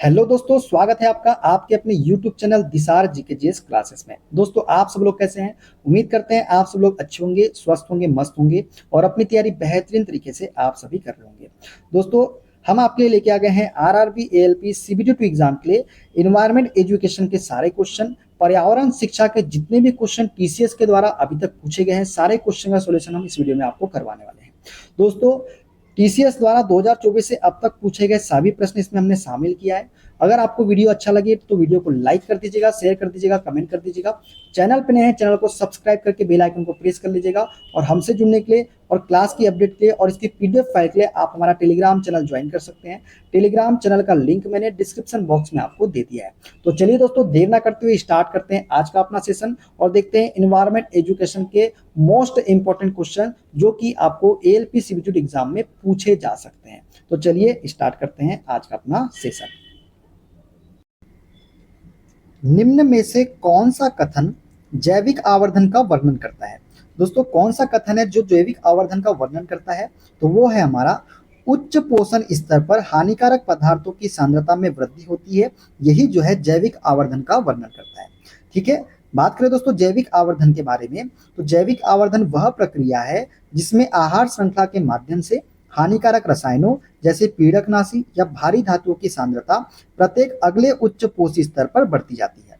Hello दोस्तों, स्वागत है आपका आपके अपने YouTube चैनल दिसार जीकेजीएस क्लासेस में। दोस्तों, आप सब लोग कैसे हैं? उम्मीद करते हैं आप सब लोग अच्छे होंगे, स्वस्थ होंगे, मस्त होंगे और अपनी तैयारी बेहतरीन तरीके से आप सभी कर रहे होंगे। दोस्तों, हम आपके लिए लेके आ गए हैं आरआरबी एएलपी सीबीटी 2 एग्जाम के लिए इन्वायरमेंट एजुकेशन के सारे क्वेश्चन, पर्यावरण शिक्षा के जितने भी क्वेश्चन टीसीएस के द्वारा अभी तक पूछे गए हैं, सारे क्वेश्चन का सोल्यूशन हम इस वीडियो में आपको करवाने वाले हैं। दोस्तों, टीसीएस द्वारा 2024 से अब तक पूछे गए सभी प्रश्न इसमें हमने शामिल किया है। अगर आपको वीडियो अच्छा लगे तो वीडियो को लाइक कर दीजिएगा, शेयर कर दीजिएगा, कमेंट कर दीजिएगा। चैनल पे नए हैं, चैनल को सब्सक्राइब करके बेल आइकन को प्रेस कर लीजिएगा। और हमसे जुड़ने के लिए और क्लास की अपडेट के लिए और इसकी पीडीएफ फाइल के लिए आप हमारा टेलीग्राम चैनल ज्वाइन कर सकते हैं। टेलीग्राम चैनल का लिंक मैंने डिस्क्रिप्शन बॉक्स में आपको दे दिया है। तो चलिए दोस्तों, देर ना करते हुए स्टार्ट करते हैं आज का अपना सेशन और देखते हैं इन्वायरमेंट एजुकेशन के मोस्ट इंपॉर्टेंट क्वेश्चन जो कि आपको एएलपी सीबीटी एग्जाम में पूछे जा सकते हैं। तो चलिए स्टार्ट करते हैं आज का अपना सेशन। निम्न में से कौन सा कथन जैविक आवर्धन का वर्णन करता है? दोस्तों, कौन सा कथन है जो जैविक आवर्धन का वर्णन करता है? तो वो है हमारा उच्च पोषण स्तर पर हानिकारक पदार्थों की सांद्रता में वृद्धि होती है। यही जो है जैविक आवर्धन का वर्णन करता है। ठीक है, बात करें दोस्तों जैविक आवर्धन के बारे में, तो जैविक आवर्धन वह प्रक्रिया है जिसमें आहार श्रृंखला के माध्यम से हानिकारक रसायनों जैसे पीड़कनाशी या भारी धातुओं की सांद्रता प्रत्येक अगले उच्च पोषी स्तर पर बढ़ती जाती है।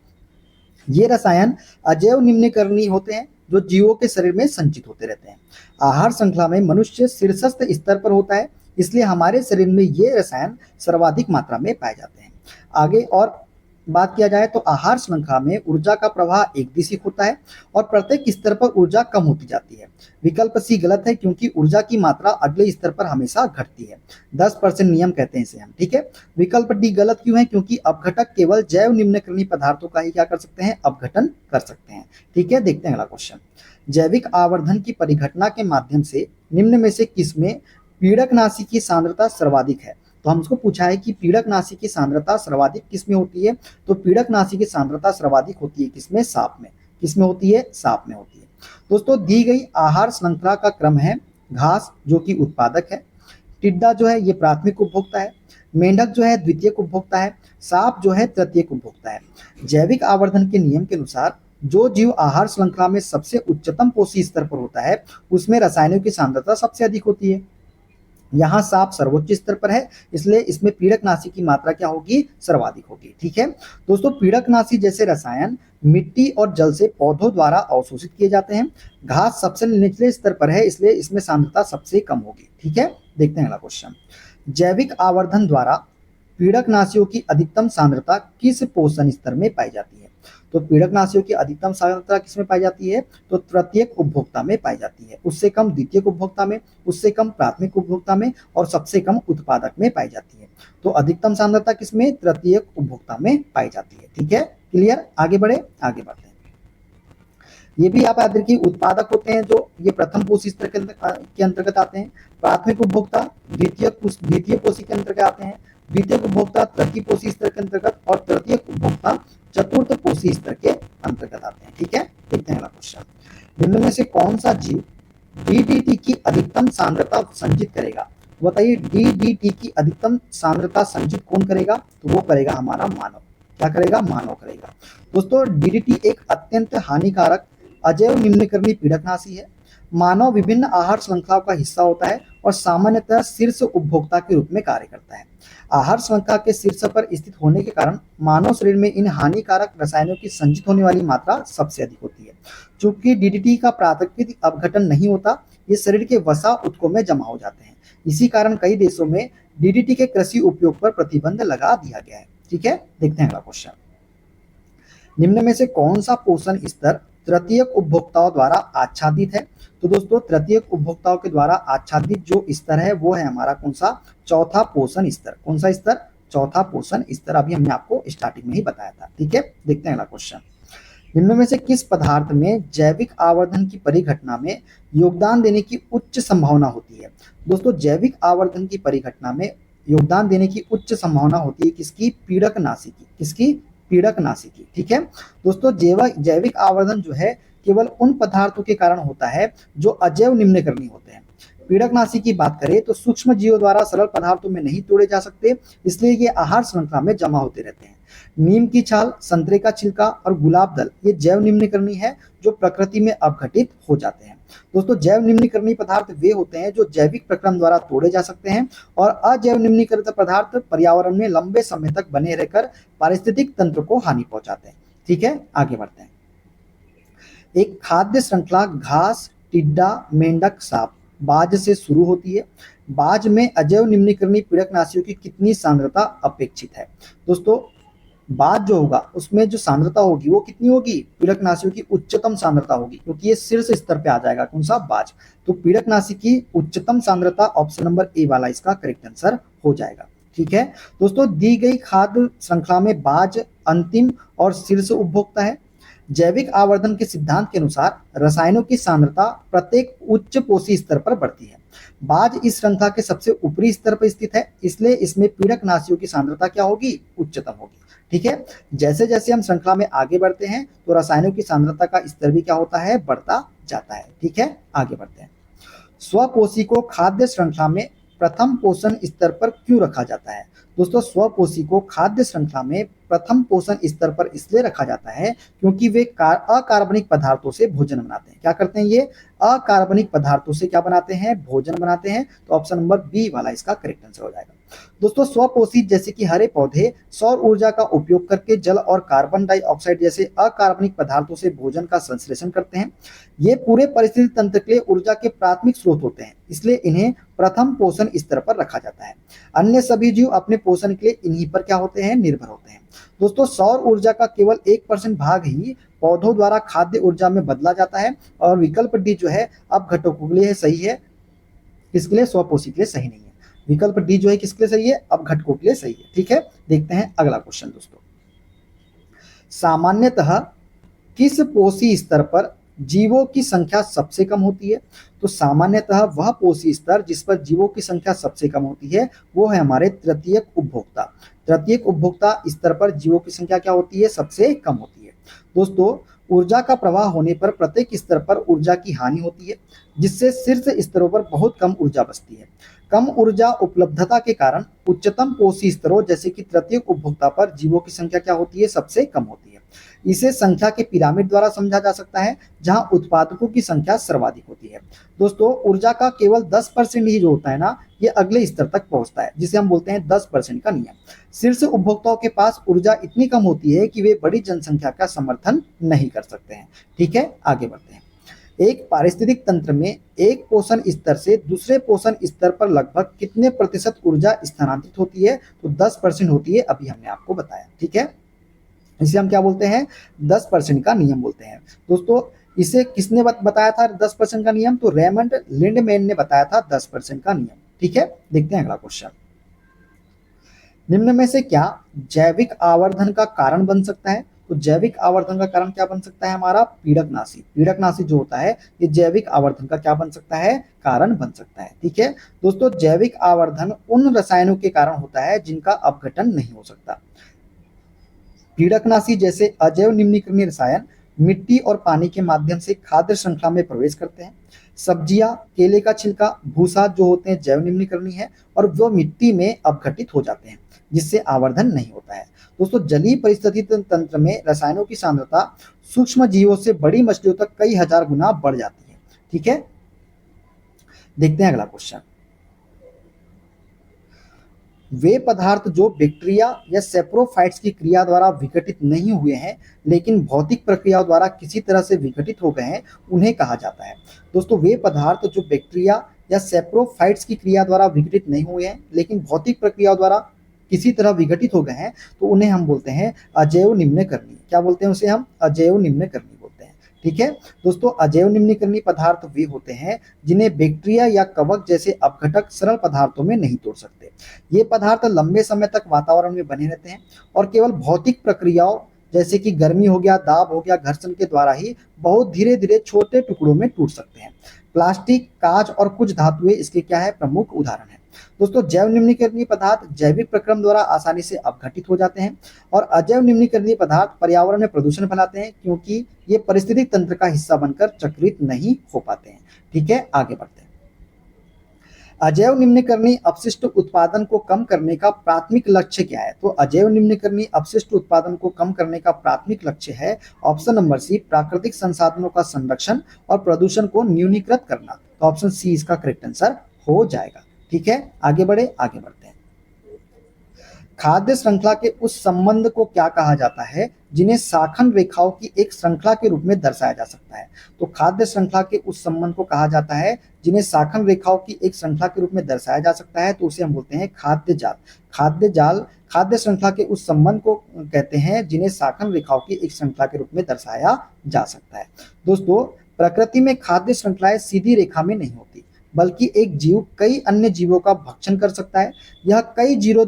ये रसायन अजैव निम्नीकरणीय होते हैं जो जीवों के शरीर में संचित होते रहते हैं। आहार श्रृंखला में मनुष्य शीर्षस्थ स्तर पर होता है, इसलिए हमारे शरीर में ये रसायन सर्वाधिक मात्रा में पाए जाते हैं। आगे और बात किया जाए तो आहार श्रृंखला में ऊर्जा का प्रवाह एक दिशी होता है और प्रत्येक स्तर पर ऊर्जा कम होती जाती है। विकल्प सी गलत है क्योंकि ऊर्जा की मात्रा अगले स्तर पर हमेशा घटती है। 10% नियम कहते हैं इसे हम। ठीक है, विकल्प डी गलत क्यों है? क्योंकि अपघटक केवल जैव निम्नकरणीय पदार्थों का ही क्या कर सकते हैं? अपघटन कर सकते हैं। ठीक है, देखते हैं अगला क्वेश्चन। जैविक आवर्धन की परिघटना के माध्यम से निम्न में से किसमें पीड़कनाशी की सांद्रता सर्वाधिक है? तो हमको पूछा है कि पीड़कनाशी की सांद्रता सर्वाधिक किसमें होती है? तो पीड़कनाशी की सांद्रता सर्वाधिक होती है किसमें? सांप में। किसमें होती है? सांप में होती है। दोस्तों, दी गई आहार श्रृंखला का क्रम है घास जो कि उत्पादक है, टिड्डा जो है ये प्राथमिक उपभोक्ता है, मेंढक जो है द्वितीयक उपभोक्ता है, सांप जो है तृतीयक उपभोक्ता है। जैविक आवर्धन के नियम के अनुसार जो जीव आहार श्रृंखला में सबसे उच्चतम पोषी स्तर पर होता है उसमें रसायनों की सांद्रता सबसे अधिक होती है। यहाँ सांप सर्वोच्च स्तर पर है, इसलिए इसमें पीड़कनाशी की मात्रा क्या होगी? सर्वाधिक होगी। ठीक है दोस्तों, पीड़कनाशी जैसे रसायन मिट्टी और जल से पौधों द्वारा अवशोषित किए जाते हैं। घास सबसे निचले स्तर पर है, इसलिए इसमें सांद्रता सबसे कम होगी। ठीक है, देखते हैं अगला क्वेश्चन। जैविक आवर्धन द्वारा पीड़कनाशियों की अधिकतम सांद्रता किस पोषण स्तर में पाई जाती है? तो पीड़कनाशियों की अधिकतम सांद्रता किसमें पाई जाती है? तो तृतीयक उपभोक्ता में पाई जाती है। उससे कम द्वितीयक उपभोक्ता में, उससे कम प्राथमिक उपभोक्ता में और सबसे कम उत्पादक में पाई जाती है। तो अधिकतम सांद्रता किसमें? तृतीयक उपभोक्ता में पाई जाती है। ठीक है, क्लियर? आगे बढ़े, आगे बढ़ते हैं। ये भी आप याद रखिए, उत्पादक होते हैं जो ये प्रथम पोषी स्तर के अंतर्गत आते हैं। प्राथमिक उपभोक्ता द्वितीय पोषी के अंतर्गत आते हैं। द्वितीय उपभोक्ता तृतीय पोषी स्तर के अंतर्गत और तृतीय उपभोक्ता चतुर्थ पोषी स्तर के अंतर्गत आते हैं। ठीक है, देखते हैं अगला क्वेश्चन। निम्न में से कौन सा जीव डीडीटी की अधिकतम सांद्रता संचित करेगा? बताइए, डीडीटी की अधिकतम सांद्रता संचित कौन करेगा? तो वो करेगा हमारा मानव। क्या करेगा? मानव करेगा। दोस्तों, डीडीटी एक अत्यंत हानिकारक अजैव निम्नीकरणीय पीड़कनाशी है। मानव विभिन्न आहार श्रृंखलाओं का हिस्सा होता है और सामान्यतः शीर्ष उपभोक्ता के रूप में कार्य करता है। आहार श्रृंखला के शीर्ष पर स्थित होने के कारण मानव शरीर में इन हानिकारक रसायनों की संचित होने वाली मात्रा सबसे अधिक होती है। चूंकि डीडीटी का प्राकृतिक अपघटन नहीं होता, ये शरीर के वसा ऊतकों में जमा हो जाते हैं। इसी कारण कई देशों में डीडीटी के कृषि उपयोग पर प्रतिबंध लगा दिया गया है। ठीक है, देखते हैं अगला क्वेश्चन। निम्न में से कौन सा पोषण स्तर तृतीयक उपभोक्ताओं द्वारा आच्छादित है? तो दोस्तों, तृतीयक उपभोक्ताओं के द्वारा आच्छादित जो स्तर है वो है हमारा कौन सा? चौथा पोषण स्तर। कौन सा स्तर? चौथा पोषण स्तर। अभी हमने आपको स्टार्टिंग में ही बताया था। ठीक है, देखते हैं अगला क्वेश्चन। निम्न में से किस पदार्थ में जैविक आवर्धन की परिघटना में योगदान देने की उच्च संभावना होती है? दोस्तों, जैविक आवर्धन की परिघटना में योगदान देने की उच्च संभावना होती है किसकी? पीड़कनाशी की। किसकी? पीड़कनाशी की। ठीक है दोस्तों, जैविक आवर्धन जो है केवल उन पदार्थों के कारण होता है जो अजैव निम्नीकरणीय होते हैं। पीड़कनाशी की बात करें तो सूक्ष्म जीवों द्वारा सरल पदार्थों में नहीं तोड़े जा सकते, इसलिए ये आहार श्रृंखला में जमा होते रहते हैं। नीम की छाल, संतरे का छिलका और गुलाब दल ये जैव निम्नीकरणीय है जो प्रकृति में अपघटित हो जाते हैं। दोस्तों, जैव निम्नीकरणीय पदार्थ वे होते हैं जो जैविक प्रक्रम द्वारा तोड़े जा सकते हैं, और अजैव निम्नीकृत पदार्थ पर्यावरण में लंबे समय तक बने रहकर पारिस्थितिक तंत्र को हानि पहुंचाते हैं। ठीक है, आगे बढ़ते हैं। एक खाद्य श्रृंखला घास, टिड्डा, मेंढक, सांप, बाज से शुरू होती है। बाज में अजैव निम्नीकरणीय पीड़कनाशियों की कितनी सांद्रता अपेक्षित है? दोस्तों, बाज जो होगा उसमें जो सांद्रता होगी वो कितनी होगी? पीड़कनाशियों की उच्चतम सांद्रता होगी, क्योंकि ये शीर्ष स्तर पे आ जाएगा। कौन सा? बाज। तो पीड़कनाशी की उच्चतम सांद्रता ऑप्शन नंबर ए वाला इसका करेक्ट आंसर हो जाएगा। ठीक है दोस्तों, दी गई खाद्य श्रृंखला में बाज अंतिम और शीर्ष उपभोक्ता है। जैविक आवर्धन के सिद्धांत के अनुसार रसायनों की सांद्रता प्रत्येक उच्च पोषी स्तर पर बढ़ती है। बाज इस श्रृंखला के सबसे ऊपरी स्तर पर स्थित है, इसलिए इसमें पीड़कनाशियों की सांद्रता क्या होगी? उच्चतम होगी। ठीक है, जैसे जैसे हम श्रृंखला में आगे बढ़ते हैं तो रसायनों की सांद्रता का स्तर भी क्या होता है? बढ़ता जाता है। ठीक है, आगे बढ़ते हैं। स्वपोषी को खाद्य श्रृंखला में प्रथम पोषण स्तर पर क्यों रखा जाता है? दोस्तों, स्वपोषी को खाद्य श्रृंखला में प्रथम पोषण स्तर पर इसलिए रखा जाता है क्योंकि वे अकार्बनिक पदार्थों से भोजन बनाते हैं। क्या करते हैं? ये अकार्बनिक पदार्थों से क्या बनाते हैं? भोजन बनाते हैं। तो ऑप्शन नंबर बी वाला इसका करेक्ट आंसर हो जाएगा। दोस्तों, स्वपोषी जैसे कि हरे पौधे सौर ऊर्जा का उपयोग करके जल और कार्बन डाइऑक्साइड जैसे अकार्बनिक पदार्थों से भोजन का संश्लेषण करते हैं। ये पूरे परिस्थिति तंत्र के लिए ऊर्जा के प्राथमिक स्रोत होते हैं, इसलिए इन्हें प्रथम पोषण स्तर पर रखा जाता है। अन्य सभी जीव अपने पोषण के लिए इन्हीं पर क्या होते हैं? निर्भर होते हैं। दोस्तों, सौर ऊर्जा का केवल 1% भाग ही पौधों द्वारा खाद्य ऊर्जा में बदला जाता है, और विकल्प डी जो है अपघटकों के लिए सही है, किसके लिए? स्वपोषी के लिए सही नहीं है। विकल्प डी जो है किसके लिए सही है? अपघटकों के लिए सही है। ठीक है, देखते हैं अगला क्वेश्चन। दोस्तों, सामान्यतः किस पोषी स्तर पर जीवों की संख्या सबसे कम होती है? तो सामान्यतः वह पोषी स्तर जिस पर जीवों की संख्या सबसे कम होती है वो है हमारे तृतीयक उपभोक्ता। तृतीयक उपभोक्ता स्तर पर जीवों की संख्या क्या होती है? सबसे कम होती है। दोस्तों, ऊर्जा का प्रवाह होने पर प्रत्येक स्तर पर ऊर्जा की हानि होती है, जिससे शीर्ष स्तरों पर बहुत कम ऊर्जा बचती है। कम ऊर्जा उपलब्धता के कारण उच्चतम पोषी स्तरों जैसे कि तृतीयक उपभोक्ता पर जीवों की संख्या क्या होती है? सबसे कम होती है। इसे संख्या के पिरामिड द्वारा समझा जा सकता है, जहां उत्पादकों की संख्या सर्वाधिक होती है। दोस्तों, ऊर्जा का केवल 10% ही जो होता है ना, ये अगले स्तर तक पहुंचता है, जिसे हम बोलते हैं 10% का नियम। शीर्ष उपभोक्ताओं के पास ऊर्जा इतनी कम होती है कि वे बड़ी जनसंख्या का समर्थन नहीं कर सकते हैं। ठीक है, आगे बढ़ते हैं। एक पारिस्थितिक तंत्र में एक पोषण स्तर से दूसरे पोषण स्तर पर लगभग कितने प्रतिशत ऊर्जा स्थानांतरित होती है? तो 10% होती है, अभी हमने आपको बताया। ठीक है, इसे हम क्या बोलते हैं? 10% का नियम बोलते हैं। दोस्तों, इसे किसने बताया था 10% का नियम? तो रेमंड लिंडमैन ने बताया था 10% का नियम। ठीक है, देखते हैं अगला क्वेश्चन। निम्न में से क्या जैविक आवर्धन का कारण बन सकता है? तो जैविक आवर्धन का कारण क्या बन सकता है? हमारा पीड़कनाशी। पीड़कनाशी जो होता है ये जैविक आवर्धन का क्या बन सकता है? कारण बन सकता है। ठीक है दोस्तों, जैविक आवर्धन उन रसायनों के कारण होता है जिनका अपघटन नहीं हो सकता। पीड़कनाशी जैसे अजैव निम्नीकरणीय रसायन मिट्टी और पानी के माध्यम से खाद्य श्रृंखला में प्रवेश करते हैं। सब्जियां, केले का छिलका, भूसा जो होते हैं जैव निम्नीकरणीय है, और वो मिट्टी में अपघटित हो जाते हैं, जिससे आवर्धन नहीं होता है। दोस्तों, जलीय परिस्थिति तंत्र में रसायनों की सांद्रता सूक्ष्म जीवों से बड़ी मछलियों तक कई हजार गुना बढ़ जाती है। ठीक है, देखते हैं अगला क्वेश्चन। वे पदार्थ जो बैक्टीरिया या सेप्रोफाइट्स की क्रिया द्वारा विघटित नहीं हुए हैं लेकिन भौतिक प्रक्रियाओं द्वारा किसी तरह से विघटित हो गए हैं, उन्हें कहा जाता है। दोस्तों, वे पदार्थ जो बैक्टीरिया या सेप्रोफाइट्स की क्रिया द्वारा विघटित नहीं हुए हैं लेकिन भौतिक प्रक्रियाओं द्वारा किसी तरह विघटित हो गए हैं, तो उन्हें हम बोलते हैं अजैव निम्नकरणीय। क्या बोलते हैं उसे? हम अजैव निम्नकरणीय बोलते हैं। ठीक है दोस्तों, अजैव निम्नीकरणीय पदार्थ वे होते हैं जिन्हें बैक्टीरिया या कवक जैसे अपघटक सरल पदार्थों में नहीं तोड़ सकते। ये पदार्थ लंबे समय तक वातावरण में बने रहते हैं और केवल भौतिक प्रक्रियाओं जैसे कि गर्मी हो गया, दाब हो गया, घर्षण के द्वारा ही बहुत धीरे धीरे छोटे टुकड़ों में टूट सकते हैं। प्लास्टिक, कांच और कुछ धातुएं इसके क्या है? प्रमुख उदाहरण है। दोस्तों, जैव निम्नीकरणीय पदार्थ जैविक प्रक्रम द्वारा आसानी से अपघटित हो जाते हैं, और अजैव निम्नीकरणीय पदार्थ पर्यावरण में प्रदूषण फैलाते हैं क्योंकि ये पारिस्थितिक तंत्र का हिस्सा बनकर चक्रित नहीं हो पाते हैं। ठीक है, आगे बढ़ते हैं। अजैव निम्नकर्मी अपशिष्ट उत्पादन को कम करने का प्राथमिक लक्ष्य क्या है? तो अजैव निम्नकर्मी अपशिष्ट उत्पादन को कम करने का प्राथमिक लक्ष्य है ऑप्शन नंबर सी, प्राकृतिक संसाधनों का संरक्षण और प्रदूषण को न्यूनीकृत करना। तो ऑप्शन सी इसका करेक्ट आंसर हो जाएगा। ठीक है, आगे बढ़ते हैं। खाद्य श्रृंखला के उस संबंध को क्या कहा जाता है जिन्हें शाखन रेखाओं की एक श्रृंखला के रूप में दर्शाया जा सकता है? तो खाद्य श्रृंखला के उस संबंध को कहा जाता है जिन्हें शाखन रेखाओं की एक श्रृंखला के रूप में दर्शाया जा सकता है, तो उसे हम बोलते हैं खाद्य जाल। खाद्य जाल खाद्य श्रृंखला के उस संबंध को कहते हैं जिन्हें शाखन रेखाओं की एक श्रृंखला के रूप में दर्शाया जा सकता है। दोस्तों, प्रकृति में खाद्य श्रृंखलाएं सीधी रेखा में नहीं होती, बल्कि एक जीव कई अन्य जीवों का भक्षण कर सकता है। यह कई जीवों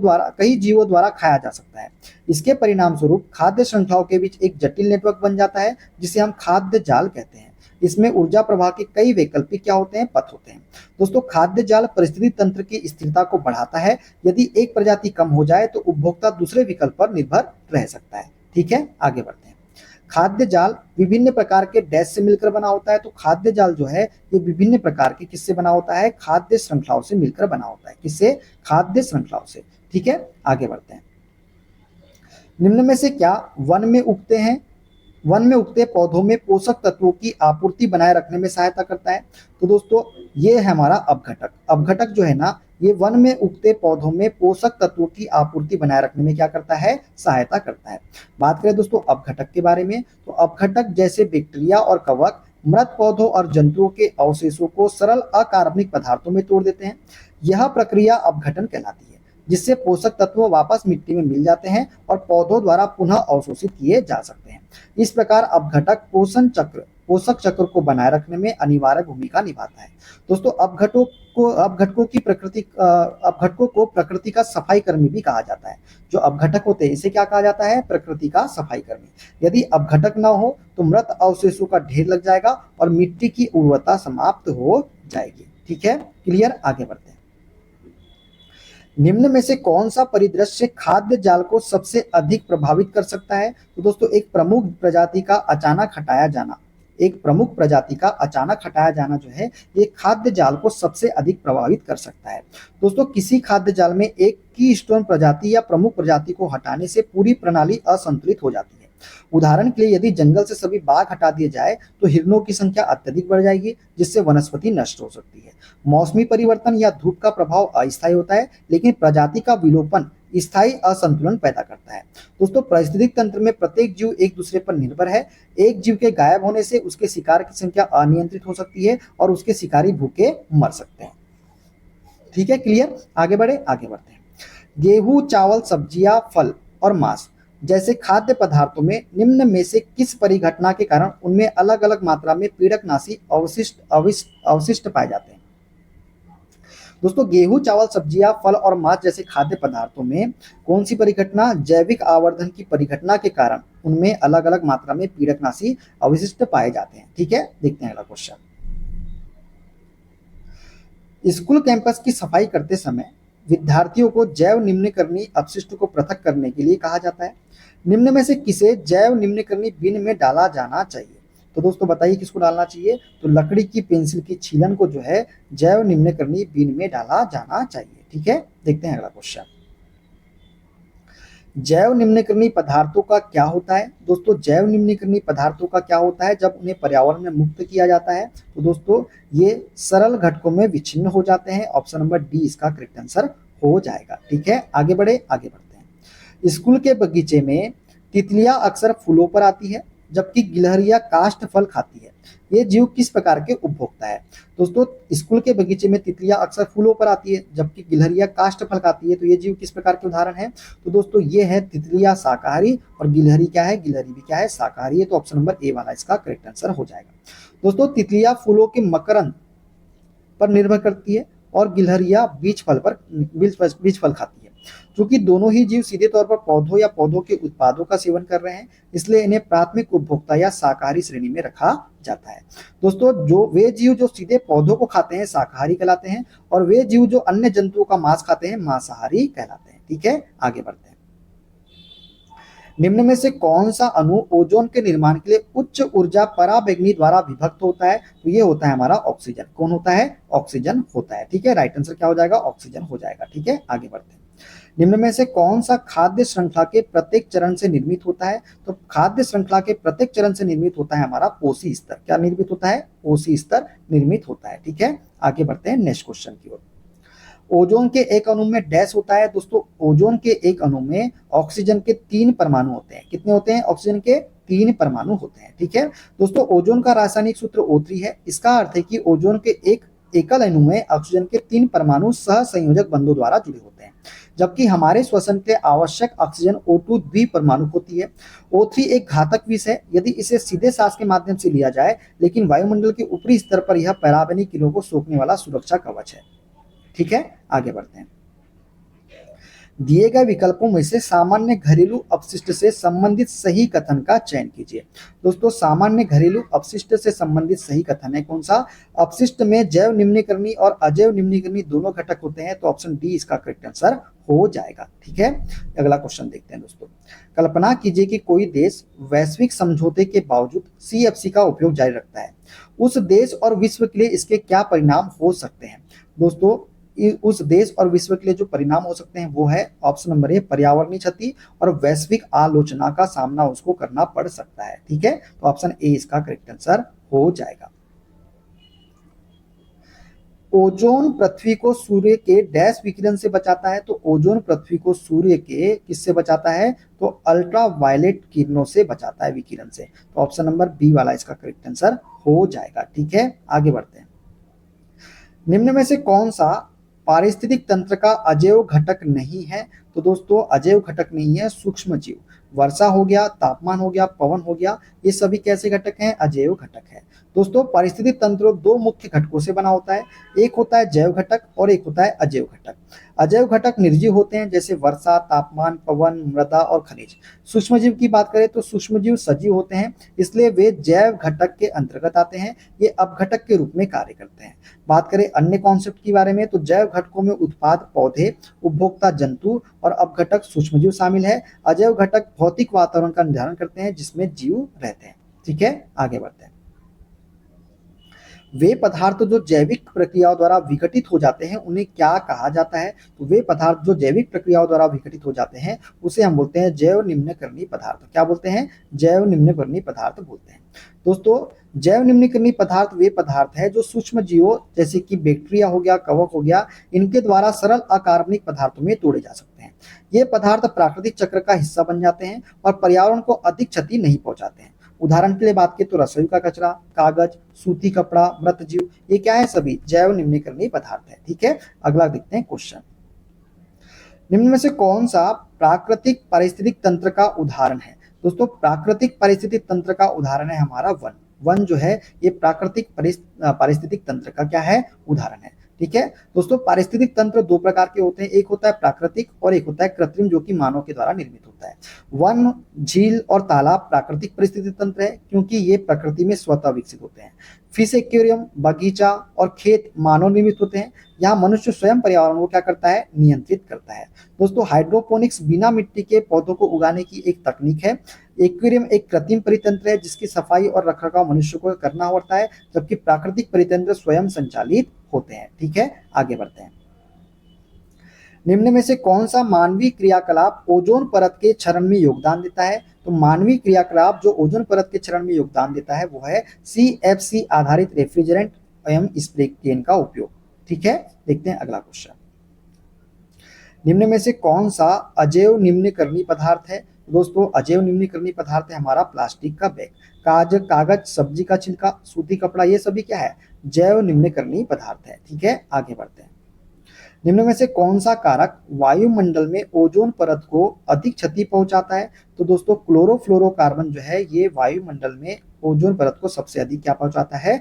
द्वारा खाया जा सकता है। इसके परिणाम स्वरूप खाद्य श्रृंखलाओं के बीच एक जटिल नेटवर्क बन जाता है जिसे हम खाद्य जाल कहते हैं। इसमें ऊर्जा प्रवाह के कई वैकल्पिक क्या होते हैं? पथ होते हैं। दोस्तों, खाद्य जाल परिस्थिति तंत्र की स्थिरता को बढ़ाता है। यदि एक प्रजाति कम हो जाए तो उपभोक्ता दूसरे विकल्प पर निर्भर रह सकता है। ठीक है, आगे बढ़ते हैं। खाद्य जाल विभिन्न प्रकार के डैश से मिलकर बना होता है। तो खाद्य जाल जो है ये विभिन्न प्रकार के किससे बना होता है? खाद्य श्रृंखलाओं से मिलकर बना होता है। किससे? खाद्य श्रृंखलाओं से। ठीक है, आगे बढ़ते हैं। निम्न में से क्या वन में उगते पौधों में पोषक तत्वों की आपूर्ति बनाए रखने में सहायता करता है? तो दोस्तों, ये है हमारा अपघटक। अपघटक जो है ना, ये वन में उगते पौधों में पोषक तत्वों की आपूर्ति बनाए रखने में क्या करता है? सहायता करता है। बात करें दोस्तों अपघटक के बारे में, तो अपघटक जैसे बैक्टीरिया और कवक मृत पौधों और जंतुओं के अवशेषों को सरल अकार्बनिक पदार्थों में तोड़ देते हैं। यह प्रक्रिया अपघटन कहलाती है, जिससे पोषक तत्व वापस मिट्टी में मिल जाते हैं और पौधों द्वारा पुनः अवशोषित किए जा सकते हैं। इस प्रकार अपघटक पोषक चक्र को बनाए रखने में अनिवार्य भूमिका निभाता है। दोस्तों, अपघटकों को प्रकृति का सफाई कर्मी भी कहा जाता है। जो अपघटक होते हैं इसे क्या कहा जाता है? प्रकृति का सफाई कर्मी। यदि अपघटक न हो तो मृत अवशेषों का ढेर लग जाएगा और मिट्टी की उर्वरता समाप्त हो जाएगी। ठीक है, क्लियर, आगे बढ़ते हैं। निम्न में से कौन सा परिदृश्य खाद्य जाल को सबसे अधिक प्रभावित कर सकता है? तो दोस्तों, एक प्रमुख प्रजाति का अचानक हटाया जाना जो है ये खाद्य जाल को सबसे अधिक प्रभावित कर सकता है। दोस्तों, किसी खाद्य जाल में एक कीस्टोन प्रजाति या प्रमुख प्रजाति को हटाने से पूरी प्रणाली असंतुलित हो जाती है। उदाहरण के लिए यदि जंगल से सभी बाघ हटा दिए जाए तो हिरणों की संख्या अत्यधिक बढ़ जाएगी, जिससे वनस्पति नष्ट हो सकती है। मौसमी परिवर्तन या धूप का प्रभाव अस्थायी होता है, लेकिन प्रजाति का विलोपन स्थायी असंतुलन पैदा करता है। दोस्तों, पारिस्थितिक तंत्र में प्रत्येक जीव एक दूसरे पर निर्भर है। एक जीव के गायब होने से उसके शिकार की संख्या अनियंत्रित हो सकती है और उसके शिकारी भूखे मर सकते हैं। ठीक है, क्लियर, आगे बढ़ते हैं। गेहूं, चावल, सब्जियां, फल और मांस जैसे खाद्य पदार्थों में निम्न में से किस परिघटना के कारण उनमें अलग अलग मात्रा में पीड़कनाशी अवशिष्ट पाए जाते हैं? दोस्तों, गेहूं, चावल, सब्जियां, फल और मांस जैसे खाद्य पदार्थों में कौन सी परिघटना? जैविक आवर्धन की परिघटना के कारण उनमें अलग अलग मात्रा में पीड़कनाशी अवशिष्ट पाए जाते हैं। ठीक है, देखते हैं अगला क्वेश्चन। स्कूल कैंपस की सफाई करते समय विद्यार्थियों को जैव निम्नकर्मी अपशिष्ट को पृथक करने के लिए कहा जाता है। निम्न में से किसे जैव निम्नकर्मी बिन में डाला जाना चाहिए? तो दोस्तों बताइए किसको डालना चाहिए? तो लकड़ी की पेंसिल की छीलन को जो है जैव निम्नकर्मी बिन में डाला जाना चाहिए। ठीक है, देखते हैं अगला क्वेश्चन। जैव निम्नकर्मी पदार्थों का क्या होता है? दोस्तों, जैव निम्नकर्मी पदार्थों का क्या होता है जब उन्हें पर्यावरण में मुक्त किया जाता है? तो दोस्तों, ये सरल घटकों में विच्छिन्न हो जाते हैं। ऑप्शन नंबर डी इसका करेक्ट आंसर हो जाएगा। ठीक है, आगे बढ़ते हैं। स्कूल के बगीचे में तितलियां अक्सर फूलों पर आती है, जबकि गिलहरियां काष्ठ फल खाती है। ये जीव किस प्रकार के उपभोक्ता है? दोस्तों, स्कूल के बगीचे में तितलियां अक्सर फूलों पर आती है, जबकि गिलहरियां काष्ठ फल खाती है। तो ये जीव किस प्रकार के उदाहरण है? तो दोस्तों, ये है तितलियां शाकाहारी और गिलहरी क्या है? गिलहरी भी क्या है? शाकाहारी है। तो ऑप्शन नंबर ए वाला इसका करेक्ट आंसर हो जाएगा। दोस्तों, तितलियां फूलों के मकरंद पर निर्भर करती है और गिलहरियां बीज फल खाती है। क्योंकि दोनों ही जीव सीधे तौर पर पौधों या पौधों के उत्पादों का सेवन कर रहे हैं, इसलिए इन्हें प्राथमिक उपभोक्ता या शाकाहारी श्रेणी में रखा जाता है। दोस्तों, वे जीव जो सीधे पौधों को खाते हैं शाकाहारी कहलाते हैं, और वे जीव जो अन्य जंतुओं का मांस खाते हैं मांसाहारी कहलाते हैं। ठीक है, आगे बढ़ते हैं। निम्न में से कौन सा अणु ओजोन के निर्माण के लिए उच्च ऊर्जा पराबैंगनी द्वारा विभक्त होता है? तो ये होता है हमारा ऑक्सीजन। कौन होता है? ऑक्सीजन होता है। ठीक है, राइट आंसर क्या हो जाएगा? ऑक्सीजन हो जाएगा। ठीक है, आगे बढ़ते हैं। निम्न में से कौन सा खाद्य श्रृंखला के प्रत्येक चरण से निर्मित होता है? तो खाद्य श्रृंखला के प्रत्येक चरण से निर्मित होता है हमारा पोषी स्तर। क्या निर्मित होता है? पोषी स्तर निर्मित होता है। ठीक है, आगे बढ़ते हैं नेक्स्ट क्वेश्चन की ओर। ओजोन के एक अणु में डैश होता है? दोस्तों ओजोन के एक अणु में ऑक्सीजन के 3 परमाणु होते हैं। कितने होते हैं? ऑक्सीजन के 3 परमाणु होते हैं। ठीक है दोस्तों, ओजोन का रासायनिक सूत्र O3 है। इसका अर्थ है कि ओजोन के एक एकल अणु में ऑक्सीजन के 3 परमाणु सह संयोजक बंधों द्वारा जुड़े होते हैं, जबकि हमारे श्वसन के आवश्यक ऑक्सीजन O2 द्विपरमाणु होती है। O3 एक घातक विष है यदि इसे सीधे सांस के माध्यम से लिया जाए, लेकिन वायुमंडल के ऊपरी स्तर पर यह पैराबैंगनी किरणों को सोखने वाला सुरक्षा कवच है। ठीक है, आगे बढ़ते हैं। दिए गए विकल्पों में से सामान्य घरेलू अपशिष्ट से संबंधित सही कथन का चयन कीजिए। दोस्तों सामान्य घरेलू अपशिष्ट से संबंधित सही कथन है कौन सा? अपशिष्ट में जैव निम्नीकरणी और अजैव निम्नीकरणी दोनों घटक होते हैं, तो ऑप्शन डी इसका करेक्ट आंसर हो जाएगा। ठीक है, अगला क्वेश्चन देखते हैं दोस्तों। कल्पना कीजिए कि कोई देश वैश्विक समझौते के बावजूद CFC का उपयोग जारी रखता है। उस देश और विश्व के लिए इसके क्या परिणाम हो सकते हैं? दोस्तों उस देश और विश्व के लिए जो परिणाम हो सकते हैं वो है ऑप्शन नंबर ए, पर्यावरणीय क्षति और वैश्विक आलोचना का सामना उसको करना पड़ सकता है। ठीक है, तो ऑप्शन ए इसका करेक्ट आंसर हो जाएगा। ओजोन पृथ्वी को सूर्य के डैश विकिरण से बचाता है? तो ओजोन पृथ्वी को सूर्य के किससे बचाता है? तो अल्ट्रा वायलेट किरणों से बचाता है, विकिरण से। तो ऑप्शन नंबर बी वाला इसका करेक्ट आंसर हो जाएगा। ठीक है, आगे बढ़ते हैं। निम्न में से कौन सा पारिस्थितिक तंत्र का अजैव घटक नहीं है? तो दोस्तों अजैव घटक नहीं है सूक्ष्म जीव। वर्षा हो गया, तापमान हो गया, पवन हो गया, ये सभी कैसे घटक हैं? अजैव घटक है। दोस्तों पारिस्थितिक तंत्र दो मुख्य घटकों से बना होता है, एक होता है जैव घटक और एक होता है अजैव घटक। अजैव घटक निर्जीव होते हैं जैसे वर्षा, तापमान, पवन, मृदा और खनिज। सूक्ष्म जीव की बात करें तो सूक्ष्म जीव सजीव होते हैं, इसलिए वे जैव घटक के अंतर्गत आते हैं, ये अपघटक के रूप में कार्य करते हैं। बात करें अन्य कॉन्सेप्ट के बारे में तो जैव घटकों में उत्पाद पौधे, उपभोक्ता जंतु और अपघटक सूक्ष्मजीव शामिल है। अजैव घटक भौतिक वातावरण का निर्धारण करते हैं जिसमें जीव रहते हैं। ठीक है, आगे बढ़ते हैं। वे पदार्थ जो जैविक प्रक्रियाओं द्वारा विघटित हो जाते हैं उन्हें क्या कहा जाता है? तो वे पदार्थ जो जैविक प्रक्रियाओं द्वारा विघटित हो जाते हैं उसे हम बोलते हैं जैव निम्नकरणीय पदार्थ। क्या बोलते हैं? जैव निम्नकरणीय पदार्थ बोलते हैं। दोस्तों जैव निम्नकरणीय पदार्थ वे पदार्थ है जो सूक्ष्म जीवों जैसे कि बैक्टीरिया हो गया, कवक हो गया, इनके द्वारा सरल अकार्बनिक पदार्थों में तोड़े जा सकते हैं। ये पदार्थ प्राकृतिक चक्र का हिस्सा बन जाते हैं और पर्यावरण को अधिक क्षति नहीं पहुंचाते हैं। उदाहरण के लिए बात करें तो रसोई का कचरा, कागज, सूती कपड़ा, मृत जीव, ये क्या है? सभी जैव निम्नीकरणीय पदार्थ है। ठीक है, अगला देखते हैं क्वेश्चन। निम्न में से कौन सा प्राकृतिक पारिस्थितिक तंत्र का उदाहरण है? दोस्तों प्राकृतिक पारिस्थितिक तंत्र का उदाहरण है हमारा वन। वन जो है ये प्राकृतिक पारिस्थितिक तंत्र का क्या है? उदाहरण है। ठीक है दोस्तों, पारिस्थितिक तंत्र दो प्रकार के होते हैं, एक होता है प्राकृतिक और एक होता है कृत्रिम, जो कि मानव के द्वारा निर्मित होता है। वन, झील और तालाब प्राकृतिक पारिस्थितिक तंत्र है क्योंकि ये प्रकृति में स्वतः विकसित होते हैं। फिश एक्वेरियम, बगीचा और खेत मानव निर्मित होते हैं। यहाँ मनुष्य स्वयं पर्यावरण को क्या करता है? नियंत्रित करता है। दोस्तों हाइड्रोपोनिक्स बिना मिट्टी के पौधों को उगाने की एक तकनीक है। एक्वेरियम एक कृत्रिम परितंत्र है जिसकी सफाई और रखरखाव मनुष्य को करना होता है, जबकि प्राकृतिक परितंत्र स्वयं संचालित होते हैं। ठीक है, आगे बढ़ते हैं। निम्न में से कौन सा मानवीय क्रियाकलाप ओजोन परत के क्षरण में योगदान देता है? तो मानवीय क्रियाकलाप जो ओजोन परत के क्षरण में योगदान देता है वो है CFC आधारित रेफ्रिजरेंट एवं स्प्रे केन का उपयोग। ठीक है, देखते हैं अगला क्वेश्चन। निम्न में से कौन सा अजैव निम्नीकरणीय पदार्थ है? दोस्तों अजैव निम्नीकरणीय पदार्थ है हमारा प्लास्टिक का बैग, कागज, सब्जी का छिलका, सूती कपड़ा, ये सभी क्या है? जैव निम्नीकरणीय पदार्थ है। ठीक है, आगे बढ़ते हैं। निम्न में से कौन सा कारक वायुमंडल में ओजोन परत को अधिक क्षति पहुंचाता है? तो दोस्तों क्लोरोफ्लोरोकार्बन जो है ये वायुमंडल में ओजोन परत को सबसे अधिक क्या पहुंचाता है?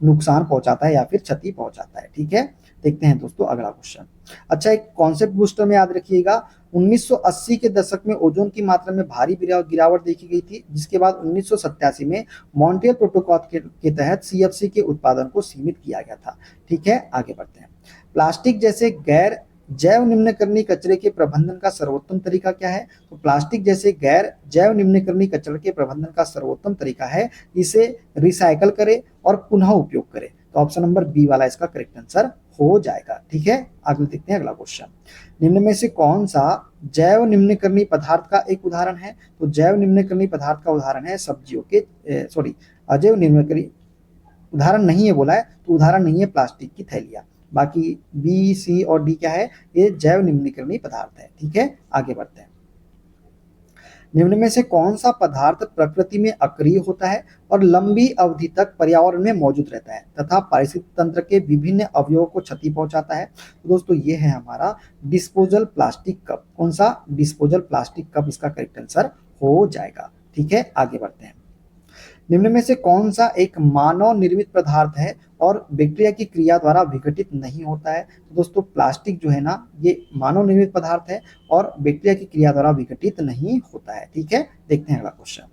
नुकसान पहुंचाता है या फिर क्षति पहुंचाता है। ठीक है, देखते हैं दोस्तों अगला क्वेश्चन। अच्छा, एक कॉन्सेप्ट बूस्टर में याद रखिएगा, 1980 के दशक में ओजोन की मात्रा में भारी गिरावट देखी गई थी, जिसके बाद 1987 में मॉन्ट्रियल प्रोटोकॉल के तहत CFC के उत्पादन को सीमित किया गया था। ठीक है, आगे बढ़ते हैं। प्लास्टिक जैसे गैर जैव निम्नकर्मी कचरे के प्रबंधन का सर्वोत्तम तरीका क्या है? तो प्लास्टिक जैसे गैर जैव निम्नकर्मी कचरे के प्रबंधन का सर्वोत्तम तरीका है इसे रिसाइकल करे और पुनः उपयोग करे। तो ऑप्शन नंबर बी वाला इसका करेक्ट आंसर हो जाएगा। ठीक है, आगे देखते हैं अगला क्वेश्चन। निम्न में से कौन सा जैव निम्नकर्मी पदार्थ का एक उदाहरण है? तो जैव निम्नकर्मी पदार्थ का उदाहरण है सब्जियों के सॉरी अजैव निम्नकर्मी उदाहरण नहीं है बोला है, तो उदाहरण नहीं है प्लास्टिक की थैलियां। बाकी बी सी और डी क्या है? ये जैव निम्नकर्मी पदार्थ है। ठीक है, आगे बढ़ते हैं। निम्न में से कौन सा पदार्थ प्रकृति में अक्रिय होता है और लंबी अवधि तक पर्यावरण में मौजूद रहता है तथा पारिस्थितिक तंत्र के विभिन्न अवयवों को क्षति पहुंचाता है? तो दोस्तों ये है हमारा डिस्पोजल प्लास्टिक कप। कौन सा? डिस्पोजल प्लास्टिक कप इसका करेक्ट आंसर हो जाएगा। ठीक है, आगे बढ़ते हैं। निम्न में से कौन सा एक मानव निर्मित पदार्थ है और बैक्टीरिया की क्रिया द्वारा विघटित नहीं होता है? तो दोस्तों प्लास्टिक जो है ना, ये मानव निर्मित पदार्थ है और बैक्टीरिया की क्रिया द्वारा विघटित नहीं होता है। ठीक है, देखते हैं अगला क्वेश्चन।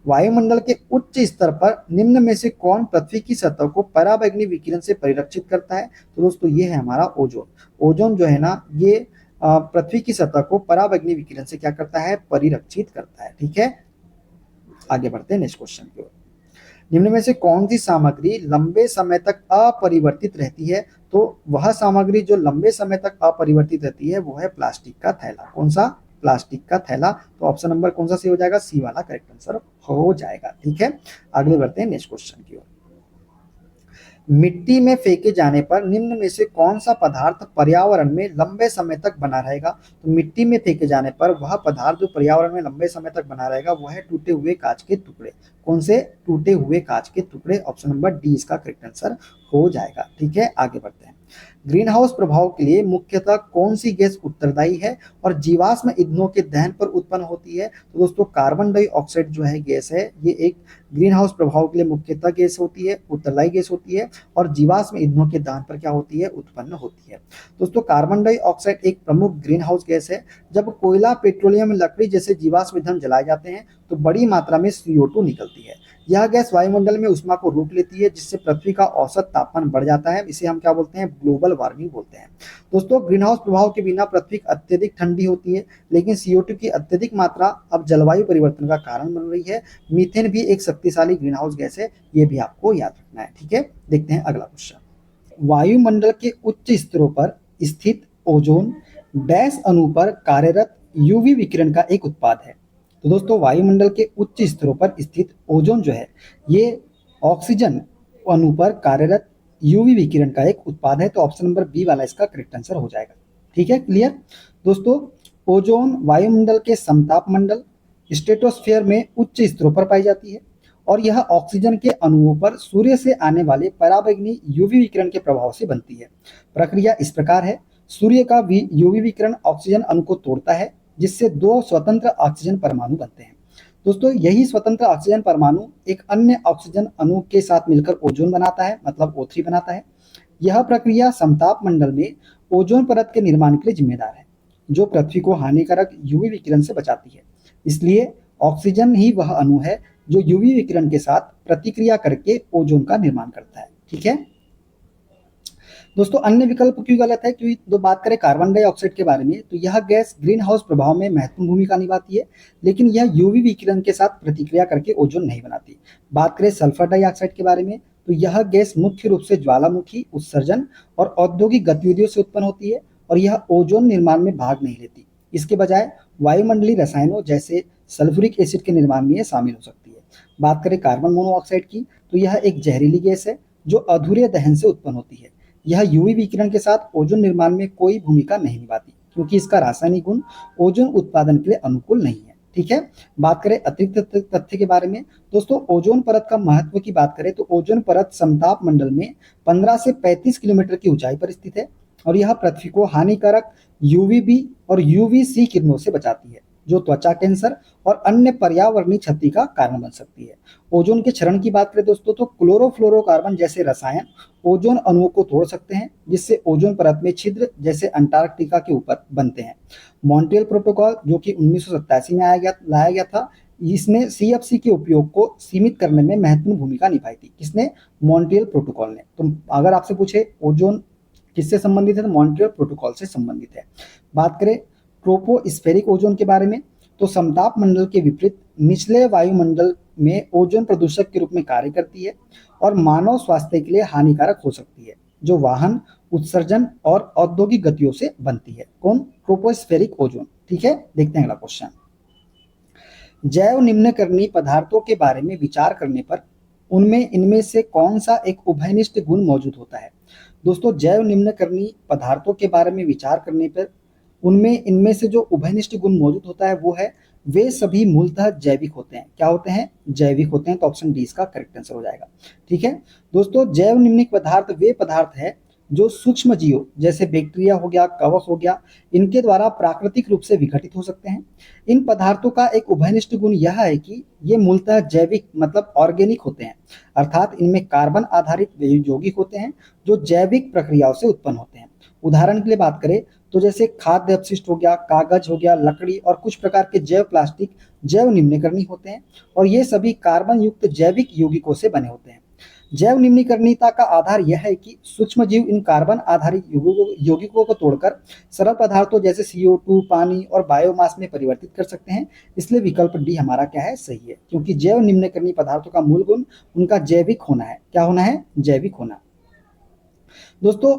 वायुमंडल के उच्च स्तर पर निम्न में से कौन पृथ्वी की सतह को पराबैंगनी विकिरण से परिरक्षित करता है? तो दोस्तों ये है हमारा ओजोन। ओजोन जो है ना, ये पृथ्वी की सतह को पराबैंगनी विकिरण से क्या करता है? परिरक्षित करता है। ठीक है, आगे बढ़ते हैं नेक्स्ट क्वेश्चन की ओर। निम्न में से कौन सी सामग्री लंबे समय तक अपरिवर्तित रहती है? तो वह सामग्री जो लंबे समय तक अपरिवर्तित रहती है वो है प्लास्टिक का थैला। कौन सा? प्लास्टिक का थैला। तो ऑप्शन नंबर कौन सा सही हो जाएगा? सी वाला करेक्ट आंसर हो जाएगा। ठीक है, आगे बढ़ते हैं नेक्स्ट क्वेश्चन की ओर। मिट्टी में फेंके जाने पर निम्न में से कौन सा पदार्थ पर्यावरण में लंबे समय तक बना रहेगा? तो मिट्टी में फेंके जाने पर वह पदार्थ जो पर्यावरण में लंबे समय तक बना रहेगा वो है टूटे हुए कांच के टुकड़े। कौन से? टूटे हुए कांच के टुकड़े। ऑप्शन नंबर डी इसका करेक्ट आंसर हो जाएगा। ठीक है, आगे बढ़ते हैं। ग्रीन हाउस प्रभाव के लिए मुख्यतः कौन सी गैस उत्तरदायी है और जीवाश्म ईंधनों के दहन पर उत्पन्न होती है? तो दोस्तों कार्बन डाइऑक्साइड जो है गैस है, ये एक ग्रीन हाउस प्रभाव के लिए मुख्यतः गैस होती है, उत्तरदायी गैस होती है और जीवाश्म ईंधनों के दहन पर क्या होती है? उत्पन्न होती है। दोस्तों कार्बन डाइऑक्साइड एक प्रमुख ग्रीन हाउस गैस है। जब कोयला, पेट्रोलियम, लकड़ी जैसे जीवाश्म ईंधन जलाए जाते हैं तो बड़ी मात्रा में CO2 निकलती है। यह गैस वायुमंडल में ऊष्मा को रोक लेती है जिससे पृथ्वी का औसत तापमान बढ़ जाता है। इसे हम क्या बोलते हैं? ग्लोबल वार्मिंग बोलते हैं। दोस्तों ग्रीन हाउस प्रभाव के बिना पृथ्वी अत्यधिक ठंडी होती है, लेकिन CO2 की अत्यधिक मात्रा अब जलवायु परिवर्तन का कारण बन रही है। मीथेन भी एक शक्तिशाली ग्रीन हाउस गैस है, ये भी आपको याद रखना है। ठीक है, देखते हैं अगला क्वेश्चन। वायुमंडल के उच्च स्तरों पर स्थित ओजोन डैश अणु पर कार्यरत UV विकिरण का एक उत्पाद है। तो दोस्तों वायुमंडल के उच्च स्तरों पर स्थित ओजोन जो है ये ऑक्सीजन अणु पर कार्यरत UV विकिरण का एक उत्पाद है। तो ऑप्शन नंबर बी वाला इसका करेक्ट आंसर हो जाएगा। ठीक है, क्लियर? दोस्तों ओजोन वायुमंडल के समताप मंडल स्ट्रेटोस्फीयर में उच्च स्तरों पर पाई जाती है और यह ऑक्सीजन के अणुओं पर सूर्य से आने वाले पराबैंगनी UV विकिरण के प्रभाव से बनती है। प्रक्रिया इस प्रकार है, सूर्य का UV विकिरण ऑक्सीजन अणु को तोड़ता है जिससे दो स्वतंत्र ऑक्सीजन परमाणु बनते हैं। दोस्तों यही स्वतंत्र ऑक्सीजन परमाणु एक अन्य ऑक्सीजन अणु के साथ मिलकर ओजोन बनाता है, मतलब O3 बनाता है। यह प्रक्रिया समताप मंडल में ओजोन परत के निर्माण के लिए जिम्मेदार है जो पृथ्वी को हानिकारक UV विकिरण से बचाती है। इसलिए ऑक्सीजन ही वह अणु है जो UV विकिरण के साथ प्रतिक्रिया करके ओजोन का निर्माण करता है। ठीक है दोस्तों, अन्य विकल्प क्यों गलत है? क्योंकि तो बात करें कार्बन डाइऑक्साइड के बारे में तो यह गैस ग्रीन हाउस प्रभाव में महत्वपूर्ण भूमिका निभाती है, लेकिन यह UV विकिरण के साथ प्रतिक्रिया करके ओजोन नहीं बनाती। बात करें सल्फर डाइऑक्साइड के बारे में तो यह गैस मुख्य रूप से ज्वालामुखी उत्सर्जन और औद्योगिक गतिविधियों से उत्पन्न होती है और यह ओजोन निर्माण में भाग नहीं लेती। इसके बजाय वायुमंडलीय रसायनों जैसे सल्फ्यूरिक एसिड के निर्माण में यह शामिल हो सकती है। बात करें कार्बन मोनोऑक्साइड की तो यह एक जहरीली गैस है जो अधूरे दहन से उत्पन्न होती है। यह UV विकिरण के साथ ओजोन निर्माण में कोई भूमिका नहीं निभाती क्योंकि इसका रासायनिक गुण ओजोन उत्पादन के लिए अनुकूल नहीं है। ठीक है, बात करें अतिरिक्त तथ्य के बारे में दोस्तों, ओजोन परत का महत्व की बात करें तो ओजोन परत समताप मंडल में 15 से 35 किलोमीटर की ऊंचाई पर स्थित है और यह पृथ्वी को हानिकारक UVB और UVC किरणों से बचाती है जो त्वचा कैंसर और अन्य पर्यावरणीय क्षति का कारण बन सकती है। ओजोन के क्षरण की बात करें दोस्तों तो क्लोरोफ्लोरोकार्बन जैसे रसायन ओजोन अणुओं को तोड़ सकते हैं जिससे ओजोन परत में छिद्र जैसे अंटार्कटिका के ऊपर बनते हैं। मॉन्ट्रियल प्रोटोकॉल जो कि 1987 में लाया गया था, इसने CFC के उपयोग को सीमित करने में महत्वपूर्ण भूमिका निभाई थी। किसने? मॉन्ट्रियल प्रोटोकॉल ने। तो अगर आपसे पूछे ओजोन किससे संबंधित है? तो मॉन्ट्रियल प्रोटोकॉल से संबंधित है। बात करें ट्रोपोस्फेरिक ओजोन के बारे में, तो समताप मंडल के विपरीत निचले वायुमंडल में ओजोन प्रदूषक के रूप में कार्य करती है और मानव स्वास्थ्य के लिए हानिकारक हो सकती है, जो वाहन उत्सर्जन और औद्योगिक गतियों से बनती है। कौन? Tropospheric ozone. ठीक है, देखते हैं अगला क्वेश्चन। जैव निम्नकर्णी पदार्थों के बारे में विचार करने पर उनमें इनमें से कौन सा एक उभयनिष्ठ गुण मौजूद होता है? दोस्तों, जैव निम्नकर्णी पदार्थों के बारे में विचार करने पर उनमें इनमें से जो उभयनिष्ठ गुण मौजूद होता है वो है, वे सभी मूलतः जैविक होते हैं। क्या होते हैं? जैविक होते हैं। तो ऑप्शन डी इसका करेक्ट आंसर हो जाएगा। ठीक है दोस्तों, जैव निम्निक पदार्थ वे पदार्थ है जो सूक्ष्म जीवों जैसे बैक्टीरिया हो गया, कवक हो गया, इनके द्वारा प्राकृतिक रूप से विघटित हो सकते हैं। इन पदार्थों का एक उभयनिष्ठ गुण यह है कि ये मूलतः जैविक मतलब ऑर्गेनिक होते हैं, अर्थात इनमें कार्बन आधारित यौगिक होते हैं जो जैविक प्रक्रियाओं से उत्पन्न होते हैं। उदाहरण के लिए बात करें तो जैसे खाद्य अपशिष्ट हो गया, कागज हो गया, लकड़ी और कुछ प्रकार के जैव प्लास्टिक जैव निम्नीकरणीय होते हैं और ये सभी कार्बन युक्त जैविक यौगिकों से बने होते हैं। जैव निम्नीकरणीयता का आधार यह है कि सूक्ष्म जीव इन कार्बन आधारित यौगिकों को तोड़कर सरल पदार्थों जैसे CO2, पानी और बायोमास में परिवर्तित कर सकते हैं। इसलिए विकल्प डी हमारा क्या है? सही है, क्योंकि जैव निम्नीकरणीय पदार्थों का मूल गुण उनका जैविक होना है। क्या होना है? जैविक होना। दोस्तों,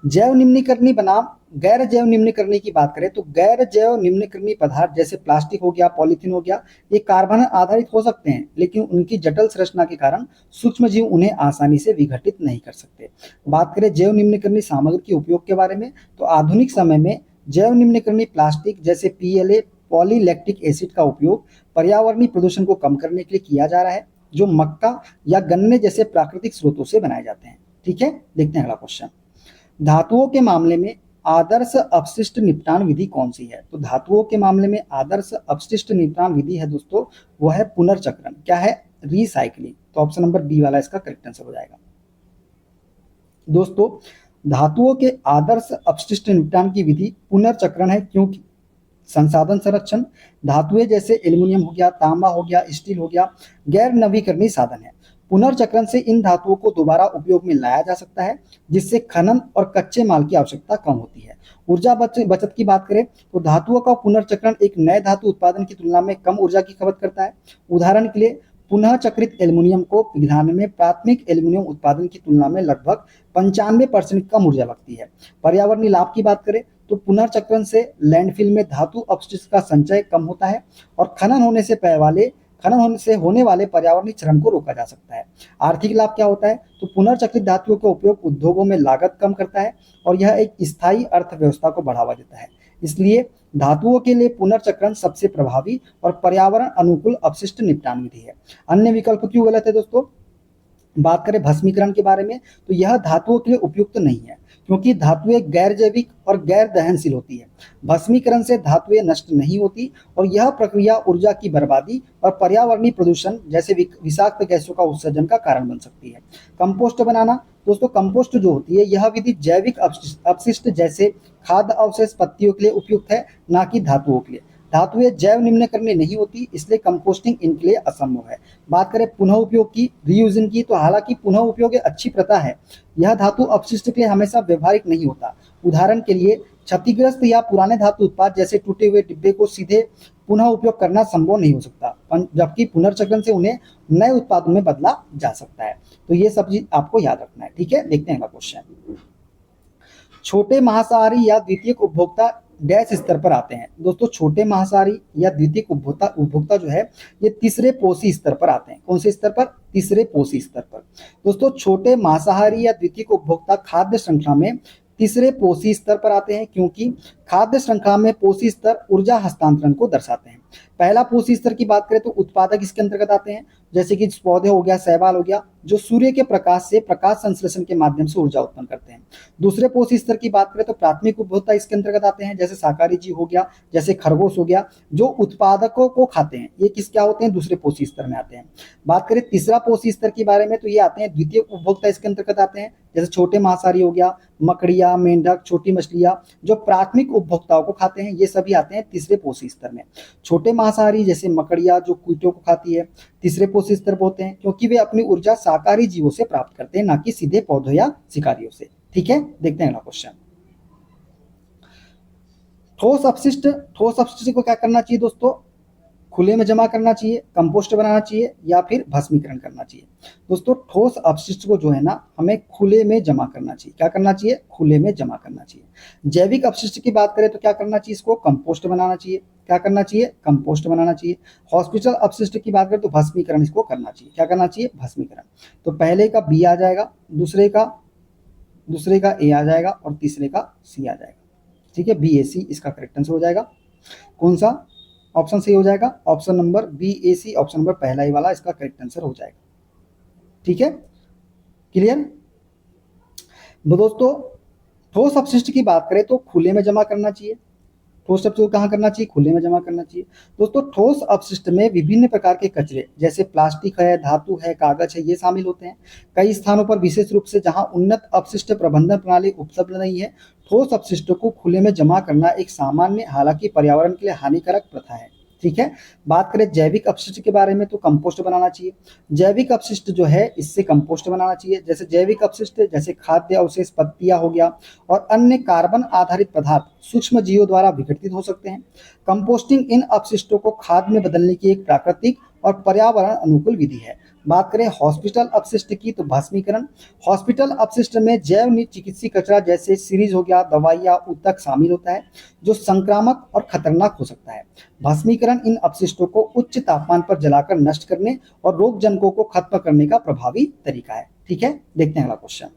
जैव निम्नीकरणीय बनाम गैर जैव निम्नीकरणीय की बात करें तो गैर जैव निम्नीकरणीय पदार्थ जैसे प्लास्टिक हो गया, पॉलीथीन हो गया, ये कार्बन आधारित हो सकते हैं, लेकिन उनकी जटिल संरचना के कारण सूक्ष्म जीव उन्हें आसानी से विघटित नहीं कर सकते। बात करें जैव निम्नीकरणीय सामग्री के उपयोग के बारे में, तो आधुनिक समय में जैव निम्नीकरणीय प्लास्टिक जैसे PLA पॉलीलैक्टिक एसिड का उपयोग पर्यावरणीय प्रदूषण को कम करने के लिए किया जा रहा है, जो मक्का या गन्ने जैसे प्राकृतिक स्रोतों से बनाए जाते हैं। ठीक है, देखते हैं अगला क्वेश्चन। धातुओं के मामले में आदर्श अपशिष्ट निपटान विधि कौन सी है? तो धातुओं के मामले में आदर्श अपशिष्ट निपटान विधि है दोस्तों, वो है पुनर्चक्रण। क्या है? रिसाइकलिंग। तो ऑप्शन नंबर बी वाला इसका करेक्ट आंसर हो जाएगा। दोस्तों, धातुओं के आदर्श अपशिष्ट निपटान की विधि पुनर्चक्रण है, क्योंकि संसाधन संरक्षण, धातुएं जैसे एल्यूमिनियम हो गया, तांबा हो गया, स्टील हो गया, गैर नवीकरणीय साधन है। पुनर्चक्रण से इन धातुओं को दोबारा उपयोग में लाया जा सकता है, जिससे खनन और कच्चे माल की आवश्यकता कम होती है। ऊर्जा बचत की बात करें तो धातुओं का पुनर्चक्रण एक नए धातु उत्पादन की तुलना में कम ऊर्जा की खपत करता है। उदाहरण के लिए पुनः चक्रित एल्यूमिनियम को पिघलाने में प्राथमिक एल्यूमिनियम उत्पादन की तुलना में लगभग 95% कम ऊर्जा लगती है। पर्यावरणीय लाभ की बात करें तो पुनर्चक्रण से लैंडफिल में धातु अपशिष्ट का संचय कम होता है और खनन होने से होने वाले पर्यावरणीय क्षरण को रोका जा सकता है। आर्थिक लाभ क्या होता है? तो पुनर्चक्रित धातुओं का उपयोग उद्योगों में लागत कम करता है और यह एक स्थायी अर्थव्यवस्था को बढ़ावा देता है। इसलिए धातुओं के लिए पुनर्चक्रण सबसे प्रभावी और पर्यावरण अनुकूल अपशिष्ट निपटान विधि है। अन्य विकल्प क्यों गलत है दोस्तों? बात करें भस्मीकरण के बारे में तो यह धातुओं के लिए उपयुक्त नहीं है, क्योंकि धातुएं गैर जैविक और गैर दहनशील होती है। भस्मीकरण से धातुएं नष्ट नहीं होती और यह प्रक्रिया ऊर्जा की बर्बादी और पर्यावरणीय प्रदूषण जैसे विषाक्त गैसों का उत्सर्जन का कारण बन सकती है। कंपोस्ट बनाना दोस्तों, कंपोस्ट जो होती है यह विधि जैविक अपशिष्ट जैसे खाद्य अवशेष पत्तियों के लिए उपयुक्त है, ना कि धातुओं के लिए। धातुएं जैव निम्नीकरणीय नहीं होती, इसलिए कंपोस्टिंग इनके लिए असंभव है। बात करें पुनः उपयोग की, रीयूजिंग की, तो हालांकि पुनः उपयोग एक अच्छी प्रथा है, यह धातु अपशिष्ट के लिए हमेशा व्यवहारिक नहीं होता। उदाहरण के लिए क्षतिग्रस्त या पुराने धातु उत्पाद जैसे टूटे हुए डिब्बे को सीधे पुनः उपयोग करना संभव नहीं हो सकता, जबकि पुनर्चक्रण से उन्हें नए उत्पादों में बदला जा सकता है। तो ये सब चीज आपको याद रखना है। ठीक है, देखते हैं अगला क्वेश्चन। छोटे मांसाहारी या द्वितीयक उपभोक्ता डैश स्तर पर आते हैं। दोस्तों, छोटे मांसाहारी या द्वितीयक उपभोक्ता जो है ये तीसरे पोषी स्तर पर आते हैं। कौन से स्तर पर? तीसरे पोषी स्तर पर। दोस्तों, छोटे मांसाहारी या द्वितीयक उपभोक्ता खाद्य श्रृंखला में तीसरे पोषी स्तर पर आते हैं, क्योंकि खाद्य श्रृंखला में पोषी स्तर ऊर्जा हस्तांतरण को दर्शाते हैं। पहला पोषी स्तर की बात करें तो उत्पादक इसके अंतर्गत आते हैं, जैसे कि पौधे हो गया, शैवाल हो गया, जो सूर्य के प्रकाश से प्रकाश संश्लेषण के माध्यम से ऊर्जा उत्पन्न करते हैं। दूसरे पोषी स्तर की बात करें तो प्राथमिक उपभोक्ता इसके अंतर्गत आते हैं, जैसे शाकाहारी जीव हो गया, जैसे खरगोश हो गया, जो उत्पादकों को खाते हैं। ये किस क्या होते हैं? दूसरे पोषी स्तर में आते हैं। बात करें तीसरा पोषी स्तर के बारे में तो ये आते हैं द्वितीय उपभोक्ता इसके अंतर्गत आते हैं, जैसे छोटे मांसाहारी हो गया, मकड़िया, मेंढक, छोटी मछलियां, जो प्राथमिक उपभोक्ताओं को खाते हैं, ये सभी आते हैं तीसरे पोषी स्तर में। छोटे मांसाहारी जैसे मकड़िया जो कीटों को खाती है, तीसरे पोषी स्तर पर होते हैं, क्योंकि वे अपनी ऊर्जा शाकाहारी जीवों से प्राप्त करते हैं, ना कि सीधे पौधों या शिकारियों से। ठीक है, देखते हैं अगला क्वेश्चन। ठोस अपशिष्ट को क्या करना चाहिए दोस्तों? खुले में जमा करना चाहिए, कंपोस्ट बनाना चाहिए, या फिर भस्मीकरण करना चाहिए। दोस्तों ठोस अपशिष्ट को जो है ना हमें खुले में जमा करना चाहिए। क्या करना चाहिए? खुले में जमा करना चाहिए। जैविक अपशिष्ट की बात करें तो क्या करना चाहिए? इसको कंपोस्ट बनाना चाहिए। क्या करना चाहिए? कंपोस्ट बनाना चाहिए। हॉस्पिटल अपशिष्ट की बात करें तो भस्मीकरण इसको करना चाहिए। क्या करना चाहिए? भस्मीकरण। तो पहले का बी आ जाएगा, दूसरे का ए आ जाएगा और तीसरे का सी आ जाएगा। ठीक है, बी ए सी इसका करेक्ट आंसर हो जाएगा। कौन सा ऑप्शन सही हो जाएगा? ऑप्शन नंबर बी ए सी, ऑप्शन नंबर पहला ही वाला इसका करेक्ट आंसर हो जाएगा। ठीक है, क्लियर? तो दोस्तों ठोस अपशिष्ट की बात करें तो खुले में जमा करना चाहिए। ठोस अपशिष्ट को कहाँ करना चाहिए? खुले में जमा करना चाहिए। दोस्तों ठोस अपशिष्ट में विभिन्न प्रकार के कचरे जैसे प्लास्टिक है, धातु है, कागज है, ये शामिल होते हैं। कई स्थानों पर विशेष रूप से जहां उन्नत अपशिष्ट प्रबंधन प्रणाली उपलब्ध नहीं है, ठोस अपशिष्टों को खुले में जमा करना एक सामान्य हालांकि पर्यावरण के लिए हानिकारक प्रथा है। ठीक है, बात करें जैविक अपशिष्ट के बारे में तो कंपोस्ट बनाना चाहिए। जैविक अपशिष्ट जो है इससे कंपोस्ट बनाना चाहिए। जैसे जैविक अपशिष्ट जैसे खाद्य अवशेष, पत्तियां हो गया और अन्य कार्बन आधारित पदार्थ सूक्ष्म जीवों द्वारा विघटित हो सकते हैं। कंपोस्टिंग इन अपशिष्टों को खाद में बदलने की एक प्राकृतिक और पर्यावरण अनुकूल विधि है। बात करें हॉस्पिटल अपशिष्ट की तो भस्मीकरण। हॉस्पिटल अपशिष्ट में जैव चिकित्सीय कचरा जैसे सीरीज हो गया, दवाइयाँ, ऊतक शामिल होता है जो संक्रामक और खतरनाक हो सकता है। भस्मीकरण इन अपशिष्टों को उच्च तापमान पर जलाकर नष्ट करने और रोगजनकों को खत्म करने का प्रभावी तरीका है। ठीक है, देखते हैं अगला क्वेश्चन।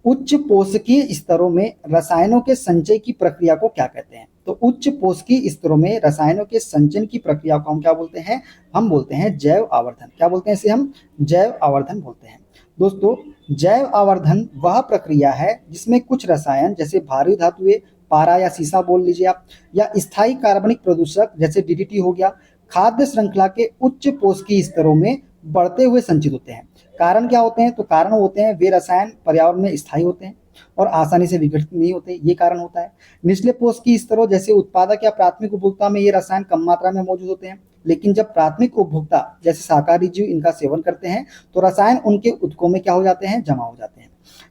उच्च पोषकीय स्तरों में रसायनों के संचय की प्रक्रिया को क्या कहते हैं? तो उच्च पोषकीय स्तरों में रसायनों के संचयन की प्रक्रिया को हम क्या बोलते हैं? हम बोलते हैं जैव आवर्धन। क्या बोलते हैं इसे? हम जैव आवर्धन बोलते हैं। दोस्तों जैव आवर्धन वह प्रक्रिया है जिसमें कुछ रसायन जैसे भारी धातुएं, पारा या सीसा बोल लीजिए आप, या स्थायी कार्बनिक प्रदूषक जैसे डीडीटी हो गया, खाद्य श्रृंखला के उच्च पोषकीय स्तरों में बढ़ते हुए संचित होते हैं। कारण क्या होते हैं? तो कारण होते हैं वे रसायन पर्यावरण में स्थायी होते हैं और आसानी से विघटित नहीं होते, ये कारण होता है। निचले पोषकीय स्तरों जैसे उत्पादक या प्राथमिक उपभोक्ता में ये रसायन कम मात्रा में मौजूद होते हैं, लेकिन जब प्राथमिक उपभोक्ता जैसे शाकाहारी जीव इनका सेवन करते हैं तो रसायन उनके ऊतकों में क्या हो जाते हैं? जमा हो जाते हैं।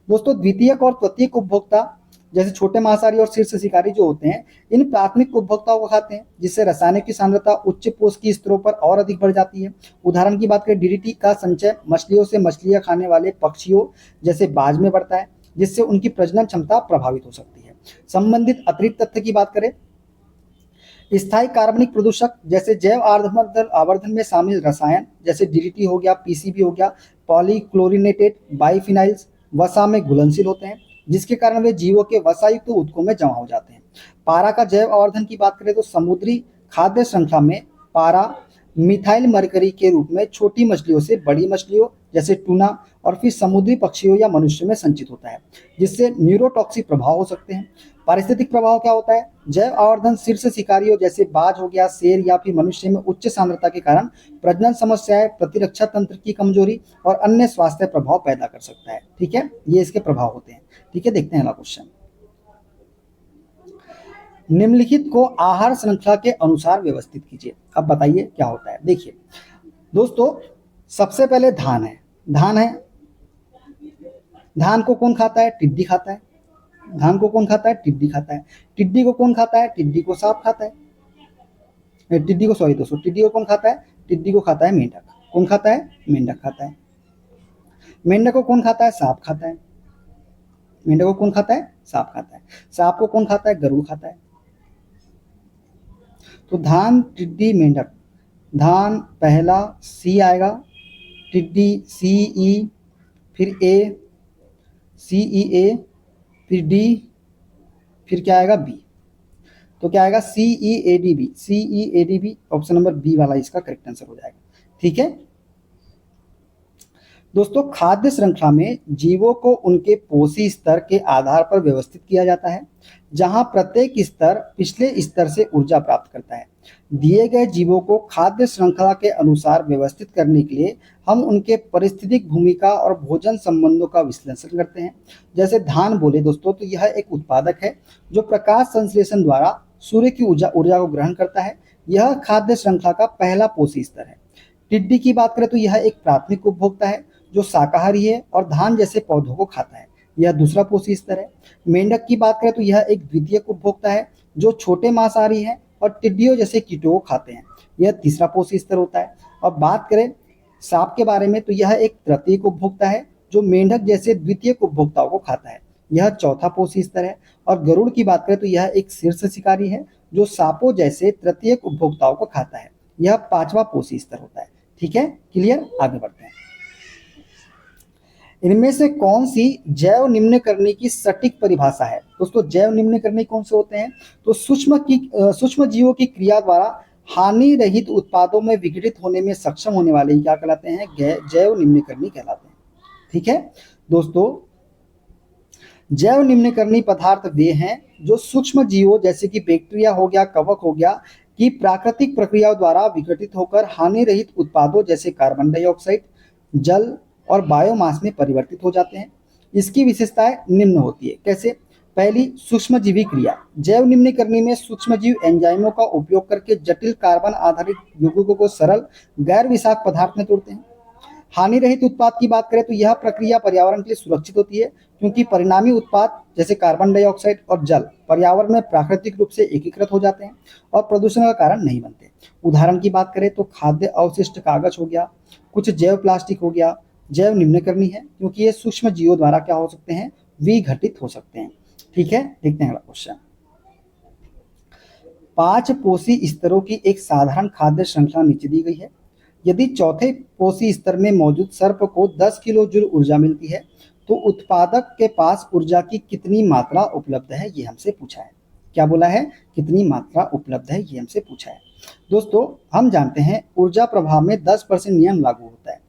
दोस्तों द्वितीयक और तृतीयक उपभोक्ता जैसे छोटे मांसाहारी और शीर्ष शिकारी जो होते हैं इन प्राथमिक उपभोक्ताओं को खाते हैं, जिससे रासायनिक की सांद्रता उच्च पोषकीय स्तरों पर और अधिक बढ़ जाती है। उदाहरण की बात करें डीडीटी का संचय मछलियों से मछलियां खाने वाले पक्षियों जैसे बाज में बढ़ता है, जिससे उनकी प्रजनन क्षमता प्रभावित हो सकती है। संबंधित अतिरिक्त तथ्य की बात करें, स्थायी कार्बनिक प्रदूषक जैसे जैव आवर्धन में शामिल रसायन जैसे डीडीटी हो गया, पीसीबी हो गया, पॉलीक्लोरिनेटेड बाइफिनाइल्स वसा में घुलनशील होते हैं, जिसके कारण वे जीवों के वसायुक्त ऊतकों में जमा हो जाते हैं। पारा का जैव आवर्धन की बात करें तो समुद्री खाद्य श्रृंखला में पारा मिथाइल मरकरी के रूप में छोटी मछलियों से बड़ी मछलियों जैसे टूना और फिर समुद्री पक्षियों या मनुष्य में संचित होता है, जिससे न्यूरोटॉक्सिक प्रभाव हो सकते हैं। पारिस्थितिक प्रभाव क्या होता है? जैव आवर्धन शीर्ष शिकारियों जैसे बाज हो गया, शेर या फिर मनुष्य में उच्च सांद्रता के कारण प्रजनन समस्याएं, प्रतिरक्षा तंत्र की कमजोरी और अन्य स्वास्थ्य प्रभाव पैदा कर सकता है। ठीक है, ये इसके प्रभाव होते हैं। ठीक है, देखते हैं अगला क्वेश्चन। निम्नलिखित को आहार श्रृंखला के अनुसार व्यवस्थित कीजिए। अब बताइए क्या होता है। देखिए दोस्तों सबसे पहले धान है। धान को कौन खाता है? टिड्डी खाता है। धान को कौन खाता है? टिड्डी खाता है। टिड्डी को कौन खाता है? टिड्डी को सांप खाता है। टिड्डी को सॉरी दोस्तों, टिड्डी को कौन खाता है? टिड्डी को खाता है मेंढक। कौन खाता है? मेंढक खाता है। मेंढक को कौन खाता है? सांप खाता है। मेंढक को कौन खाता है? सांप खाता है। सांप को कौन खाता है? गरुड़ खाता है। तो धान, टिड्डी, मेंढक। धान पहला सी आएगा, टिड्डी सी ई, फिर ए, सी ई ए, फिर डी, फिर क्या आएगा? बी। तो क्या आएगा? C E A D B. C E A D B option number B वाला इसका करेक्ट आंसर हो जाएगा। ठीक है दोस्तों, खाद्य श्रृंखला में जीवों को उनके पोषी स्तर के आधार पर व्यवस्थित किया जाता है, जहां प्रत्येक स्तर पिछले स्तर से ऊर्जा प्राप्त करता है। दिए गए जीवों को खाद्य श्रृंखला के अनुसार व्यवस्थित करने के लिए हम उनके पारिस्थितिक भूमिका और भोजन संबंधों का विश्लेषण करते हैं। जैसे धान बोले दोस्तों तो यह एक उत्पादक है जो प्रकाश संश्लेषण द्वारा सूर्य की ऊर्जा को ग्रहण करता है। यह खाद्य श्रृंखला का पहला पोषी स्तर है। टिड्डी की बात करें तो यह एक प्राथमिक उपभोक्ता है जो शाकाहारी है और धान जैसे पौधों को खाता है। यह दूसरा पोषी स्तर है। मेंढक की बात करें तो यह एक द्वितीयक उपभोक्ता है जो छोटे मांसाहारी हैं और टिड्डियों जैसे कीटों को खाते हैं। यह तीसरा पोषी स्तर होता है। और बात करें सांप के बारे में तो यह एक तृतीयक उपभोक्ता है जो मेंढक जैसे द्वितीयक उपभोक्ताओं को खाता है। यह चौथा पोषी स्तर है। और गरुड़ की बात करें तो यह एक शीर्ष शिकारी है जो सांपों जैसे तृतीयक उपभोक्ताओं को खाता है। यह पांचवा पोषी स्तर होता है। ठीक है, क्लियर? आगे बढ़ते हैं। इनमें से कौन सी जैव निम्नकर्णी की सटीक परिभाषा है? दोस्तों जैव निम्नकर्णी कौन से होते हैं? तो सूक्ष्म जीवों की क्रिया द्वारा हानि रहित उत्पादों में विघटित होने में सक्षम होने वाले क्या कहलाते हैं? जैव निम्नकर्णी कहलाते हैं। ठीक है दोस्तों, जैव निम्नकर्णी पदार्थ वे हैं जो सूक्ष्म जीवों जैसे कि बैक्टीरिया हो गया, कवक हो गया की प्राकृतिक प्रक्रियाओं द्वारा विघटित होकर हानि रहित उत्पादों जैसे कार्बन डाइऑक्साइड, जल और बायोमास में परिवर्तित हो जाते हैं। इसकी विशेषताएं निम्न होती है। कैसे? पहली, सूक्ष्मजीवी क्रिया। जैव निम्नकर्णी में सूक्ष्मजीव एंजाइमों का उपयोग करके जटिल कार्बन आधारित यौगिकों को सरल गैर विषाक्त पदार्थ में तोड़ते हैं। हानि रहित उत्पाद की बात करें तो यह प्रक्रिया पर्यावरण के लिए सुरक्षित होती है क्योंकि परिणामी उत्पाद जैसे कार्बन डाइऑक्साइड और जल पर्यावरण में प्राकृतिक रूप से एकीकृत हो जाते हैं और प्रदूषण का कारण नहीं बनते। उदाहरण की बात करें तो खाद्य अवशिष्ट कागज हो गया, कुछ जैव प्लास्टिक हो गया, जैव निम्नकर्णी है क्योंकि ये सूक्ष्म जीवों द्वारा क्या हो सकते हैं? विघटित हो सकते हैं। ठीक है, देखते हैं अगला क्वेश्चन। 5 पोषी स्तरों की एक साधारण खाद्य श्रृंखला नीचे दी गई है। यदि चौथे पोषी स्तर में मौजूद सर्प को 10 किलो जूल ऊर्जा मिलती है तो उत्पादक के पास ऊर्जा की कितनी मात्रा उपलब्ध है? ये हमसे पूछा है। क्या बोला है? कितनी मात्रा उपलब्ध है, ये हमसे पूछा है। दोस्तों हम जानते हैं ऊर्जा प्रवाह में 10% नियम लागू होता है।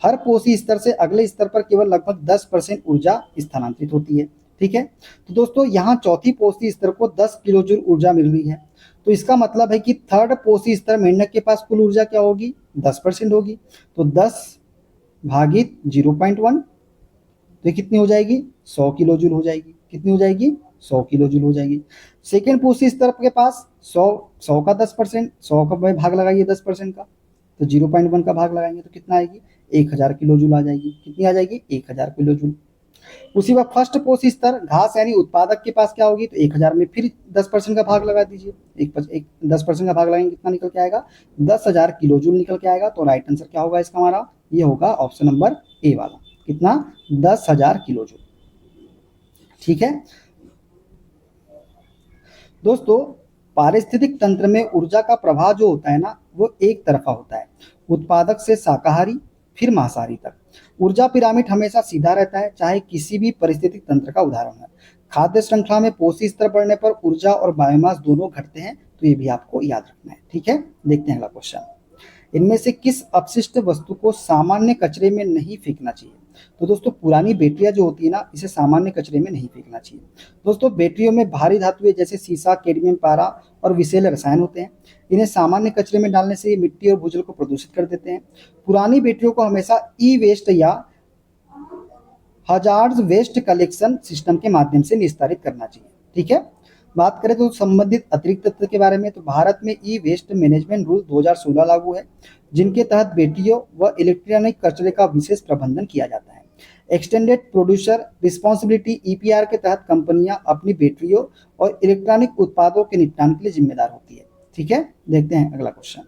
हर पोषी स्तर से अगले स्तर पर केवल लगभग 10% ऊर्जा स्थानांतरित होती है। ठीक है, तो दोस्तों यहाँ चौथी पोषी स्तर को 10 किलो जूल ऊर्जा मिल रही है, तो इसका मतलब है कि थर्ड पोषी स्तर मेंढक के पास कुल ऊर्जा क्या होगी? 10% होगी। तो 10 भागित 0.1 तो कितनी हो जाएगी? 100 किलो जूल हो जाएगी। कितनी हो जाएगी? 100 किलो जूल हो जाएगी। सेकेंड पोषी स्तर के पास 100 का 10%, 100 का भाग लगाइए 10% का, तो 0.1 का भाग लगाएंगे तो कितना आएगी? 1000 किलो जूल आ जाएगी। कितनी आ जाएगी? 1000 किलो जूल। उसी बार फर्स्ट पोषी स्तर घास यानी उत्पादक के पास क्या होगी? तो 1000 में फिर 10% का भाग लगा दीजिए। 10% का भाग लगाएंगे कितना निकल के आएगा? 10,000 किलो जूल निकल के आएगा। तो राइट आंसर क्या होगा इसका? हमारा ये होगा ऑप्शन नंबर ए वाला। कितना? 10,000 किलो जूल। ठीक है दोस्तों, पारिस्थितिक तंत्र में ऊर्जा का प्रवाह जो होता है ना, वो एक तरफा होता है, उत्पादक से शाकाहारी फिर मांसाहारी तक। ऊर्जा पिरामिड हमेशा सीधा रहता है, चाहे किसी भी पारिस्थितिक तंत्र का उदाहरण है। खाद्य श्रृंखला में पोषी स्तर बढ़ने पर ऊर्जा और बायोमास दोनों घटते हैं, तो ये भी आपको याद रखना है। ठीक है, देखते हैं अगला क्वेश्चन। इनमें से किस अपशिष्ट वस्तु को सामान्य कचरे में नहीं फेंकना चाहिए? तो दोस्तों पुरानी बैटरियां जो होती है ना, इसे सामान्य कचरे में नहीं फेंकना चाहिए। दोस्तों बैटरियों में भारी धातुएं जैसे सीसा, कैडमियम, पारा और विषैले रसायन होते हैं। इन्हें सामान्य कचरे में डालने से ये मिट्टी और भूजल को प्रदूषित कर देते हैं। पुरानी बैटरियों को हमेशा ई वेस्ट या हजार्ड वेस्ट कलेक्शन सिस्टम के माध्यम से निस्तारित करना चाहिए। ठीक है, बात करें तो संबंधित अतिरिक्त तथ्य के बारे में, तो भारत में ई वेस्ट मैनेजमेंट रूल 2016 लागू है, जिनके तहत बैटरियों व इलेक्ट्रॉनिक कचरे का विशेष प्रबंधन किया जाता है। एक्सटेंडेड प्रोड्यूसर रिस्पॉन्सिबिलिटी ईपीआर के तहत कंपनियां अपनी बैटरियों और इलेक्ट्रॉनिक उत्पादों के निपटान के लिए जिम्मेदार होती है। ठीक है, देखते हैं अगला क्वेश्चन।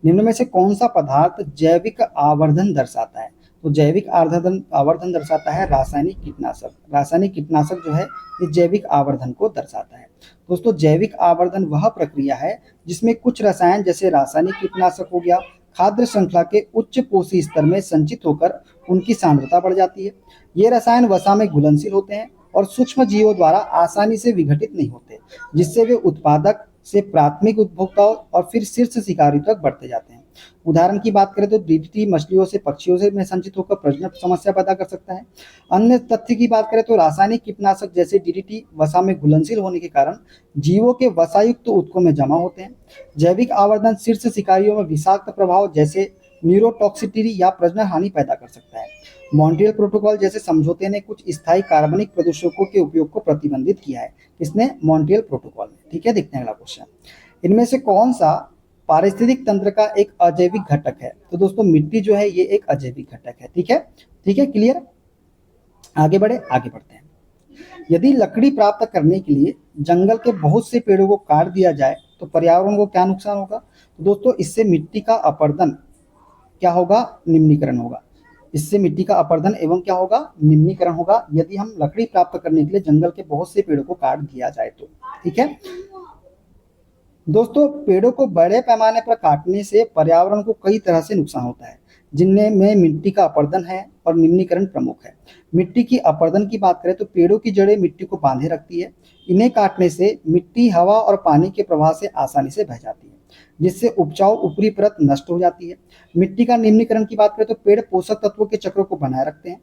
निम्न में से कौन सा पदार्थ जैविक आवर्धन दर्शाता है? तो जैविक आवर्धन दर्शाता है रासायनिक कीटनाशक। रासायनिक कीटनाशक जो है ये जैविक आवर्धन को दर्शाता है। दोस्तों जैविक आवर्धन वह प्रक्रिया है जिसमें कुछ रसायन जैसे रासायनिक कीटनाशक हो गया खाद्य श्रृंखला के उच्च पोषी स्तर में संचित होकर उनकी सांद्रता बढ़ जाती है। ये रसायन वसा में घुलनशील होते हैं और सूक्ष्म जीवों द्वारा आसानी से विघटित नहीं होते, जिससे वे उत्पादक से प्राथमिक उपभोक्ताओं और फिर शीर्ष शिकारी तक बढ़ते जाते हैं। उदाहरण की बात करें तो डीडीटी मछलियों से पक्षियों से में संचित होकर प्रजनन समस्या पैदा कर सकता है। अन्य तथ्य की बात करें तो रासायनिक कीटनाशक जैसे डीडीटी वसा में घुलनशील होने के कारण जीवों के वसायुक्त ऊतकों में जमा होते हैं। जैविक आवर्धन शीर्ष शिकारियों में विषाक्त प्रभाव जैसे न्यूरोटॉक्सिसिटी या प्रजनन हानि पैदा कर सकता है। मॉन्ट्रियल प्रोटोकॉल जैसे समझौते ने कुछ स्थायी कार्बनिक प्रदूषकों के उपयोग को प्रतिबंधित किया है। किसने? मॉन्ट्रियल प्रोटोकॉल ने। ठीक है, देखते हैं अगला क्वेश्चन। इनमें से कौन सा पारिस्थितिक तंत्र का एक अजैविक घटक है? तो दोस्तों मिट्टी जो है ये एक अजैविक घटक है। ठीक है, क्लियर। आगे बढ़ते हैं। यदि लकड़ी प्राप्त करने के लिए जंगल के बहुत से पेड़ों को काट दिया जाए तो पर्यावरण को क्या नुकसान होगा? तो दोस्तों इससे मिट्टी का अपरदन क्या होगा? निम्नीकरण होगा। इससे मिट्टी का अपरदन एवं क्या होगा? निम्नीकरण होगा, यदि हम लकड़ी प्राप्त करने के लिए जंगल के बहुत से पेड़ों को काट दिया जाए तो। ठीक है दोस्तों, पेड़ों को बड़े पैमाने पर काटने से पर्यावरण को कई तरह से नुकसान होता है, जिनमें मिट्टी का अपरदन है और निम्नीकरण प्रमुख है। मिट्टी की अपरदन की बात करें तो पेड़ों की जड़ें मिट्टी को बांधे रखती है। इन्हें काटने से मिट्टी हवा और पानी के प्रवाह से आसानी से बह जाती है, जिससे उपजाऊ ऊपरी परत नष्ट हो जाती है। मिट्टी का निम्नीकरण की बात करें तो पेड़ पोषक तत्वों के चक्र को बनाए रखते हैं।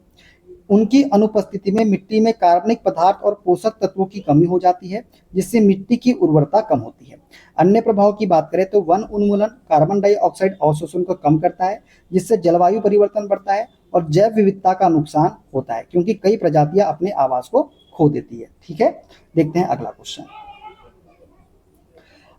उनकी अनुपस्थिति में मिट्टी में कार्बनिक पदार्थ और पोषक तत्वों की कमी हो जाती है, जिससे मिट्टी की उर्वरता कम होती है। अन्य प्रभाव की बात करें तो वन उन्मूलन कार्बन डाइऑक्साइड अवशोषण को कम करता है, जिससे जलवायु परिवर्तन बढ़ता है और जैव विविधता का नुकसान होता है, क्योंकि कई प्रजातियां अपने आवास को खो देती है। ठीक है, देखते हैं अगला क्वेश्चन।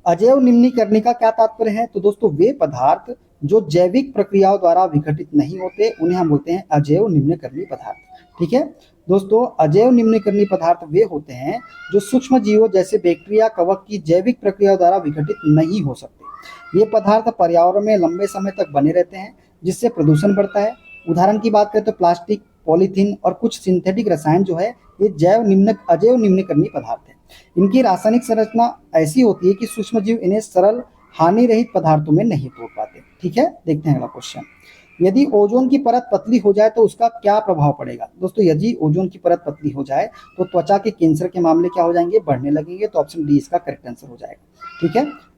अजैव निम्नीकरण का क्या तात्पर्य है? तो दोस्तों वे पदार्थ जो जैविक प्रक्रियाओं द्वारा विघटित नहीं होते उन्हें हम बोलते हैं अजैव निम्नीकरणीय पदार्थ। ठीक है दोस्तों, अजैव निम्नीकरणीय पदार्थ वे होते हैं जो सूक्ष्म जीवों जैसे बैक्टीरिया, कवक की जैविक प्रक्रियाओं द्वारा विघटित नहीं हो सकते। ये पदार्थ पर्यावरण में लंबे समय तक बने रहते हैं, जिससे प्रदूषण बढ़ता है। उदाहरण की बात करें तो प्लास्टिक, पॉलीथीन और कुछ सिंथेटिक रसायन जो है ये अजैव निम्नीकरणीय पदार्थ है। इनकी रासायनिक संरचना ऐसी होती है कि सूक्ष्म जीव इन्हें सरल हानि रहित पदार्थों में नहीं तोड़ पाते। ठीक है, देखते हैं अगला क्वेश्चन। यदि ओजोन की परत पतली हो जाए तो उसका क्या प्रभाव पड़ेगा? दोस्तों यदि ओजोन की परत पतली हो जाए तो त्वचा के कैंसर के मामले क्या हो जाएंगे? बढ़ने लगेंगे। तो ऑप्शन डी इसका करेक्ट आंसर हो जाएगा। ठीक है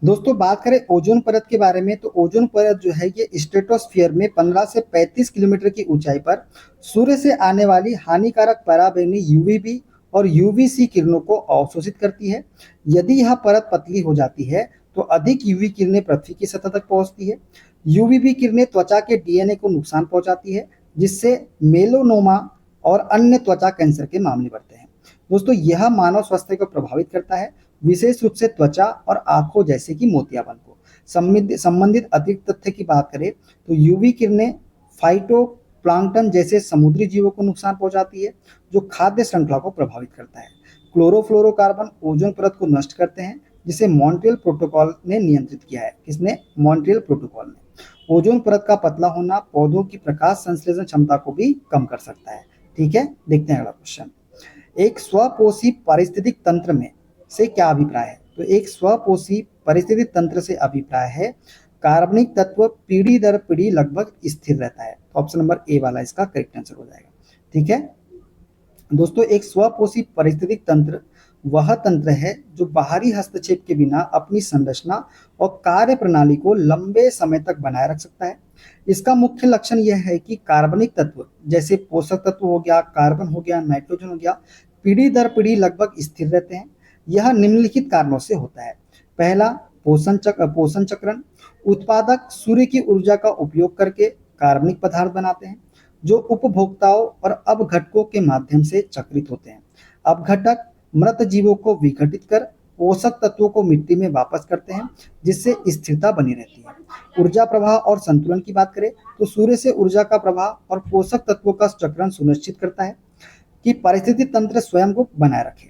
दोस्तों, बात करें ओजोन परत के बारे में तो ओजोन परत जो है ये स्ट्रेटोस्फीयर में 15 से 35 किलोमीटर की ऊंचाई पर सूर्य से आने वाली हानिकारक पराबैंगनी यूवीबी और यूवीसी किरणों को अवशोषित करती है। यदि यह परत पतली हो जाती है तो अधिक यूवी किरणें पृथ्वी की सतह तक पहुंचती है। यूवीबी किरणें त्वचा के डीएनए को नुकसान पहुंचाती है, जिससे मेलोनोमा और अन्य त्वचा कैंसर के मामले बढ़ते हैं। दोस्तों यह मानव स्वास्थ्य को प्रभावित करता है, विशेष रूप से त्वचा और आंखों जैसे कि मोतियाबिंद को। संबंधित अतिरिक्त तथ्य की बात करें तो यूवी किरणें फाइटोप्लैंक्टन जैसे समुद्री जीवों को नुकसान पहुंचाती है, जो खाद्य श्रृंखला को प्रभावित करता है। क्लोरोफ्लोरोकार्बन ओजोन परत को नष्ट करते हैं, जिसे मॉन्ट्रियल प्रोटोकॉल ने नियंत्रित किया है। किसने? मॉन्ट्रियल प्रोटोकॉल ने। ओजोन परत का पतला होना पौधों की प्रकाश संश्लेषण क्षमता को भी कम कर सकता है। ठीक है, देखते हैं अगला क्वेश्चन। एक स्वपोषी पारिस्थितिक तंत्र में से क्या अभिप्राय है? तो एक स्वपोषी पारिस्थितिक तंत्र से अभिप्राय है कार्बनिक तत्व पीढ़ी दर पीढ़ी लगभग स्थिर रहता है। ऑप्शन नंबर ए वाला इसका करेक्ट आंसर हो जाएगा। ठीक है दोस्तों, एक स्वपोषी पारिस्थितिक तंत्र वह तंत्र है जो बाहरी हस्तक्षेप के बिना अपनी संरचना और कार्य प्रणाली को लंबे समय तक बनाए रख सकता है। इसका मुख्य लक्षण यह है कि कार्बनिक तत्व जैसे पोषक तत्व हो गया, कार्बन हो गया, नाइट्रोजन हो गया, पीढ़ी दर पीढ़ी लगभग स्थिर रहते हैं। यह निम्नलिखित कारणों से होता है। पहला, पोषण चक्रण। उत्पादक सूर्य की ऊर्जा का उपयोग करके कार्बनिक पदार्थ बनाते हैं, जो उपभोक्ताओं और अपघटकों के माध्यम से चक्रित होते हैं। अपघटक मृत जीवों को विघटित कर पोषक तत्वों को मिट्टी में वापस करते हैं, जिससे स्थिरता बनी रहती है। ऊर्जा प्रवाह और संतुलन की बात करें तो सूर्य से ऊर्जा का प्रवाह और पोषक तत्वों का चक्रण सुनिश्चित करता है कि पारिस्थितिक तंत्र स्वयं को बनाए रखे।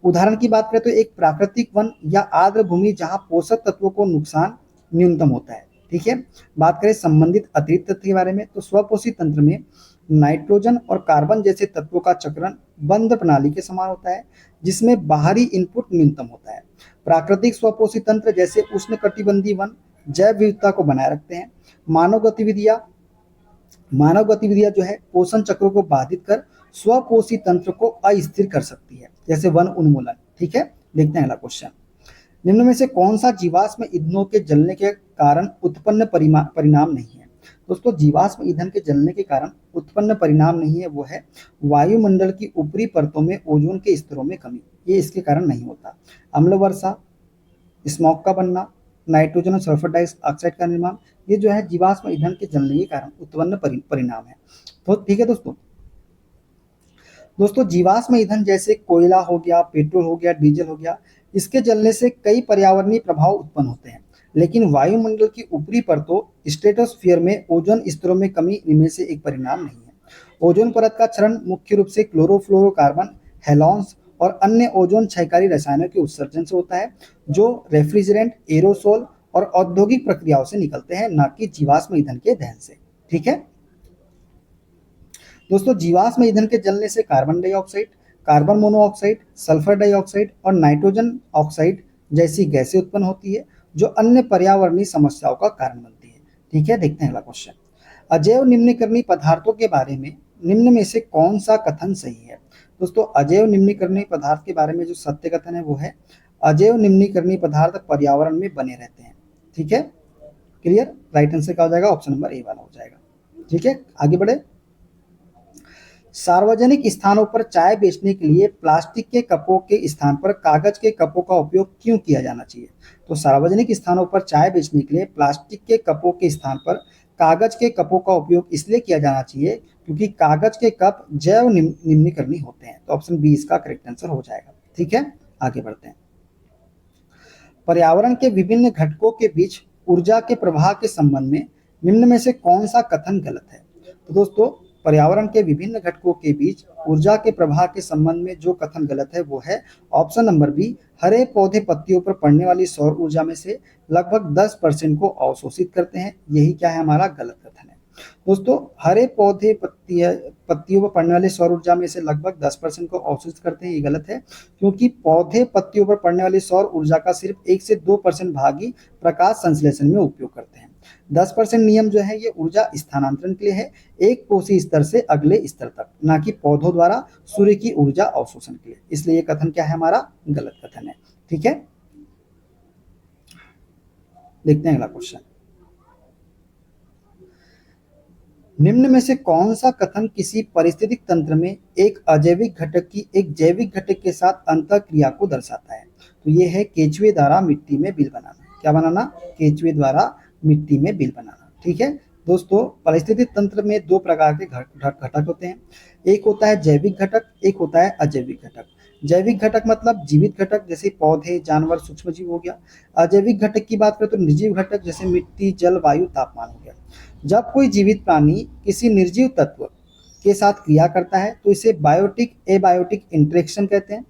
उदाहरण की बात करें तो एक प्राकृतिक वन या आर्द्र भूमि जहां पोषक तत्वों को नुकसान न्यूनतम होता है। ठीक है, बात करें संबंधित अतिरिक्त तथ्य के बारे में तो स्वपोषी तंत्र में नाइट्रोजन और कार्बन जैसे तत्वों का चक्रण बंद प्रणाली के समान होता है, जिसमें बाहरी इनपुट न्यूनतम होता है। प्राकृतिक स्वपोषी तंत्र जैसे उष्णकटिबंधीय वन जैव विविधता को बनाए रखते हैं। मानव गतिविधियां जो है पोषण चक्रों को बाधित कर स्वपोषी तंत्र को अस्थिर कर सकती है, जैसे वन उन्मूलन। ठीक है, देखते हैं अगला क्वेश्चन। निम्न में से कौन सा जीवाश्म ईंधनों के जलने के कारण उत्पन्न परिणाम नहीं है? दोस्तों जीवाश्म ईंधन के जलने के कारण उत्पन्न परिणाम नहीं है, वो है वायुमंडल की ऊपरी परतों में ओजोन के स्तरों में कमी। ये इसके कारण नहीं होता। अम्ल वर्षा, स्मॉग का बनना, नाइट्रोजन और सल्फर डाइऑक्साइड का निर्माण, ये जो है जीवाश्म ईंधन के जलने के कारण उत्पन्न परिणाम है। तो ठीक है दोस्तों जीवाश्म ईंधन जैसे कोयला हो गया, पेट्रोल हो गया, डीजल हो गया, इसके जलने से कई पर्यावरणीय प्रभाव उत्पन्न होते हैं, लेकिन वायुमंडल की ऊपरी परतों स्ट्रेटोस्फीयर में ओजोन स्तरों में कमी इनमें से एक परिणाम नहीं है। ओजोन परत का क्षरण मुख्य रूप से क्लोरोफ्लोरोकार्बन, हेलॉन्स और अन्य ओजोन क्षयकारी रसायनों के उत्सर्जन से होता है, जो रेफ्रिजरेंट, एरोसोल और औद्योगिक प्रक्रियाओं से निकलते हैं, न कि जीवाश्म ईंधन के दहन से। ठीक है दोस्तों, जीवाश्म ईंधन के जलने से carbon dioxide, carbon monoxide, sulphur dioxide और नाइट्रोजन ऑक्साइड जैसी गैसें उत्पन्न होती है, जो अन्य पर्यावरणीय समस्याओं का कारण बनती है। ठीक है, देखते हैं अगला क्वेश्चन। अजैव निम्नीकरणीय पदार्थों के बारे में निम्न में से कौन सा कथन सही है? दोस्तों, अजैव निम्नीकरणीय पदार्थ के बारे में जो सत्य कथन है वो है, अजैव निम्नीकरणीय पदार्थ पर्यावरण में बने रहते हैं। ठीक है, क्लियर? राइट आंसर क्या हो जाएगा? ऑप्शन नंबर ए वाला हो जाएगा। ठीक है, आगे बढ़े। सार्वजनिक स्थानों पर चाय बेचने के लिए प्लास्टिक के कपों के स्थान पर कागज के कपों का उपयोग क्यों किया जाना चाहिए? तो सार्वजनिक स्थानों पर चाय बेचने के लिए प्लास्टिक के कपों के स्थान पर कागज के कपों का उपयोग इसलिए किया जाना चाहिए क्योंकि कागज के कप जैव निम्नीकरणीय होते हैं। तो ऑप्शन बी इसका करेक्ट आंसर हो जाएगा। ठीक है, आगे बढ़ते हैं। पर्यावरण के विभिन्न घटकों के बीच ऊर्जा के प्रवाह के संबंध में निम्न में से कौन सा कथन गलत है? तो दोस्तों, पर्यावरण के विभिन्न घटकों के बीच ऊर्जा के प्रवाह के संबंध में जो कथन गलत है वो है ऑप्शन नंबर बी, हरे पौधे पत्तियों पर पड़ने वाली सौर ऊर्जा में से लगभग 10% को अवशोषित करते हैं। यही क्या है? हमारा गलत कथन है। दोस्तों, हरे पौधे पत्तियों पर पड़ने वाली सौर ऊर्जा में से लगभग 10% को अवशोषित करते हैं, ये गलत है, क्योंकि पौधे पत्तियों पर पड़ने वाली सौर ऊर्जा का सिर्फ 1 से 2% भाग ही प्रकाश संश्लेषण में उपयोग करते हैं। 10% नियम जो है ये ऊर्जा स्थानांतरण के लिए है, एक कोशीय स्तर से अगले स्तर तक, ना कि पौधों द्वारा सूर्य की ऊर्जा अवशोषण के लिए। इसलिए ये कथन क्या है? हमारा गलत कथन है। ठीक है, देखते हैं अगला क्वेश्चन। निम्न में से कौन सा कथन किसी पारिस्थितिक तंत्र में एक अजैविक घटक की एक जैविक घटक के साथ अंतःक्रिया को दर्शाता है? तो ये है केचुए द्वारा मिट्टी में बिल बनाना। क्या बनाना? केचुए द्वारा मिट्टी में बिल बनाना। ठीक है दोस्तों, पारिस्थितिक तंत्र में दो प्रकार के घटक होते हैं। एक होता है जैविक घटक, एक होता है अजैविक घटक। जैविक घटक मतलब जीवित घटक जैसे पौधे, जानवर, सूक्ष्मजीव हो गया। अजैविक घटक की बात करें तो निर्जीव घटक जैसे मिट्टी, जल, वायु, तापमान हो गया। जब कोई जीवित प्राणी किसी निर्जीव तत्व के साथ क्रिया करता है तो इसे बायोटिक एबायोटिक इंटरेक्शन कहते हैं।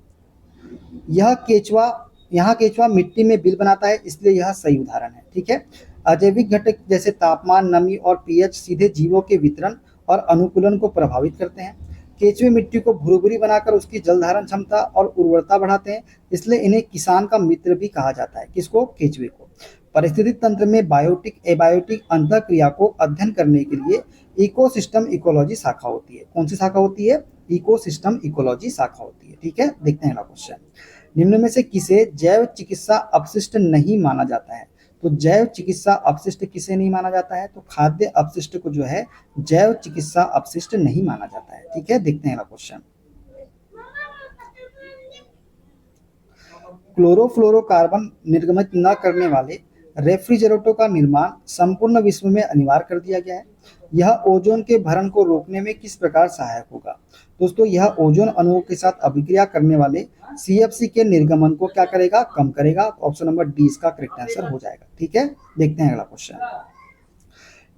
यहाँ केचुआ मिट्टी में बिल बनाता है, इसलिए यह सही उदाहरण है। ठीक है, अजैविक घटक जैसे तापमान, नमी और पीएच सीधे जीवों के वितरण और अनुकूलन को प्रभावित करते हैं। केचुए मिट्टी को भुरभुरी बनाकर उसकी जल धारण क्षमता और उर्वरता बढ़ाते हैं, इसलिए इन्हें किसान का मित्र भी कहा जाता है। किसको? केचुए को। पारिस्थितिक तंत्र में बायोटिक एबायोटिक अंतःक्रिया को अध्ययन करने के लिए इकोसिस्टम इकोलॉजी शाखा होती है। कौन सी शाखा होती है? इकोसिस्टम इकोलॉजी शाखा होती है। ठीक है, देखते हैं अगला क्वेश्चन। निम्न में से किसे जैव चिकित्सा अपशिष्ट नहीं माना जाता है? तो जैव चिकित्सा अपशिष्ट किसे नहीं माना जाता है? तो खाद्य अपशिष्ट को जो है जैव चिकित्सा अपशिष्ट नहीं माना जाता है। ठीक है, देखते हैं अगला क्वेश्चन। क्लोरोफ्लोरोकार्बन निर्गमित न करने वाले रेफ्रिजरेटरों का निर्माण संपूर्ण विश्व में अनिवार्य कर दिया गया है। यह ओजोन के भरण को रोकने में किस प्रकार सहायक होगा? दोस्तों, यह ओजोन अणुओं के साथ अभिक्रिया करने वाले सीएफसी के निर्गमन को क्या करेगा? कम करेगा। ऑप्शन नंबर डी इसका करेक्ट आंसर हो जाएगा। ठीक है, देखते हैं अगला क्वेश्चन।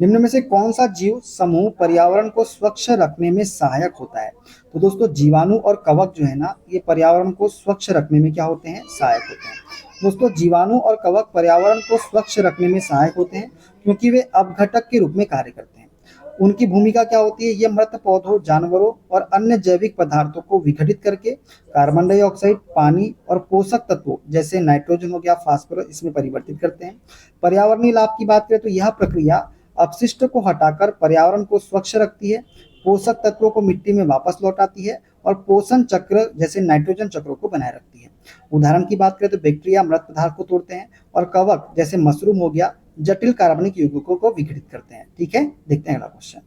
निम्न में से कौन सा जीव समूह पर्यावरण को स्वच्छ रखने में सहायक होता है? तो दोस्तों, जीवाणु और कवक जो है ना, ये पर्यावरण को स्वच्छ रखने में क्या होते हैं? सहायक होते हैं। दोस्तों, जीवाणु और कवक पर्यावरण को स्वच्छ रखने में सहायक होते हैं क्योंकि वे अपघटक के रूप में कार्य करते हैं। उनकी भूमिका क्या होती है? ये मृत पौधों, जानवरों और अन्य जैविक पदार्थों को विघटित करके कार्बन डाइऑक्साइड, पानी और पोषक तत्वों जैसे नाइट्रोजन हो गया, फास्फोरस, इसमें परिवर्तित करते हैं। पर्यावरणीय लाभ की बात करें तो यह प्रक्रिया अपशिष्ट को हटाकर पर्यावरण को स्वच्छ रखती है, पोषक तत्वों को मिट्टी में वापस लौटाती है और पोषण चक्र जैसे नाइट्रोजन चक्रों को बनाए रखती है। उदाहरण की बात करें तो बैक्टीरिया मृत पदार्थ को तोड़ते हैं और कवक जैसे मशरूम हो गया जटिल कार्बनिक यौगिकों को विघटित करते हैं। ठीक है, देखते हैं अगला क्वेश्चन।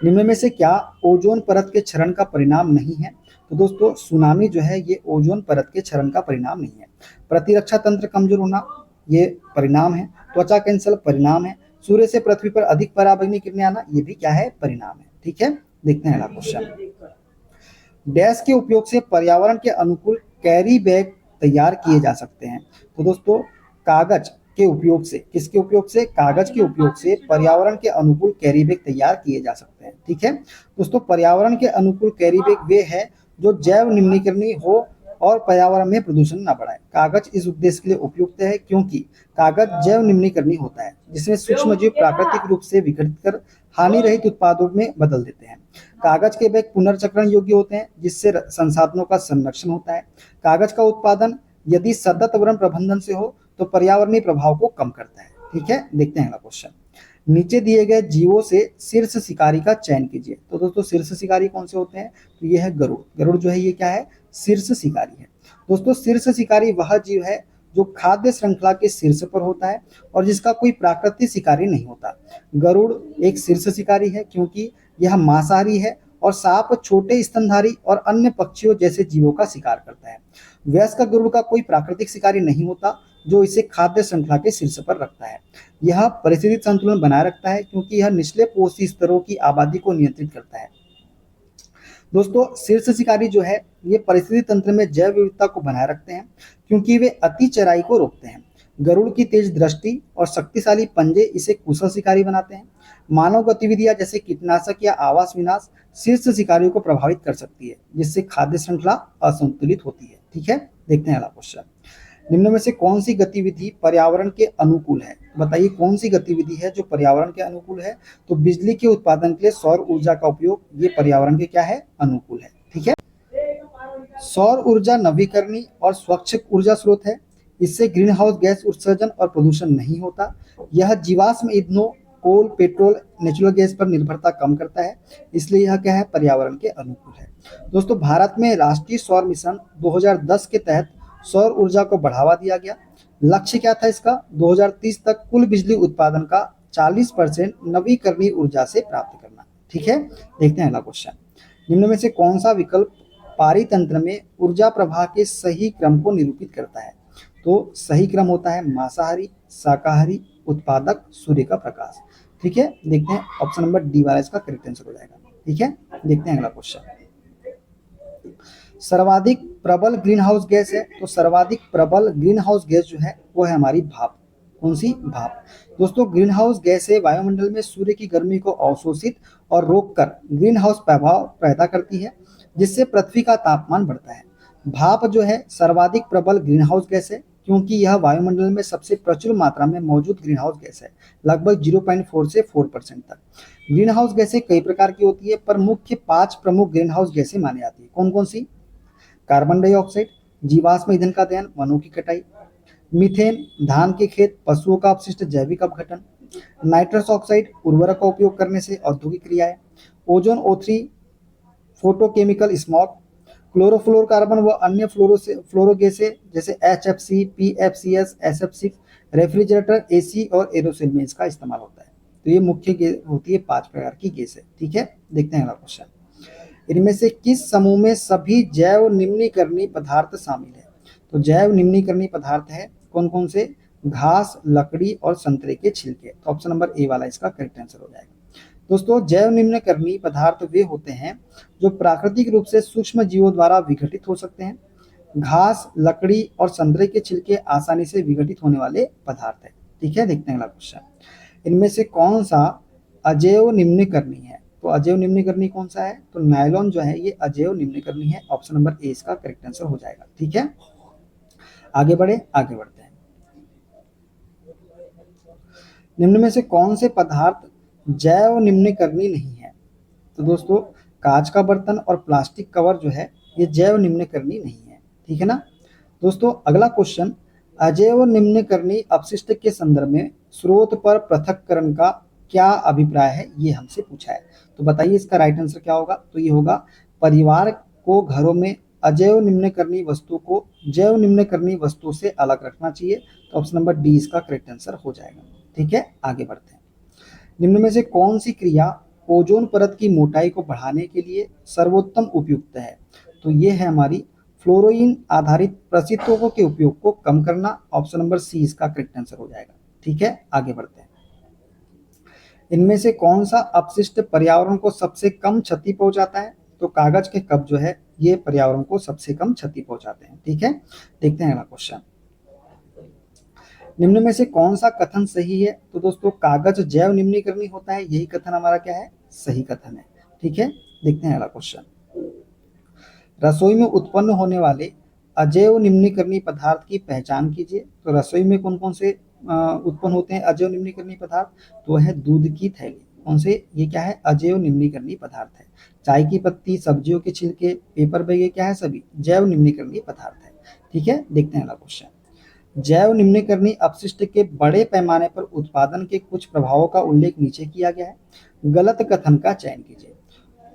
निम्न में से क्या ओजोन परत के क्षरण का परिणाम नहीं है? तो दोस्तों, सुनामी जो है ये ओजोन परत के क्षरण का परिणाम नहीं है। प्रतिरक्षा तंत्र कमजोर होना ये परिणाम है। त्वचा कैंसर परिणाम है। सूर्य से पृथ्वी पर अधिक पराबैंगनी किरणें आना ये भी क्या है? परिणाम है। ठीक है, देखते हैं अगला क्वेश्चन। डैश के उपयोग से पर्यावरण के अनुकूल कैरी बैग तैयार किए जा सकते हैं। तो दोस्तों, कागज के उपयोग से, किसके उपयोग से, कागज के उपयोग से पर्यावरण के अनुकूल कैरी बैग तैयार किए जा सकते हैं। ठीक है दोस्तों, पर्यावरण के अनुकूल कैरी बैग वे है जो जैव निम्नीकरणीय हो और पर्यावरण में प्रदूषण न बढ़ाए। कागज इस उद्देश्य के लिए उपयुक्त है क्योंकि कागज जैव निम्नीकरणीय होता है, जिसमें सूक्ष्म जीव प्राकृतिक रूप से विघटित कर हानि रहित उत्पादों में बदल देते हैं। कागज के बैग पुनर्चक्रण योग्य होते हैं, जिससे संसाधनों का संरक्षण होता है। कागज का उत्पादन यदि सतत वन प्रबंधन से हो तो पर्यावरणीय प्रभाव को कम करता है। ठीक है, देखते हैं अगला क्वेश्चन। नीचे दिए गए जीवों से शीर्ष शिकारी का चयन कीजिए। तो दोस्तों शीर्ष शिकारी कौन से होते हैं, तो ये है गरुड़। गरुड़ जो है ये क्या है, शीर्ष शिकारी है। दोस्तों शीर्ष शिकारी वह जीव है जो खाद्य श्रृंखला के शीर्ष पर होता है और जिसका कोई प्राकृतिक शिकारी नहीं होता। गरुड़ एक शीर्ष शिकारी है क्योंकि यह मांसाहारी है और सांप, छोटे स्तनधारी और अन्य पक्षियों जैसे जीवों का शिकार करता है। वयस्क गरुड़ का कोई प्राकृतिक शिकारी नहीं होता जो इसे खाद्य श्रृंखला के शीर्ष पर रखता है। यह परिस्थिति संतुलन बनाए रखता है क्योंकि यह निचले पोषी स्तरों की आबादी को नियंत्रित करता है। दोस्तों शीर्ष शिकारी जो है ये परिस्थिति तंत्र में जैव विविधता को बनाए रखते हैं क्योंकि वे अति चराई को रोकते हैं। गरुड़ की तेज दृष्टि और शक्तिशाली पंजे इसे कुशल शिकारी बनाते हैं। मानव गतिविधियां जैसे कीटनाशक या आवास विनाश शीर्ष शिकारियों को प्रभावित कर सकती है, जिससे खाद्य श्रृंखला असंतुलित होती है। ठीक है, देखते हैं अगला क्वेश्चन। निम्न में से कौन सी गतिविधि पर्यावरण के अनुकूल है, बताइए कौन सी गतिविधि है जो पर्यावरण के अनुकूल है। तो बिजली के उत्पादन के लिए सौर ऊर्जा का उपयोग ये पर्यावरण के क्या है, अनुकूल है। ठीक है, सौर ऊर्जा नवीकरणीय और स्वच्छ ऊर्जा स्रोत है। इससे ग्रीन हाउस गैस उत्सर्जन और प्रदूषण नहीं होता। यह जीवाश्म ईंधनों, कोल, पेट्रोल, नेचुरल गैस पर निर्भरता कम करता है, इसलिए यह क्या है, पर्यावरण के अनुकूल है। दोस्तों भारत में राष्ट्रीय सौर मिशन 2010 के तहत सौर ऊर्जा को बढ़ावा दिया गया। लक्ष्य क्या था इसका, 2030 तक कुल बिजली उत्पादन का 40% नवीकरणीय ऊर्जा से प्राप्त करना। ठीक है, देखते हैं अगला क्वेश्चन। निम्न में से कौन सा विकल्प पारितंत्र में ऊर्जा प्रवाह के सही क्रम को निरूपित करता है। तो सही क्रम होता है मांसाहारी, शाकाहारी, उत्पादक, सूर्य का प्रकाश। ठीक है, देखते हैं ऑप्शन नंबर डी वाला इसका करेक्ट आंसर हो जाएगा। ठीक है, देखते हैं अगला क्वेश्चन। सर्वाधिक प्रबल ग्रीन हाउस गैस है, तो सर्वाधिक प्रबल ग्रीन हाउस गैस जो है वो है हमारी भाप। कौन सी, भाप। दोस्तों ग्रीन हाउस गैस है वायुमंडल में सूर्य की गर्मी को अवशोषित और रोककर ग्रीन हाउस प्रभाव पैदा करती है, जिससे पृथ्वी का तापमान बढ़ता है। भाप जो है सर्वाधिक प्रबल ग्रीन हाउस गैस है क्योंकि यह वायुमंडल में सबसे प्रचुर मात्रा में मौजूद ग्रीन हाउस गैस है, लगभग 0.4 से 4% तक। ग्रीन हाउस गैसें कई प्रकार की होती है, पर मुख्य 5 प्रमुख ग्रीन हाउस गैसें मानी जाती है। कौन कौन सी, कार्बन डाइऑक्साइड, जीवाश्म ईंधन का दहन, वनों की कटाई, मीथेन, धान के खेत, पशुओं का अपशिष्ट, जैविक अपघटन, नाइट्रस ऑक्साइड, उर्वरक का उपयोग करने से औद्योगिक क्रियाएं, ozone O3, photochemical smog, chlorofluorocarbon व अन्य फ्लोरो गैसें जैसे HFC, PFCS, SF6, refrigerator, AC और एरोसोल में इसका इस्तेमाल होता है। तो ये मुख्य होती है 5 प्रकार की गैसें। ठीक है, देखते हैं अगला क्वेश्चन। इनमें से किस समूह में सभी जैव निम्नीकरणीय पदार्थ शामिल है। तो जैव निम्नीकरणीय पदार्थ है कौन कौन से, घास, लकड़ी और संतरे के छिलके। तो ऑप्शन नंबर ए वाला इसका करेक्ट आंसर हो जाएगा। दोस्तों जैव निम्नीकरणीय पदार्थ वे होते हैं जो प्राकृतिक रूप से सूक्ष्म जीवों द्वारा विघटित हो सकते हैं। घास, लकड़ी और संतरे के छिलके आसानी से विघटित होने वाले पदार्थ है। ठीक है, देखते हैं अगला क्वेश्चन। इनमें से कौन सा अजैव निम्नीकरणीय है। तो अजैव निम्नीकरणीय कौन सा है, तो नायलॉन जो है ये अजैव निम्नीकरणीय है। ऑप्शन नंबर ए इसका करेक्ट आंसर हो जाएगा। ठीक है, आगे बढ़ते हैं। निम्न में से कौन से पदार्थ जैव निम्नीकरणीय नहीं है। तो दोस्तों कांच का बर्तन और प्लास्टिक कवर जो है ये जैव निम्नीकरणीय नहीं है। ठीक है ना। दोस्तों अगला क्वेश्चन, अजैव निम्नीकरणीय अपशिष्ट के संदर्भ में स्रोत पर पृथक्करण का क्या अभिप्राय है, ये हमसे पूछा है। तो बताइए इसका राइट आंसर क्या होगा। तो ये होगा परिवार को घरों में अजैव निम्नीकरणीय वस्तु को जैव निम्नीकरणीय वस्तु से अलग रखना चाहिए। तो ऑप्शन नंबर डी इसका करेक्ट आंसर हो जाएगा। ठीक है, आगे बढ़ते हैं। निम्न में से कौन सी क्रिया ओजोन परत की मोटाई को बढ़ाने के लिए सर्वोत्तम उपयुक्त है। तो ये है हमारी फ्लोरोइन आधारित प्रसिद्धों के उपयोग को कम करना। ऑप्शन नंबर सी इसका करेक्ट आंसर हो जाएगा। ठीक है, आगे बढ़ते हैं। इनमें से कौन सा अपशिष्ट पर्यावरण को सबसे कम क्षति पहुंचाता है। तो कागज के कप जो है ये पर्यावरण को सबसे कम क्षति पहुंचाते हैं। ठीक है, देखते हैं अगला क्वेश्चन। निम्न में से कौन सा कथन सही है? तो दोस्तों कागज जैव निम्नीकरणीय होता है, यही कथन हमारा क्या है? सही कथन है। ठीक है, देखते हैं अगला क्वेश्चन। रसोई में उत्पन्न होने वाले अजैव निम्नीकरणीय पदार्थ की पहचान कीजिए। तो रसोई में कौन कौन से उत्पन्न होते हैं अजैव निम्नीकरणीय पदार्थ? तो है दूध की थैली। कौन से? ये क्या है? अजैव निम्नीकरणीय पदार्थ है। चाय की पत्ती, सब्जियों के छिलके, पेपर बैग, ये क्या है? सभी जैव निम्नीकरणीय पदार्थ है। ठीक है, देखते हैं अगला क्वेश्चन। जैव निम्नीकरणीय अपशिष्ट के बड़े पैमाने पर उत्पादन के कुछ प्रभावों का उल्लेख नीचे किया गया है। गलत कथन का चयन कीजिए।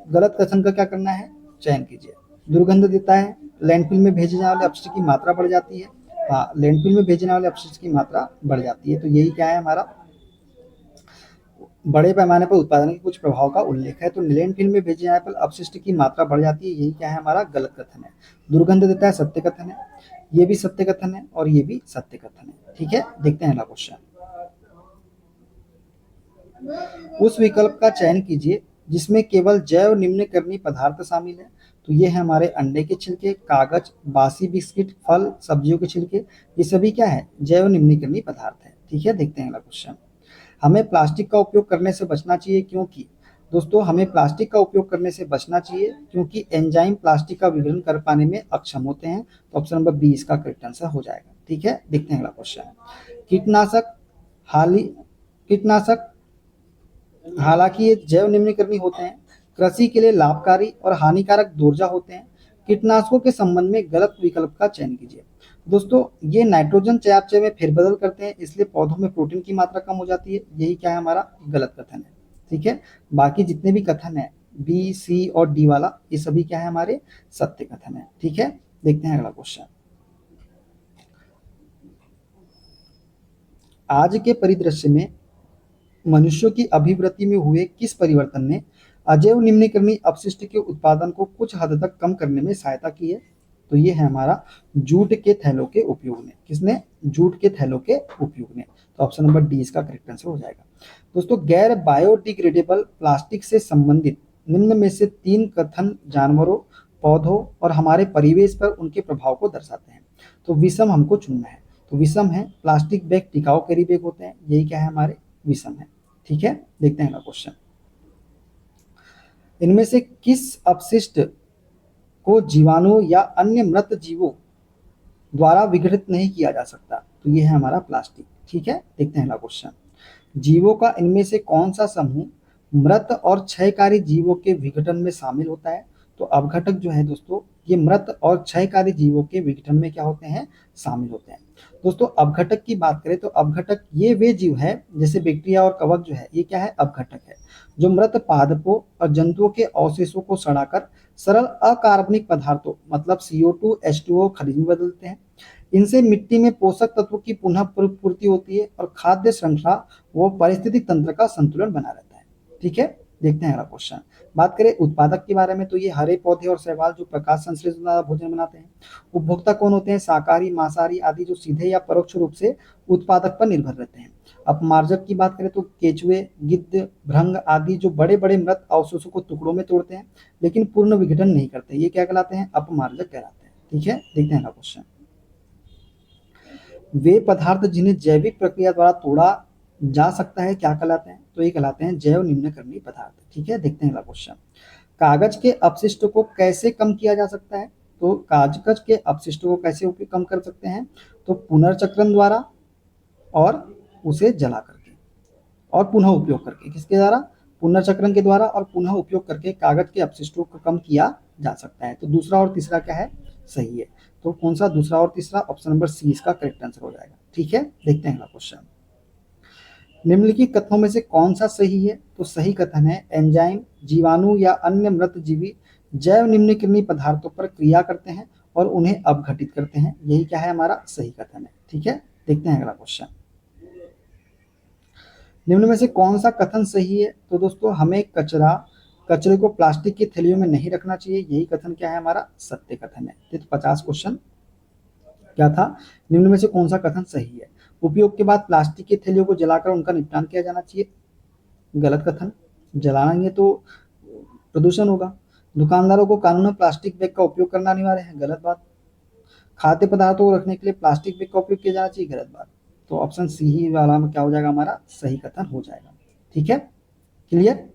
गलत कथन का क्या करना है? चयन कीजिए। दुर्गंध देता है, लैंडफिल में भेजे जाने वाले अपशिष्ट की मात्रा बढ़ जाती है। हाँ, लैंडफिल में भेजने वाले अपशिष्ट की मात्रा बढ़ जाती है, तो यही क्या है हमारा? बड़े पैमाने पर उत्पादन के कुछ प्रभाव का उल्लेख है। तो लैंडफिल में भेजे जाने पर अपशिष्ट की मात्रा बढ़ जाती है, यही क्या है हमारा? गलत कथन है। दुर्गंध देता है, सत्य कथन है। ये भी सत्य कथन है और ये भी सत्य कथन है। ठीक है, देखते हैं अगला क्वेश्चन। उस विकल्प का चयन कीजिए जिसमें केवल जैव निम्नीकरणीय पदार्थ शामिल है। तो ये है हमारे अंडे के छिलके, कागज, बासी बिस्किट, फल, सब्जियों के छिलके, ये सभी क्या है? जैव निम्नीकरणीय पदार्थ है। ठीक है, देखते हैं अगला क्वेश्चन। हमें प्लास्टिक का उपयोग करने से बचना चाहिए क्योंकि? दोस्तों हमें प्लास्टिक का उपयोग करने से बचना चाहिए क्योंकि एंजाइम प्लास्टिक का विघटन कर पाने में अक्षम होते हैं। तो ऑप्शन नंबर बी इसका करेक्ट आंसर हो जाएगा। ठीक है, देखते हैं अगला क्वेश्चन। कीटनाशक हाली कीटनाशक हालांकि ये जैव निम्नीकरणीय होते हैं, कृषि के लिए लाभकारी और हानिकारक दोर्जा होते हैं। कीटनाशकों के संबंध में गलत विकल्प का चयन कीजिए। दोस्तों ये नाइट्रोजन चयापचय में फेरबदल करते हैं, इसलिए पौधों में प्रोटीन की मात्रा कम हो जाती है, यही क्या है हमारा? गलत कथन है। ठीक है, बाकी जितने भी कथन है बी, सी और डी वाला, ये सभी क्या है? हमारे सत्य कथन है। ठीक है, देखते हैं अगला क्वेश्चन। आज के परिदृश्य में मनुष्यों की अभिवृत्ति में हुए किस परिवर्तन ने अजैव निम्नीकरणीय अपशिष्ट के उत्पादन को कुछ हद तक कम करने में सहायता की है? तो ये है हमारा जूट के थैलों के उपयोग ने। किसने? जूट के थैलों के उपयोग ने। तो ऑप्शन नंबर डी इसका करेक्ट आंसर हो जाएगा। दोस्तों गैर बायोडिग्रेडेबल प्लास्टिक से संबंधित निम्न में से 3 कथन जानवरों, पौधों और हमारे परिवेश पर उनके प्रभाव को दर्शाते हैं। तो विषम हमको चुनना है। तो विषम है, प्लास्टिक बैग टिकाऊ कैरी बैग होते हैं, यही क्या है? हमारे विषम है। ठीक है, देखते हैं अगला क्वेश्चन। इनमें से किस अपशिष्ट को जीवाणु या अन्य मृत जीवों द्वारा विघटित नहीं किया जा सकता? तो ये है हमारा प्लास्टिक। ठीक है, देखते हैं अगला क्वेश्चन। जीवों का इनमें से कौन सा समूह मृत और क्षयकारी जीवों के विघटन में शामिल होता है? तो अपघटक जो है दोस्तों, ये मृत और क्षयकारी जीवों के विघटन में क्या होते हैं? शामिल होते हैं। दोस्तों अपघटक की बात करें तो अपघटक ये वे जीव है, जैसे बैक्टीरिया और कवक जो है, ये क्या है? अपघटक है, जो मृत पादपों और जंतुओं के अवशेषों को सड़ाकर सरल अकार्बनिक पदार्थों मतलब CO2 H2O खनिज में बदलते हैं। इनसे मिट्टी में पोषक तत्वों की पुनः पूर्ति होती है और खाद्य श्रृंखला व पारिस्थितिक तंत्र का संतुलन बना रहता है। ठीक है, देखते हैं अगला क्वेश्चन। बात करें उत्पादक के बारे में तो ये हरे पौधे और शैवाल जो प्रकाश संश्लेषण द्वारा भोजन बनाते हैं। उपभोक्ता कौन होते हैं? शाकाहारी, मांसाहारी आदि जो सीधे या परोक्ष रूप से उत्पादक पर निर्भर रहते हैं। अपमार्जक की बात करें तो केचुए, गिद्ध, भृंग आदि जो बड़े बड़े मृत अवशेषों को टुकड़ों में तोड़ते हैं लेकिन पूर्ण विघटन नहीं करते, ये क्या कहलाते हैं? अपमार्जक कहलाते हैं। ठीक है, देखते हैं अगला क्वेश्चन। वे पदार्थ जिन्हें जैविक प्रक्रिया द्वारा तोड़ा जा सकता है क्या कहलाते हैं? तो ये कहलाते हैं जैव निम्नीकरणीय पदार्थ। ठीक है, देखते हैं अगला क्वेश्चन। कागज के अपशिष्ट को कैसे कम किया जा सकता है? तो कागज के अपशिष्ट को कैसे कम कर सकते हैं? तो पुनर्चक्रण द्वारा और उसे जला करके और पुनः उपयोग करके। किसके द्वारा? पुनर्चक्रण के द्वारा और पुनः उपयोग करके कागज के अपशिष्टों को कम किया जा सकता है। तो दूसरा और तीसरा क्या है? सही है। तो कौन सा दूसरा और तीसरा? ऑप्शन नंबर सी इसका करेक्ट आंसर हो जाएगा। ठीक है, देखते हैं अगला क्वेश्चन। निम्नलिखित कथनों में से कौन सा सही है? तो सही कथन है एंजाइम जीवाणु या अन्य मृत जीवी जैव निम्नीकरणीय पदार्थों पर क्रिया करते हैं और उन्हें अपघटित करते हैं, यही क्या है? हमारा सही कथन है। ठीक है, देखते हैं अगला क्वेश्चन। निम्न में से कौन सा कथन सही है? तो दोस्तों हमें कचरे को प्लास्टिक की थैलियों में नहीं रखना चाहिए, यही कथन क्या है? हमारा सत्य कथन है। तो 50 क्वेश्चन क्या था? निम्न में से कौन सा कथन सही है? उपयोग के बाद प्लास्टिक की थैलियों को जलाकर उनका निपटान किया जाना चाहिए, गलत कथन। जलाएंगे तो प्रदूषण होगा। दुकानदारों को कानूनन प्लास्टिक बैग का उपयोग करना अनिवार्य है, गलत बात। खाद्य पदार्थों को रखने के लिए प्लास्टिक बैग का उपयोग किया जाना चाहिए, गलत बात। तो ऑप्शन सी ही वाला में क्या हो जाएगा, हमारा सही कथन हो जाएगा। ठीक है, क्लियर।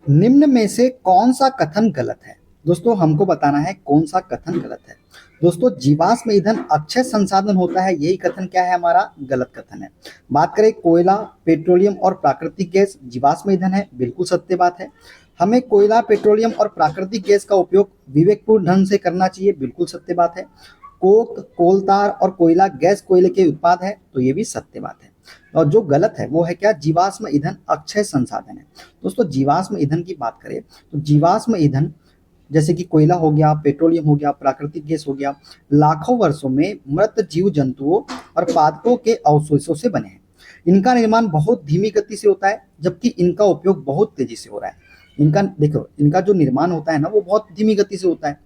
निम्न में से कौन सा कथन गलत है? दोस्तों हमको बताना है कौन सा कथन गलत है। दोस्तों जीवाश्म ईंधन अक्षय संसाधन होता है, यही कथन क्या है, हमारा गलत कथन है। बात करें कोयला, पेट्रोलियम और प्राकृतिक गैस जीवाश्म ईंधन है, बिल्कुल सत्य बात है। हमें कोयला, पेट्रोलियम और प्राकृतिक गैस का उपयोग विवेकपूर्ण ढंग से करना चाहिए, बिल्कुल सत्य बात है। कोक, कोलतार और कोयला गैस कोयले के उत्पाद है, तो ये भी सत्य बात है। और जो गलत है वो है क्या, जीवाश्म ईंधन अक्षय संसाधन है। दोस्तों जीवाश्म ईंधन की बात करें तो जीवाश्म ईंधन जैसे कि कोयला हो गया, पेट्रोलियम हो गया, प्राकृतिक गैस हो गया, लाखों वर्षों में मृत जीव जंतुओं और पादपों के अवशेषों से बने हैं। इनका निर्माण बहुत धीमी गति से होता है, जबकि इनका उपयोग बहुत तेजी से हो रहा है। इनका देखो, इनका जो निर्माण होता है ना, वो बहुत धीमी गति से होता है,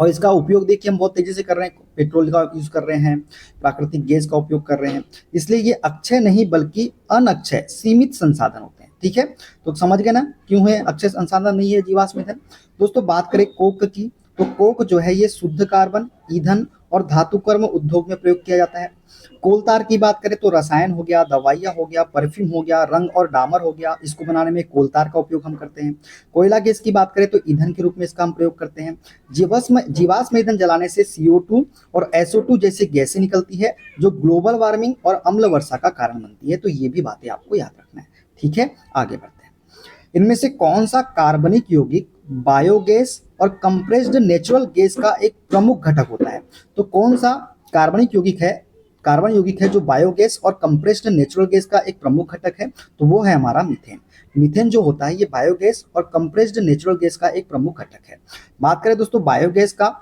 और इसका उपयोग देखिए हम बहुत तेजी से कर रहे हैं, पेट्रोल का यूज कर रहे हैं, प्राकृतिक गैस का उपयोग कर रहे हैं। इसलिए ये अक्षय नहीं बल्कि अनक्षय सीमित संसाधन होते हैं। ठीक है, तो समझ गए ना क्यों है अक्षय संसाधन नहीं है जीवाश्म ईंधन। दोस्तों बात करें कोक की, तो कोक जो है ये शुद्ध कार्बन, ईंधन और धातुकर्म उद्योग में प्रयोग किया जाता है। कोलतार की बात करें तो रसायन हो गया, दवाइयाँ हो गया, परफ्यूम हो गया, रंग और डामर हो गया, इसको बनाने में कोलतार का उपयोग हम करते हैं। कोयला गैस की बात करें तो ईंधन के रूप में इसका हम प्रयोग करते हैं। जीवाश्म ईंधन जलाने से CO2 और SO2 जैसी गैसें निकलती है, जो ग्लोबल वार्मिंग और अम्ल वर्षा का कारण बनती है। तो ये भी बातें आपको याद रखना है। ठीक है, आगे बढ़ते हैं। इनमें से कौन सा कार्बनिक यौगिक बायोगैस और कंप्रेस्ड नेचुरल गैस का एक प्रमुख घटक होता है? तो कौन सा कार्बनिक यौगिक है, कार्बन यौगिक है जो बायोगैस और कंप्रेस्ड नेचुरल गैस का एक प्रमुख घटक है? तो वो है हमारा मीथेन। मीथेन जो होता है ये बायोगैस और कंप्रेस्ड नेचुरल गैस का एक प्रमुख घटक है। बात करें दोस्तों बायोगैस का,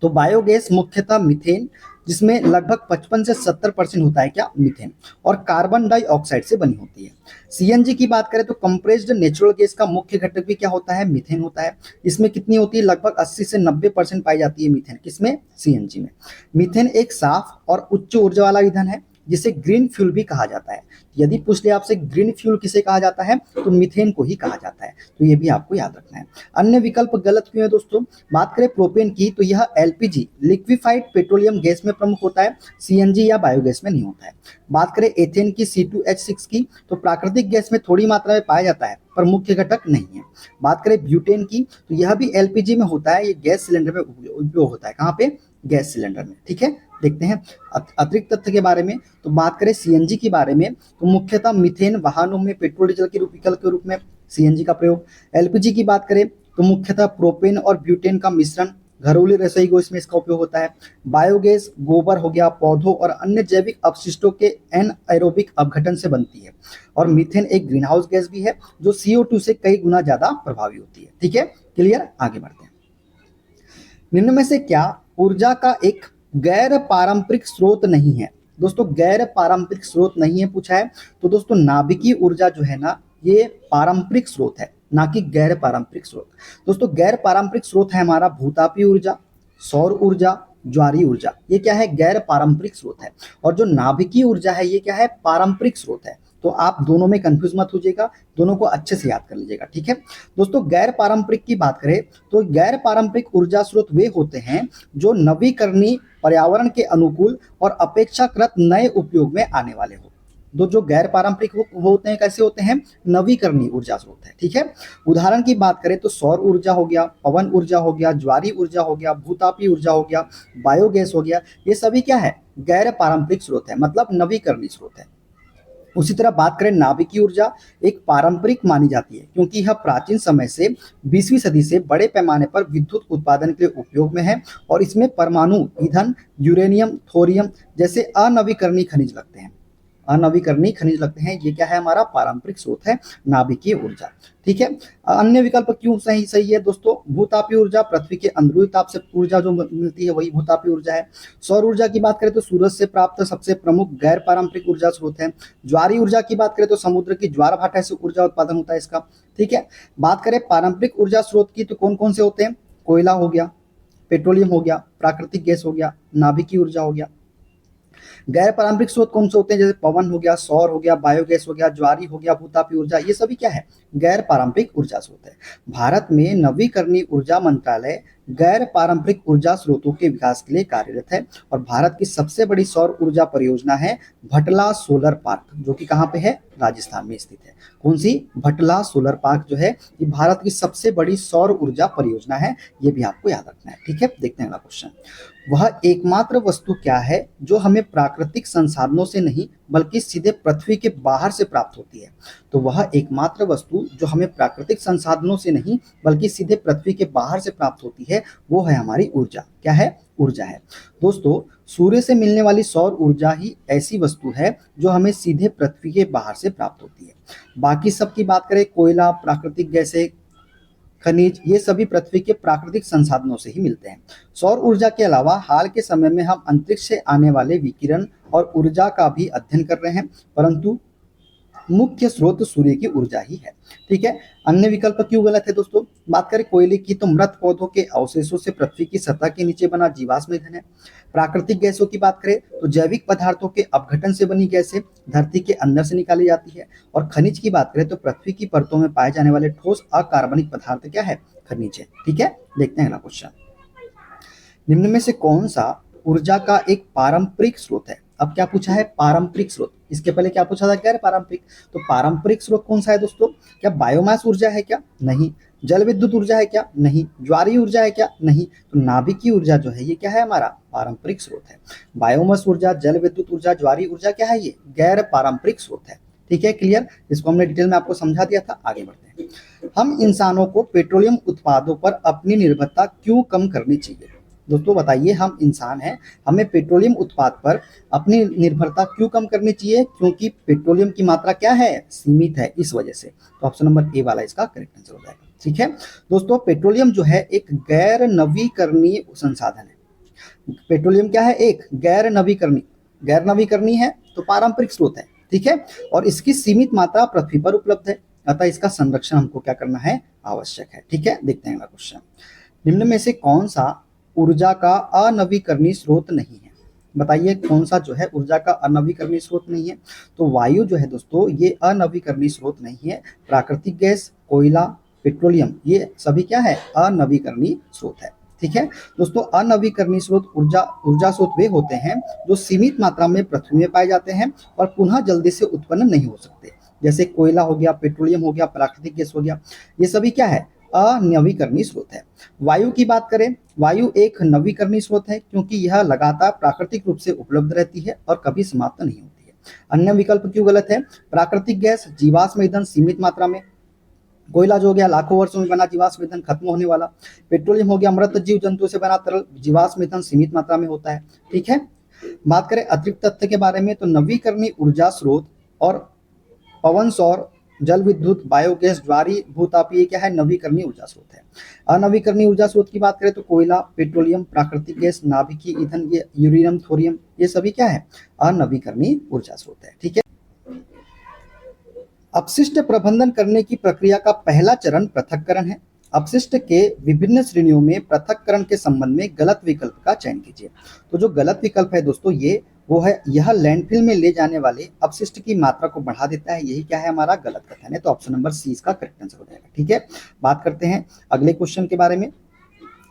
तो बायोगैस मुख्यतः मीथेन, जिसमें लगभग 55 से 70% होता है क्या, मीथेन, और कार्बन डाइऑक्साइड से बनी होती है। CNG की बात करें तो कंप्रेस्ड नेचुरल गैस का मुख्य घटक भी क्या होता है, मीथेन होता है। इसमें कितनी होती है, लगभग 80 से 90% पाई जाती है मीथेन, किसमें, CNG में। मीथेन एक साफ और उच्च ऊर्जा वाला ईंधन है, जिसे ग्रीन फ्यूल भी कहा जाता है। यदि पूछ ले आपसे ग्रीन फ्यूल किसे कहा जाता है, तो मीथेन को ही कहा जाता है। तो ये भी आपको याद रखना है। अन्य विकल्प गलत क्यों है दोस्तों? बात करें प्रोपेन की, तो यह LPG लिक्विफाइड पेट्रोलियम गैस में प्रमुख होता है, CNG या बायोगैस में नहीं होता है। बात करें एथेन की, C2H6 की, तो प्राकृतिक गैस में थोड़ी मात्रा में पाया जाता है, पर मुख्य घटक नहीं है। बात करें ब्यूटेन की, तो यह भी LPG में होता है, ये गैस सिलेंडर में उपयोग होता है। कहाँ पे, गैस सिलेंडर में। ठीक है, देखते हैं अतिरिक्त तथ्य के बारे में। तो बात करें CNG के बारे में, तो मुख्यतः मीथेन वाहनों में पेट्रोल डीजल के विकल्प के रूप में CNG का प्रयोग। LPG की बात करें तो मुख्यतः प्रोपेन और ब्यूटेन का मिश्रण, घरेलू रसोई गैस में इसका उपयोग होता है। बायोगैस गोबर हो गया, पौधों और अन्य जैविक अपशिष्टों के एनएरोबिक अपघटन से बनती है। और मीथेन एक ग्रीन हाउस गैस भी है, जो CO2 से कई गुना ज्यादा प्रभावी होती है। ठीक है, क्लियर, आगे बढ़ते हैं। निम्न में से क्या ऊर्जा का एक गैर पारंपरिक स्रोत नहीं है? दोस्तों गैर पारंपरिक स्रोत नहीं है पूछा है, तो दोस्तों नाभिकीय ऊर्जा जो है ना, ये पारंपरिक स्रोत है, ना कि गैर पारंपरिक स्रोत। दोस्तों गैर पारंपरिक स्रोत है हमारा भूतापीय ऊर्जा, सौर ऊर्जा, ज्वारीय ऊर्जा, ये क्या है, गैर पारंपरिक स्रोत है। और जो नाभिकीय ऊर्जा है ये क्या है, पारंपरिक स्रोत है। तो आप दोनों में कंफ्यूज मत होइएगा, दोनों को अच्छे से याद कर लीजिएगा। ठीक है दोस्तों, गैर पारंपरिक की बात करें तो गैर पारंपरिक ऊर्जा स्रोत वे होते हैं जो नवीकरणीय, पर्यावरण के अनुकूल और अपेक्षाकृत नए उपयोग में आने वाले हो। जो गैर पारंपरिक होते हैं, कैसे होते हैं, नवीकरणीय ऊर्जा स्रोत है। ठीक है, उदाहरण की बात करें तो सौर ऊर्जा हो गया, पवन ऊर्जा हो गया, ज्वारीय ऊर्जा हो गया, भूतापीय ऊर्जा हो गया, बायोगैस हो गया, ये सभी क्या है, गैर पारंपरिक स्रोत है, मतलब नवीकरणीय स्रोत है। उसी तरह बात करें नाभिकीय ऊर्जा, एक पारंपरिक मानी जाती है क्योंकि यह प्राचीन समय से 20वीं सदी से बड़े पैमाने पर विद्युत उत्पादन के लिए उपयोग में है, और इसमें परमाणु ईंधन, यूरेनियम, थोरियम जैसे अनवीकरणीय खनिज लगते हैं। अनवीकरणीय खनिज लगते हैं, ये क्या है, हमारा पारंपरिक स्रोत है, नाभिकीय ऊर्जा। ठीक है, अन्य विकल्प क्यों सही है दोस्तों? भूतापीय ऊर्जा, पृथ्वी के अंदरूनी ताप से ऊर्जा जो मिलती है वही भूतापीय ऊर्जा है। सौर ऊर्जा की बात करें तो सूरज से प्राप्त सबसे प्रमुख गैर पारंपरिक ऊर्जा स्रोत है। ज्वारीय ऊर्जा की बात करें तो समुद्र की ज्वार भाटा से ऊर्जा उत्पादन होता है इसका। ठीक है, बात करें पारंपरिक ऊर्जा स्रोत की, तो कौन कौन से होते हैं, कोयला हो गया, पेट्रोलियम हो गया, प्राकृतिक गैस हो गया, नाभिकीय ऊर्जा हो गया। गैर पारंपरिक स्रोत कौन से होते हैं, जैसे पवन हो गया, सौर हो गया, बायोगैस हो गया, ज्वारी हो गया, भूतापीय ऊर्जा, ये सभी क्या है, गैर पारंपरिक ऊर्जा स्रोत है। भारत में नवीकरणीय ऊर्जा मंत्रालय गैर पारंपरिक ऊर्जा स्रोतों के विकास के लिए कार्यरत है और भारत की सबसे बड़ी सौर ऊर्जा परियोजना है भटला सोलर पार्क, जो कि कहाँ पे है, राजस्थान में स्थित है। कौन सी, भटला सोलर पार्क जो है ये भारत की सबसे बड़ी सौर ऊर्जा परियोजना है, ये भी आपको याद रखना है। ठीक है, देखते हैं अगला क्वेश्चन। वह एकमात्र वस्तु क्या है जो हमें प्राकृतिक संसाधनों से नहीं बल्कि सीधे पृथ्वी के बाहर से प्राप्त होती है? तो वह एकमात्र वस्तु जो हमें प्राकृतिक संसाधनों से नहीं बल्कि सीधे पृथ्वी के बाहर से प्राप्त होती है वो है हमारी ऊर्जा। क्या है, ऊर्जा है। दोस्तों, सूर्य से मिलने वाली सौर ऊर्जा ही ऐसी वस्तु है जो हमें सीधे पृथ्वी के बाहर से प्राप्त होती है। बाकी सब की बात करें, कोयला, प्राकृतिक गैसें, खनिज, ये सभी पृथ्वी के प्राकृतिक संसाधनों से ही मिलते हैं। सौर ऊर्जा के अलावा हाल के समय में हम अंतरिक्ष से आने वाले विकिरण और ऊर्जा का भी अध्ययन कर रहे हैं, परंतु मुख्य स्रोत सूर्य की ऊर्जा ही है। ठीक है, अन्य विकल्प क्यों गलत है दोस्तों? बात करें कोयले की तो मृत पौधों के अवशेषों से पृथ्वी की सतह के नीचे बना जीवाश्म ईंधन है। प्राकृतिक गैसों की बात करें तो जैविक पदार्थों के अपघटन से बनी गैसें धरती के अंदर से निकाली जाती है। और खनिज की बात करें तो पृथ्वी की परतों में पाए जाने वाले ठोस अकार्बनिक पदार्थ क्या है, खनिज है। ठीक है, देखते हैं अगला क्वेश्चन। निम्न में से कौन सा ऊर्जा का एक पारंपरिक स्रोत है? अब क्या पूछा है, पारंपरिक स्रोत। इसके पहले क्या पूछा था, गैर पारंपरिक। तो पारंपरिक स्रोत कौन सा है दोस्तों? क्या बायोमास ऊर्जा है क्या? नहीं। जल विद्युत ऊर्जा है क्या? नहीं। ज्वारीय ऊर्जा है क्या? नहीं। तो नाभिकीय ऊर्जा जो है ये क्या है, हमारा पारंपरिक स्रोत है। बायोमास ऊर्जा, जल विद्युत ऊर्जा, ज्वारीय ऊर्जा क्या है, ये गैर पारंपरिक स्रोत है। ठीक है, क्लियर। इसको हमने डिटेल में आपको समझा दिया था। आगे बढ़ते हैं। हम इंसानों को पेट्रोलियम उत्पादों पर अपनी निर्भरता क्यों कम करनी चाहिए? दोस्तों बताइए, हम इंसान हैं, हमें पेट्रोलियम उत्पाद पर अपनी निर्भरता क्यों कम करनी चाहिए? क्योंकि पेट्रोलियम की मात्रा क्या है, सीमित है, इस वजह से। तो ऑप्शन नंबर ए वाला इसका करेक्ट आंसर हो जाएगा। ठीक है दोस्तों, पेट्रोलियम जो है एक गैर नवीकरणीय संसाधन है। पेट्रोलियम क्या है, एक गैर नवीकरणीय है, तो पारंपरिक स्रोत है। ठीक है, और इसकी सीमित मात्रा पृथ्वी पर उपलब्ध है, अतः इसका संरक्षण हमको क्या करना है, आवश्यक है। ठीक है, देखते हैं अगला क्वेश्चन। निम्न में से कौन सा ऊर्जा का अनवीकरणीय स्रोत नहीं है? बताइए कौन सा जो है ऊर्जा का अनवीकरणीय स्रोत नहीं है? तो वायु जो है दोस्तों ये अनवीकरणीय स्रोत नहीं है। प्राकृतिक गैस, कोयला, पेट्रोलियम, ये सभी क्या है, अनवीकरणीय स्रोत है। ठीक है दोस्तों, अनवीकरणीय स्रोत ऊर्जा स्रोत वे होते हैं जो सीमित मात्रा में पृथ्वी में पाए जाते हैं और पुनः जल्दी से उत्पन्न नहीं हो सकते। जैसे कोयला हो गया, पेट्रोलियम हो गया, प्राकृतिक गैस हो गया, ये सभी क्या है, अनवीकरणीय स्रोत है। वायु की बात करें, वायु एक नवीकरणीय स्रोत है क्योंकि यह लगातार प्राकृतिक रूप से उपलब्ध रहती है और कभी समाप्त नहीं होती है। अन्य विकल्प क्यों गलत है? प्राकृतिक गैस, जीवाश्म ईंधन सीमित मात्रा में, कोयला जो हो गया लाखों वर्षों में बना जीवाश्म ईंधन खत्म होने वाला, पेट्रोलियम हो गया मृत जीव जंतु से बना तरल, जीवाश्म ईंधन सीमित मात्रा में होता है। ठीक है, बात करें अतिरिक्त तथ्य के बारे में तो नवीकरणीय ऊर्जा स्रोत और पवन, सौर, जल विद्युत, बायोगैस, ज्वारीय, भूतापीय क्या है, नवीकरणीय ऊर्जा स्रोत है। अनवीकरणीय ऊर्जा स्रोत की बात करें तो कोयला, पेट्रोलियम, प्राकृतिक गैस, नाभिकीय ईंधन, ये यूरेनियम, थोरियम, ये सभी क्या है, अनवीकरणीय ऊर्जा स्रोत है। ठीक है, अपशिष्ट प्रबंधन करने की प्रक्रिया का पहला चरण पृथक्करण है। अपशिष्ट के विभिन्न श्रेणियों में पृथक्करण के संबंध में गलत विकल्प का चयन कीजिए। तो जो गलत विकल्प है दोस्तों ये वो है, यह लैंडफिल में ले जाने वाले अपशिष्ट की मात्रा को बढ़ा देता है। यही क्या है, हमारा गलत कथन है। तो ऑप्शन नंबर सी इसका करेक्ट आंसर हो जाएगा। ठीक है, बात करते हैं अगले क्वेश्चन के बारे में।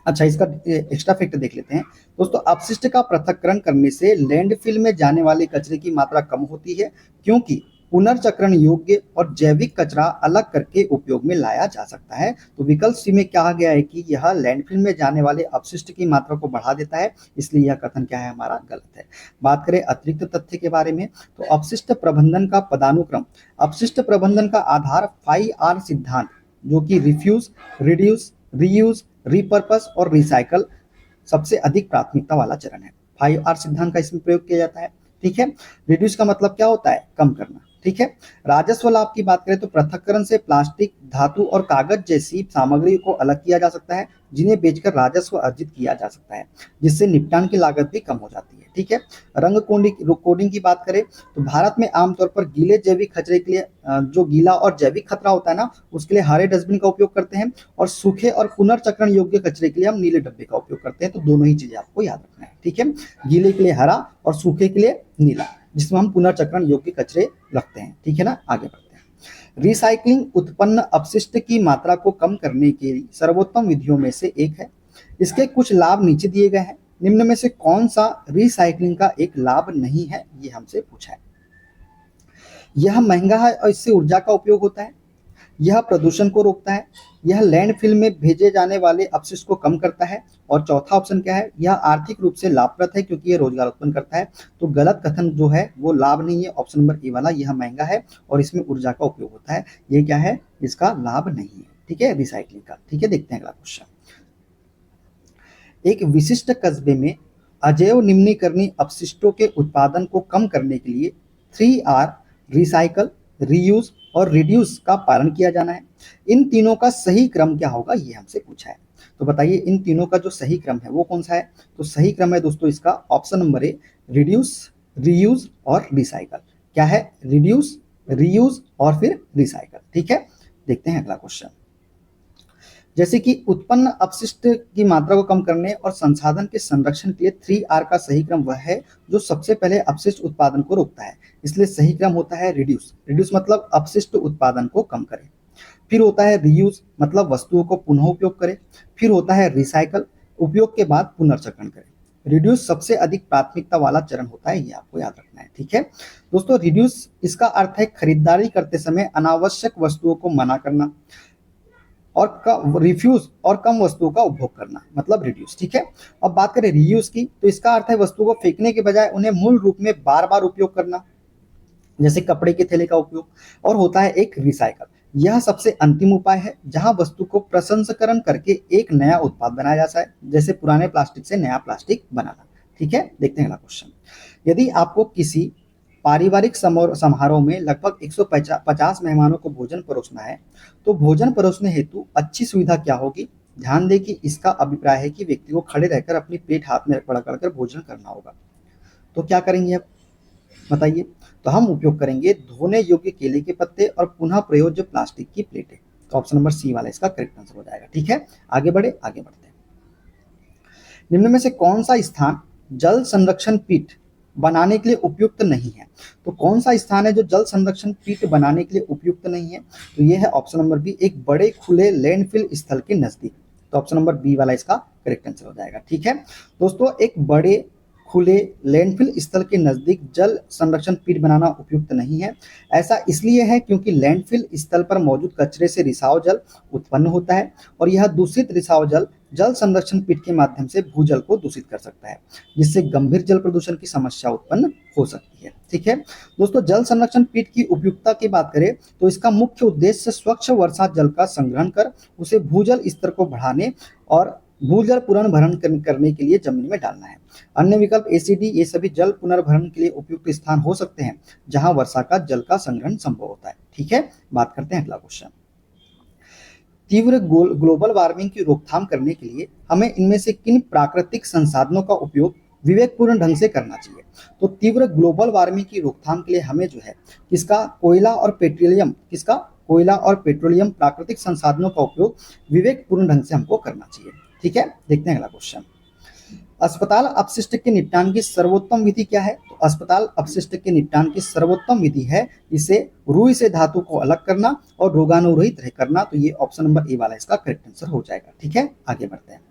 अच्छा, इसका एक्स्ट्रा फैक्ट देख लेते हैं दोस्तों। अपशिष्ट का पृथक्करण करने से लैंडफिल में जाने वाले कचरे की मात्रा कम होती है क्योंकि पुनर्चक्रण योग्य और जैविक कचरा अलग करके उपयोग में लाया जा सकता है। तो विकल्प सी में कहा गया है कि यह लैंडफिल में जाने वाले अपशिष्ट की मात्रा को बढ़ा देता है, इसलिए यह कथन क्या है, हमारा गलत है। बात करें अतिरिक्त तथ्य के बारे में तो अपशिष्ट प्रबंधन का पदानुक्रम, अपशिष्ट प्रबंधन का आधार 5R सिद्धांत, जो कि रिफ्यूज, रिड्यूस, रीयूज, रिपर्पस और रिसाइकल सबसे अधिक प्राथमिकता वाला चरण है। 5R सिद्धांत का इसमें प्रयोग किया जाता है। ठीक है, रिड्यूस का मतलब क्या होता है, कम करना। ठीक है, राजस्व लाभ की बात करें तो पृथक्करण से प्लास्टिक, धातु और कागज जैसी सामग्री को अलग किया जा सकता है जिन्हें बेचकर राजस्व अर्जित किया जा सकता है, जिससे निपटान की लागत भी कम हो जाती है। ठीक है, रंग कोडिंग की बात करें तो भारत में आमतौर पर गीले जैविक कचरे के लिए जो गीला और जैविक खतरा होता है ना, उसके लिए हरे डस्टबिन का उपयोग करते हैं और सूखे और पुनर्चक्रण योग्य कचरे के लिए हम नीले डब्बे का उपयोग करते हैं। तो दोनों ही चीजें आपको याद रखना है। ठीक है, गीले के लिए हरा और सूखे के लिए नीला, जिसमें हम पुनर्चक्रण योग्य कचरे रखते हैं। ठीक है ना, आगे बढ़ते हैं। रिसाइक्लिंग उत्पन्न अपशिष्ट की मात्रा को कम करने की सर्वोत्तम विधियों में से एक है। इसके कुछ लाभ नीचे दिए गए हैं। निम्न में से कौन सा रिसाइक्लिंग का एक लाभ नहीं है, ये हमसे पूछा है। यह महंगा है और इससे ऊर्जा का उपयोग होता है। यह प्रदूषण को रोकता है। यह लैंडफिल में भेजे जाने वाले अपशिष्ट को कम करता है। और चौथा ऑप्शन क्या है, यह आर्थिक रूप से लाभप्रद है क्योंकि यह रोजगार उत्पन्न करता है। तो गलत कथन जो है वो लाभ नहीं है, ऑप्शन नंबर ए वाला, यह महंगा है और इसमें ऊर्जा का उपयोग होता है। ये क्या है, इसका लाभ नहीं है। ठीक है, रिसाइकलिंग का। ठीक है, देखते हैं अगला क्वेश्चन। एक विशिष्ट कस्बे में अजैव निम्नीकरणीय अपशिष्टों के उत्पादन को कम करने के लिए 3R रिसाइकल, रीयूज और रिड्यूस का पालन किया जाना है। इन तीनों का सही क्रम क्या होगा, ये हमसे पूछा है। तो बताइए इन तीनों का जो सही क्रम है वो कौन सा है। तो सही क्रम है दोस्तों इसका option number A, reduce, reuse और रिसाइकल। क्या है, रिड्यूस, रीयूज और फिर रिसाइकल। ठीक है, देखते हैं अगला क्वेश्चन। जैसे कि उत्पन्न अपशिष्ट की मात्रा को कम करने और संसाधन के संरक्षण के लिए 3R का सही क्रम वह है जो सबसे पहले अपशिष्ट उत्पादन को रोकता है। इसलिए सही क्रम होता है रिड्यूस। रिड्यूस मतलब अपशिष्ट उत्पादन को कम करे। फिर होता है रीयूज, मतलब वस्तुओं को पुनः उपयोग करे। फिर होता है रिसाइकल, उपयोग के बाद पुनर्चक्रण करे। रिड्यूस सबसे अधिक प्राथमिकता वाला चरण होता है, ये आपको याद रखना है। ठीक है दोस्तों, रिड्यूस इसका अर्थ है खरीदारी करते समय अनावश्यक वस्तुओं को मना करना और रिफ्यूज और कम वस्तुओं का उपभोग करना, मतलब रिड्यूस। ठीक है, अब बात करें रीयूज की, तो इसका अर्थ है वस्तुओं को फेंकने के बजाय उन्हें मूल रूप में बार बार उपयोग करना, जैसे कपड़े के थैले का उपयोग। और होता है एक रिसाइकल, यह सबसे अंतिम उपाय है जहां वस्तु को प्रसंस्करण करके एक नया उत्पाद बनाया जाता है, जैसे पुराने प्लास्टिक से नया प्लास्टिक बनाना। ठीक है, देखते हैं अगला क्वेश्चन। यदि आपको किसी पारिवारिक समारोह में लगभग 150 मेहमानों को भोजन परोसना है, तो भोजन परोसने हेतु अच्छी सुविधा क्या होगी। ध्यान दें कि इसका अभिप्राय है कि व्यक्ति को खड़े रहकर अपनी प्लेट हाथ में पकड़कर भोजन करना होगा। तो क्या करेंगे अब बताइए। तो हम उपयोग करेंगे धोने योग्य केले के पत्ते और पुनः प्रयोज्य प्लास्टिक की प्लेटें। तो ऑप्शन नंबर सी वाला इसका करेक्ट आंसर हो जाएगा। ठीक है, आगे बढ़ते हैं। निम्न में से कौन सा स्थान जल संरक्षण पीठ बनाने के लिए उपयुक्त नहीं है। तो कौन सा स्थान है जो जल संरक्षण पीठ बनाने के लिए उपयुक्त नहीं है। तो यह है ऑप्शन नंबर बी, एक बड़े खुले लैंडफिल स्थल के नजदीक। तो ऑप्शन नंबर बी वाला इसका करेक्ट आंसर हो जाएगा। ठीक है दोस्तों, एक बड़े खुले लैंडफिल स्थल के नजदीक जल संरक्षण पीठ बनाना उपयुक्त नहीं है। ऐसा इसलिए है क्योंकि लैंडफिल स्थल पर मौजूद कचरे से रिसाव जल उत्पन्न होता है और यह दूषित रिसाव जल जल संरक्षण पीठ के माध्यम से भूजल को दूषित कर सकता है, जिससे गंभीर जल प्रदूषण की समस्या उत्पन्न हो सकती है। ठीक है दोस्तों, जल संरक्षण पीठ की उपयुक्तता की बात करें तो इसका मुख्य उद्देश्य स्वच्छ वर्षा जल का संग्रहण कर उसे भूजल स्तर को बढ़ाने और भूजल पुनर्भरण करने के लिए जमीन में डालना है। अन्य विकल्प एसीडी, ये सभी जल पुनर्भरण के लिए उपयुक्त स्थान हो सकते हैं जहां वर्षा का जल का संग्रहण संभव होता है। ठीक है, बात करते हैं अगला क्वेश्चन। तीव्र ग्लोबल वार्मिंग की रोकथाम करने के लिए हमें इनमें से किन प्राकृतिक संसाधनों का उपयोग विवेकपूर्ण ढंग से करना चाहिए। तो तीव्र ग्लोबल वार्मिंग की रोकथाम के लिए हमें जो है कोयला और पेट्रोलियम प्राकृतिक संसाधनों का उपयोग विवेकपूर्ण ढंग से हमको करना चाहिए। ठीक है, देखते हैं अगला क्वेश्चन। अस्पताल अपशिष्ट के निपटान की सर्वोत्तम विधि क्या है। तो अस्पताल अपशिष्ट के निपटान की सर्वोत्तम विधि है इसे रुई से धातु को अलग करना और रोगाणुरहित करना। तो ये ऑप्शन नंबर ए वाला इसका करेक्ट आंसर हो जाएगा। ठीक है, आगे बढ़ते हैं।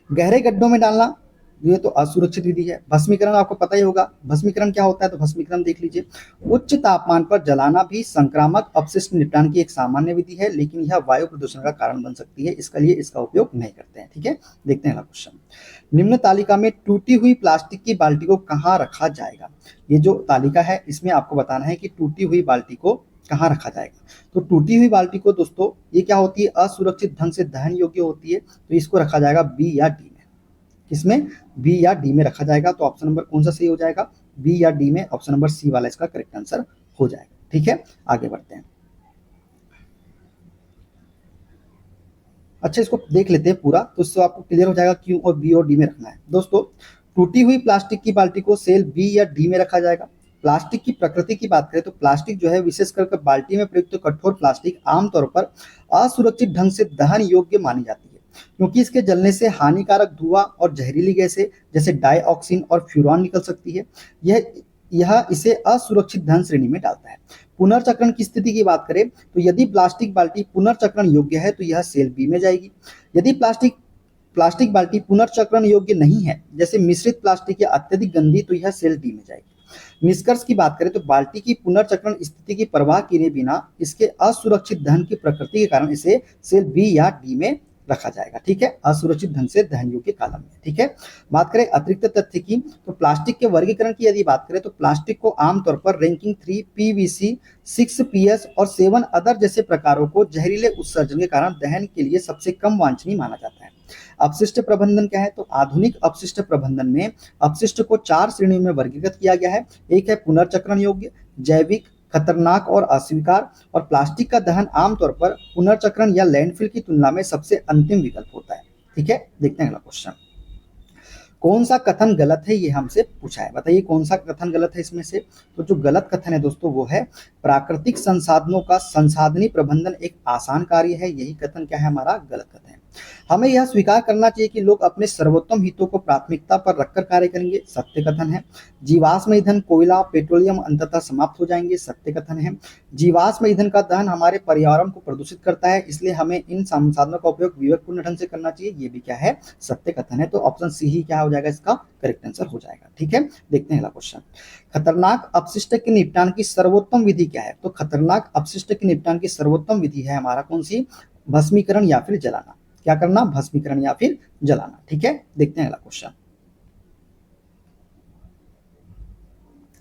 गहरे गड्ढों में डालना, ये तो असुरक्षित विधि है। भस्मीकरण आपको पता ही होगा, भस्मीकरण क्या होता है, तो भस्मीकरण देख लीजिए। उच्च तापमान पर जलाना भी संक्रामक अपशिष्ट निपटान की एक सामान्य विधि है, लेकिन यह वायु प्रदूषण का कारण बन सकती है, इसके लिए इसका उपयोग नहीं करते हैं। ठीक है, देखते हैं अगला क्वेश्चन। निम्न तालिका में टूटी हुई प्लास्टिक की बाल्टी को कहाँ रखा जाएगा। ये जो तालिका है इसमें आपको बताना है कि टूटी हुई बाल्टी को कहाँ रखा जाएगा। तो टूटी हुई बाल्टी को दोस्तों ये क्या होती है, असुरक्षित ढंग से दहन योग्य होती है, तो इसको रखा जाएगा बी या डी में। किसमें, बी या डी में रखा जाएगा। तो ऑप्शन नंबर कौन सा सही हो जाएगा, बी या डी में। ऑप्शन नंबर सी वाला इसका करेक्ट आंसर हो जाएगा। ठीक है, आगे बढ़ते हैं। अच्छा, इसको देख लेते हैं पूरा, तो इससे आपको क्लियर हो जाएगा क्यों और बी और डी में रखना है। दोस्तों, टूटी हुई प्लास्टिक की बाल्टी को सेल बी या डी में रखा जाएगा। प्लास्टिक की प्रकृति की बात करें तो प्लास्टिक जो है विशेष करके बाल्टी में प्रयुक्त कठोर प्लास्टिक आमतौर पर असुरक्षित ढंग से दहन योग्य मानी जाती है, क्योंकि इसके जलने से हानिकारक धुआं और जहरीली गैसें जैसे डाइऑक्सिन और फ्यूरॉन निकल सकती है। यह इसे असुरक्षित दहन श्रेणी में डालता है। पुनर्चक्रण की स्थिति की बात करें तो यदि प्लास्टिक बाल्टी पुनर्चक्रण योग्य है तो यह सेल बी में जाएगी। यदि प्लास्टिक बाल्टी पुनर्चक्रण योग्य नहीं है, जैसे मिश्रित प्लास्टिक या अत्यधिक गंदी, तो यह सेल डी में जाएगी। निष्कर्ष की बात करें तो बाल्टी की पुनर्चक्रण स्थिति की परवाह किए बिना इसके असुरक्षित दहन की प्रकृति के कारण इसे सेल बी या डी में रखा जाएगा। ठीक है, असुरक्षित ढंग से दहन योग्य कॉलम में। ठीक है, बात करें अतिरिक्त तथ्य की तो प्लास्टिक के वर्गीकरण की यदि बात करें तो प्लास्टिक को आमतौर पर रैंकिंग 3 पीवीसी 6 पीएस और 7 अदर जैसे प्रकारों को जहरीले उत्सर्जन के कारण दहन के लिए सबसे कम वांछनीय माना जाता है। अपशिष्ट प्रबंधन क्या है तो आधुनिक अपशिष्ट प्रबंधन में अपशिष्ट को 4 श्रेणियों में वर्गीकृत किया गया है। एक है पुनर्चक्रण योग्य, जैविक, खतरनाक और अस्वीकार। और प्लास्टिक का दहन आमतौर पर पुनर्चक्रण या लैंडफिल की तुलना में सबसे अंतिम विकल्प होता है। ठीक है, देखते हैं अगला क्वेश्चन। कौन सा कथन गलत है, ये हमसे पूछा है। बताइए कौन सा कथन गलत है इसमें से। तो जो गलत कथन है दोस्तों वो है प्राकृतिक संसाधनों का संसाधनी प्रबंधन एक आसान कार्य है। यही कथन क्या है, हमारा गलत कथन है। हमें यह स्वीकार करना चाहिए कि लोग अपने सर्वोत्तम हितों को प्राथमिकता पर रखकर कार्य करेंगे। सत्य कथन है। जीवाश्म ईंधन, कोयला, पेट्रोलियम अंततः समाप्त हो जाएंगे। सत्य कथन है। जीवाश्म ईंधन का दहन हमारे पर्यावरण को प्रदूषित करता है, इसलिए हमें इन संसाधनों का उपयोग विवेकपूर्ण ढंग से करना चाहिए। ये भी क्या है, सत्य कथन है। तो ऑप्शन सी ही क्या हो जाएगा, इसका करेक्ट आंसर हो जाएगा। ठीक है, देखते हैं अगला क्वेश्चन। खतरनाक अपशिष्ट के निपटान की सर्वोत्तम विधि क्या है। तो खतरनाक अपशिष्ट के निपटान की सर्वोत्तम विधि है हमारा कौन सी, भस्मीकरण या फिर जलाना। क्या करना, भस्मीकरण या फिर जलाना। ठीक है, देखते हैं अगला क्वेश्चन।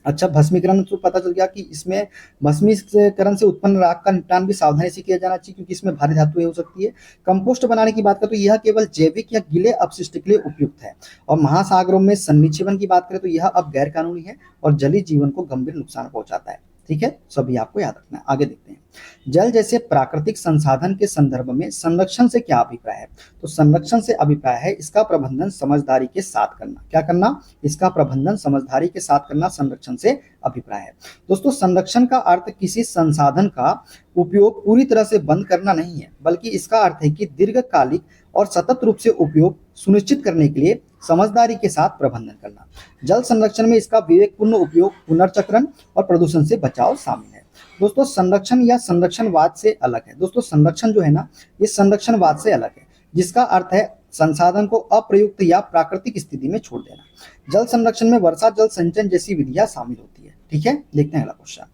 अच्छा, भस्मीकरण तो पता चल गया कि इसमें भस्मीकरण से उत्पन्न राख का निपटान भी सावधानी से किया जाना चाहिए क्योंकि इसमें भारी धातुएं हो सकती है। कंपोस्ट बनाने की बात करें तो यह केवल जैविक या गीले अपशिष्ट के लिए उपयुक्त है। और महासागरों में सन्निक्षेपण की बात करें तो यह अब गैर कानूनी है और जलीय जीवन को गंभीर नुकसान पहुंचाता है। ठीक है, सभी आपको याद रखना है। आगे देखते हैं। जल जैसे प्राकृतिक संसाधन के संदर्भ में संरक्षण से क्या अभिप्राय है। तो संरक्षण से अभिप्राय है इसका प्रबंधन समझदारी के साथ करना। क्या करना, इसका प्रबंधन समझदारी के साथ करना संरक्षण से अभिप्राय है। दोस्तों, संरक्षण का अर्थ किसी संसाधन का उपयोग पूरी तरह से बंद करना नहीं है, बल्कि इसका अर्थ है कि दीर्घकालिक और सतत रूप से उपयोग सुनिश्चित करने के लिए समझदारी के साथ प्रबंधन करना। जल संरक्षण में इसका विवेकपूर्ण उपयोग, पुनर्चक्रण और प्रदूषण से बचाव शामिल है। दोस्तों, संरक्षण या संरक्षणवाद से अलग है। दोस्तों, संरक्षण जो है ना, ये संरक्षणवाद से अलग है, जिसका अर्थ है संसाधन को अप्रयुक्त या प्राकृतिक स्थिति में छोड़ देना। जल संरक्षण में वर्षा जल संचयन जैसी विधियां शामिल होती है। ठीक है, देखते हैं अगला क्वेश्चन।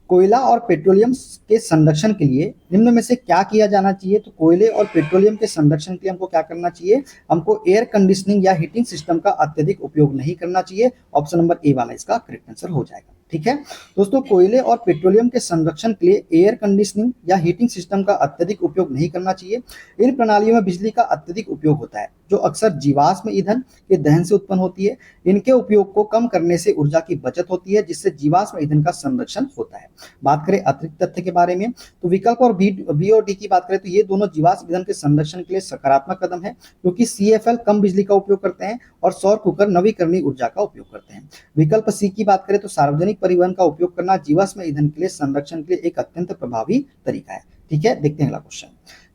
कोयला और पेट्रोलियम के संरक्षण के लिए निम्न में से क्या किया जाना चाहिए। तो कोयले और पेट्रोलियम के संरक्षण के लिए हमको क्या करना चाहिए, हमको एयर कंडीशनिंग या हीटिंग सिस्टम का अत्यधिक उपयोग नहीं करना चाहिए। ऑप्शन नंबर ए वाला इसका करेक्ट आंसर हो जाएगा। ठीक है दोस्तों, कोयले और पेट्रोलियम के संरक्षण के लिए एयर कंडीशनिंग या हीटिंग सिस्टम का अत्यधिक उपयोग नहीं करना चाहिए। इन प्रणालियों में बिजली का अत्यधिक उपयोग होता है, जो अक्सर जीवाश्म ईंधन के दहन से उत्पन्न होती है। इनके उपयोग को कम करने से ऊर्जा की बचत होती है, जिससे जीवाश्म ईंधन का संरक्षण होता है। बात करें अतिरिक्त तथ्य के बारे में तो विकल्प और बी और डी की बात करें तो ये दोनों जीवाश्म ईंधन के संरक्षण के लिए सकारात्मक कदम है, क्योंकि CFL कम बिजली का उपयोग करते हैं और सौर कुकर नवीकरणीय ऊर्जा का उपयोग करते हैं। विकल्प सी की बात करें तो सार्वजनिक परिवहन का उपयोग करना जीवाश्म ईंधन के लिए संरक्षण के लिए एक अत्यंत प्रभावी तरीका है। ठीक है, देखते हैं अगला क्वेश्चन।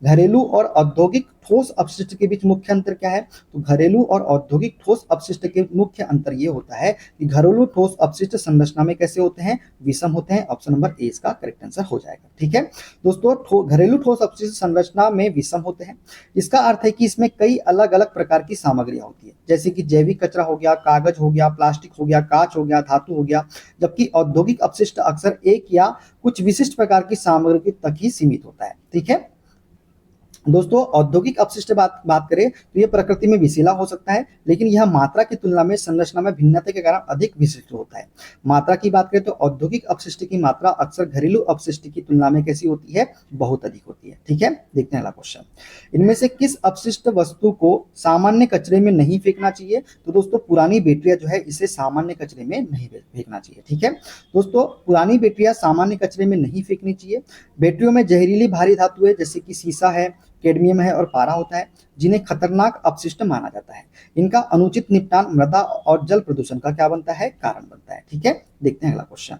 घरेलू और औद्योगिक ठोस अपशिष्ट के बीच मुख्य अंतर क्या है। तो घरेलू और औद्योगिक ठोस अपशिष्ट के मुख्य अंतर ये होता है कि घरेलू ठोस अपशिष्ट संरचना में कैसे होते हैं, विषम होते हैं। ऑप्शन नंबर ए इसका करेक्ट आंसर हो जाएगा। ठीक है दोस्तों, घरेलू ठोस अपशिष्ट संरचना में विषम होते हैं। इसका अर्थ है कि इसमें कई अलग अलग प्रकार की सामग्रियां होती है, जैसे कि जैविक कचरा हो गया, कागज हो गया, प्लास्टिक हो गया, कांच हो गया, धातु हो गया। जबकि औद्योगिक अपशिष्ट अक्सर एक या कुछ विशिष्ट प्रकार की सामग्री तक ही सीमित होता है। ठीक है दोस्तों, औद्योगिक अपशिष्ट बात करें तो यह प्रकृति में विषैला हो सकता है, लेकिन यह मात्रा की तुलना में संरचना में भिन्नता के कारण अधिक विशिष्ट होता है। मात्रा की बात करें तो औद्योगिक अपशिष्ट की मात्रा अक्सर घरेलू अपशिष्ट की तुलना में कैसी होती है, बहुत अधिक होती है। ठीक है, देखते हैं अगला क्वेश्चन। इनमें से किस अपशिष्ट वस्तु को सामान्य कचरे में नहीं फेंकना चाहिए। तो दोस्तों, पुरानी बैटरियां जो है इसे सामान्य कचरे में नहीं फेंकना चाहिए। ठीक है दोस्तों, पुरानी बैटरियां सामान्य कचरे में नहीं फेंकनी चाहिए। बैटरियों में जहरीली भारी धातु है, जैसे कि सीसा है, कैडमियम है और पारा होता है, जिन्हें खतरनाक अपशिष्ट माना जाता है। इनका अनुचित निपटान मृदा और जल प्रदूषण का क्या बनता है, कारण बनता है। ठीक है, देखते हैं अगला क्वेश्चन।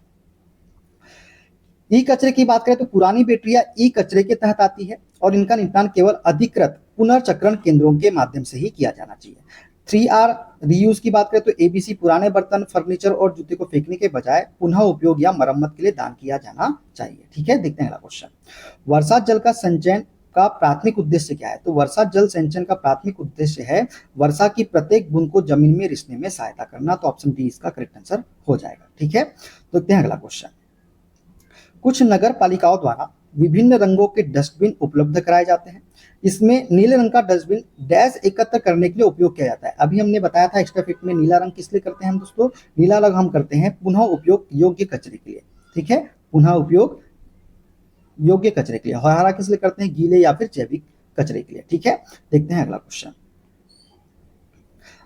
ई कचरे की बात करें तो पुरानी बैटरियां ई कचरे के तहत आती है और इनका निपटान केवल अधिकृत पुनर्चक्रण केंद्रों के माध्यम से ही किया जाना चाहिए। 3R रीयूज की बात करें तो ABC पुराने बर्तन, फर्नीचर और जूते को फेंकने के बजाय पुनः उपयोग या मरम्मत के लिए दान किया जाना चाहिए। ठीक है, देखते हैं अगला क्वेश्चन। वर्षा जल का संचयन का प्राथमिक उद्देश्य क्या है? तो वर्षा जल संचयन का प्राथमिक उद्देश्य है वर्षा की प्रत्येक बूंद को जमीन में रिसने में सहायता करना। तो ऑप्शन डी इसका करेक्ट आंसर हो जाएगा। ठीक है, तो देखते हैं अगला क्वेश्चन। कुछ नगर पालिकाओं द्वारा विभिन्न रंगों के डस्टबिन उपलब्ध कराए जाते हैं। इसमें नीले रंग का डस्टबिन डैश एकत्र करने के लिए उपयोग किया जाता है। अभी हमने बताया था एक्स्ट्रा फिट में नीला रंग किस लिए करते हैं हम दोस्तों? नीला रंग हम करते हैं पुनः उपयोग योग्य कचरे के लिए। ठीक है, पुनः उपयोग योग्य कचरे के लिए। हरा किस लिए करते हैं? गीले या फिर जैविक कचरे के लिए। ठीक है, देखते हैं अगला क्वेश्चन।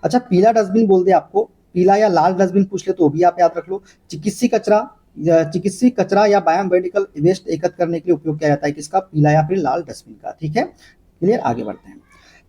अच्छा, पीला डस्टबिन बोल दे आपको, पीला या लाल डस्टबिन पूछ ले तो भी आप याद रख लो। चिकित्सीय कचरा या बायोमेडिकल वेस्ट एकत्र करने के लिए उपयोग किया जाता है किसका? पीला या फिर लाल डस्टबिन का। ठीक है, क्लियर, आगे बढ़ते हैं।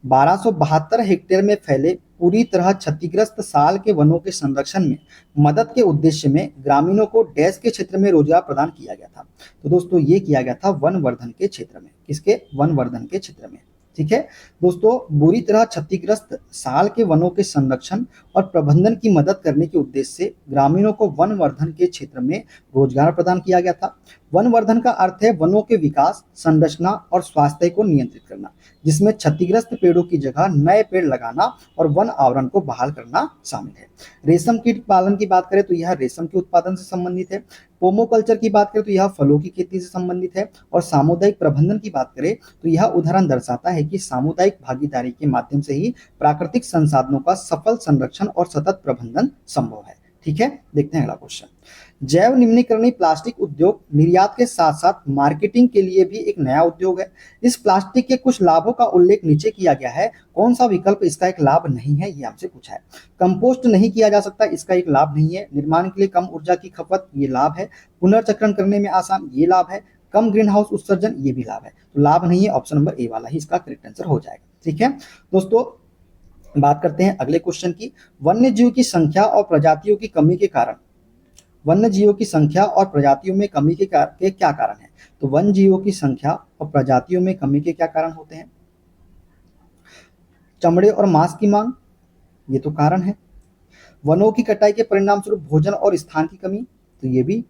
1272 हेक्टेयर में फैले पूरी तरह क्षतिग्रस्त साल के वनों के संरक्षण में मदद के उद्देश्य में ग्रामीणों को डैश के क्षेत्र में रोजगार प्रदान किया गया था। तो दोस्तों ये किया गया था वनवर्धन के क्षेत्र में। किसके? वनवर्धन के क्षेत्र में। ठीक है दोस्तों, बुरी तरह क्षतिग्रस्त साल के वनों के संरक्षण और प्रबंधन की मदद करने के उद्देश्य से ग्रामीणों को वनवर्धन के क्षेत्र में रोजगार प्रदान किया गया था। वनवर्धन का अर्थ है वनों के विकास, संरचना और स्वास्थ्य को नियंत्रित करना, जिसमें क्षतिग्रस्त पेड़ों की जगह नए पेड़ लगाना और वन आवरण को बहाल करना शामिल है। रेशम कीट पालन की बात करें तो यह रेशम के उत्पादन से संबंधित है। पोमोकल्चर की बात करें तो यह फलों की खेती से संबंधित है। और सामुदायिक प्रबंधन की बात करें तो यह उदाहरण दर्शाता है कि सामुदायिक भागीदारी के माध्यम से ही प्राकृतिक संसाधनों का सफल संरक्षण और सतत प्रबंधन संभव है। ठीक है, देखते हैं अगला क्वेश्चन। जैव निम्नीकरणीय प्लास्टिक उद्योग निर्यात के साथ साथ मार्केटिंग के लिए भी एक नया उद्योग है। इस प्लास्टिक के कुछ लाभों का उल्लेख नीचे किया गया है। कौन सा विकल्प इसका एक लाभ नहीं है, ये हमसे पूछा है। कंपोस्ट नहीं किया जा सकता, इसका एक लाभ नहीं है। निर्माण के लिए कम ऊर्जा की खपत, ये लाभ है। पुनर्चक्रण करने में आसान, ये लाभ है। कम ग्रीन हाउस उत्सर्जन, ये भी लाभ है। तो लाभ नहीं है, ऑप्शन नंबर ए वाला ही इसका करेक्ट आंसर हो जाएगा। ठीक है दोस्तों, बात करते हैं अगले क्वेश्चन की। वन्य जीव की संख्या और प्रजातियों की कमी के कारण, वन्य जीवों की संख्या और प्रजातियों में कमी के क्या कारण है? तो वन्य जीवों की संख्या और प्रजातियों में कमी के क्या कारण होते हैं? चमड़े और मांस की मांग, ये तो कारण है। वनों की कटाई के परिणाम स्वरूप भोजन और स्थान की कमी, तो ये भी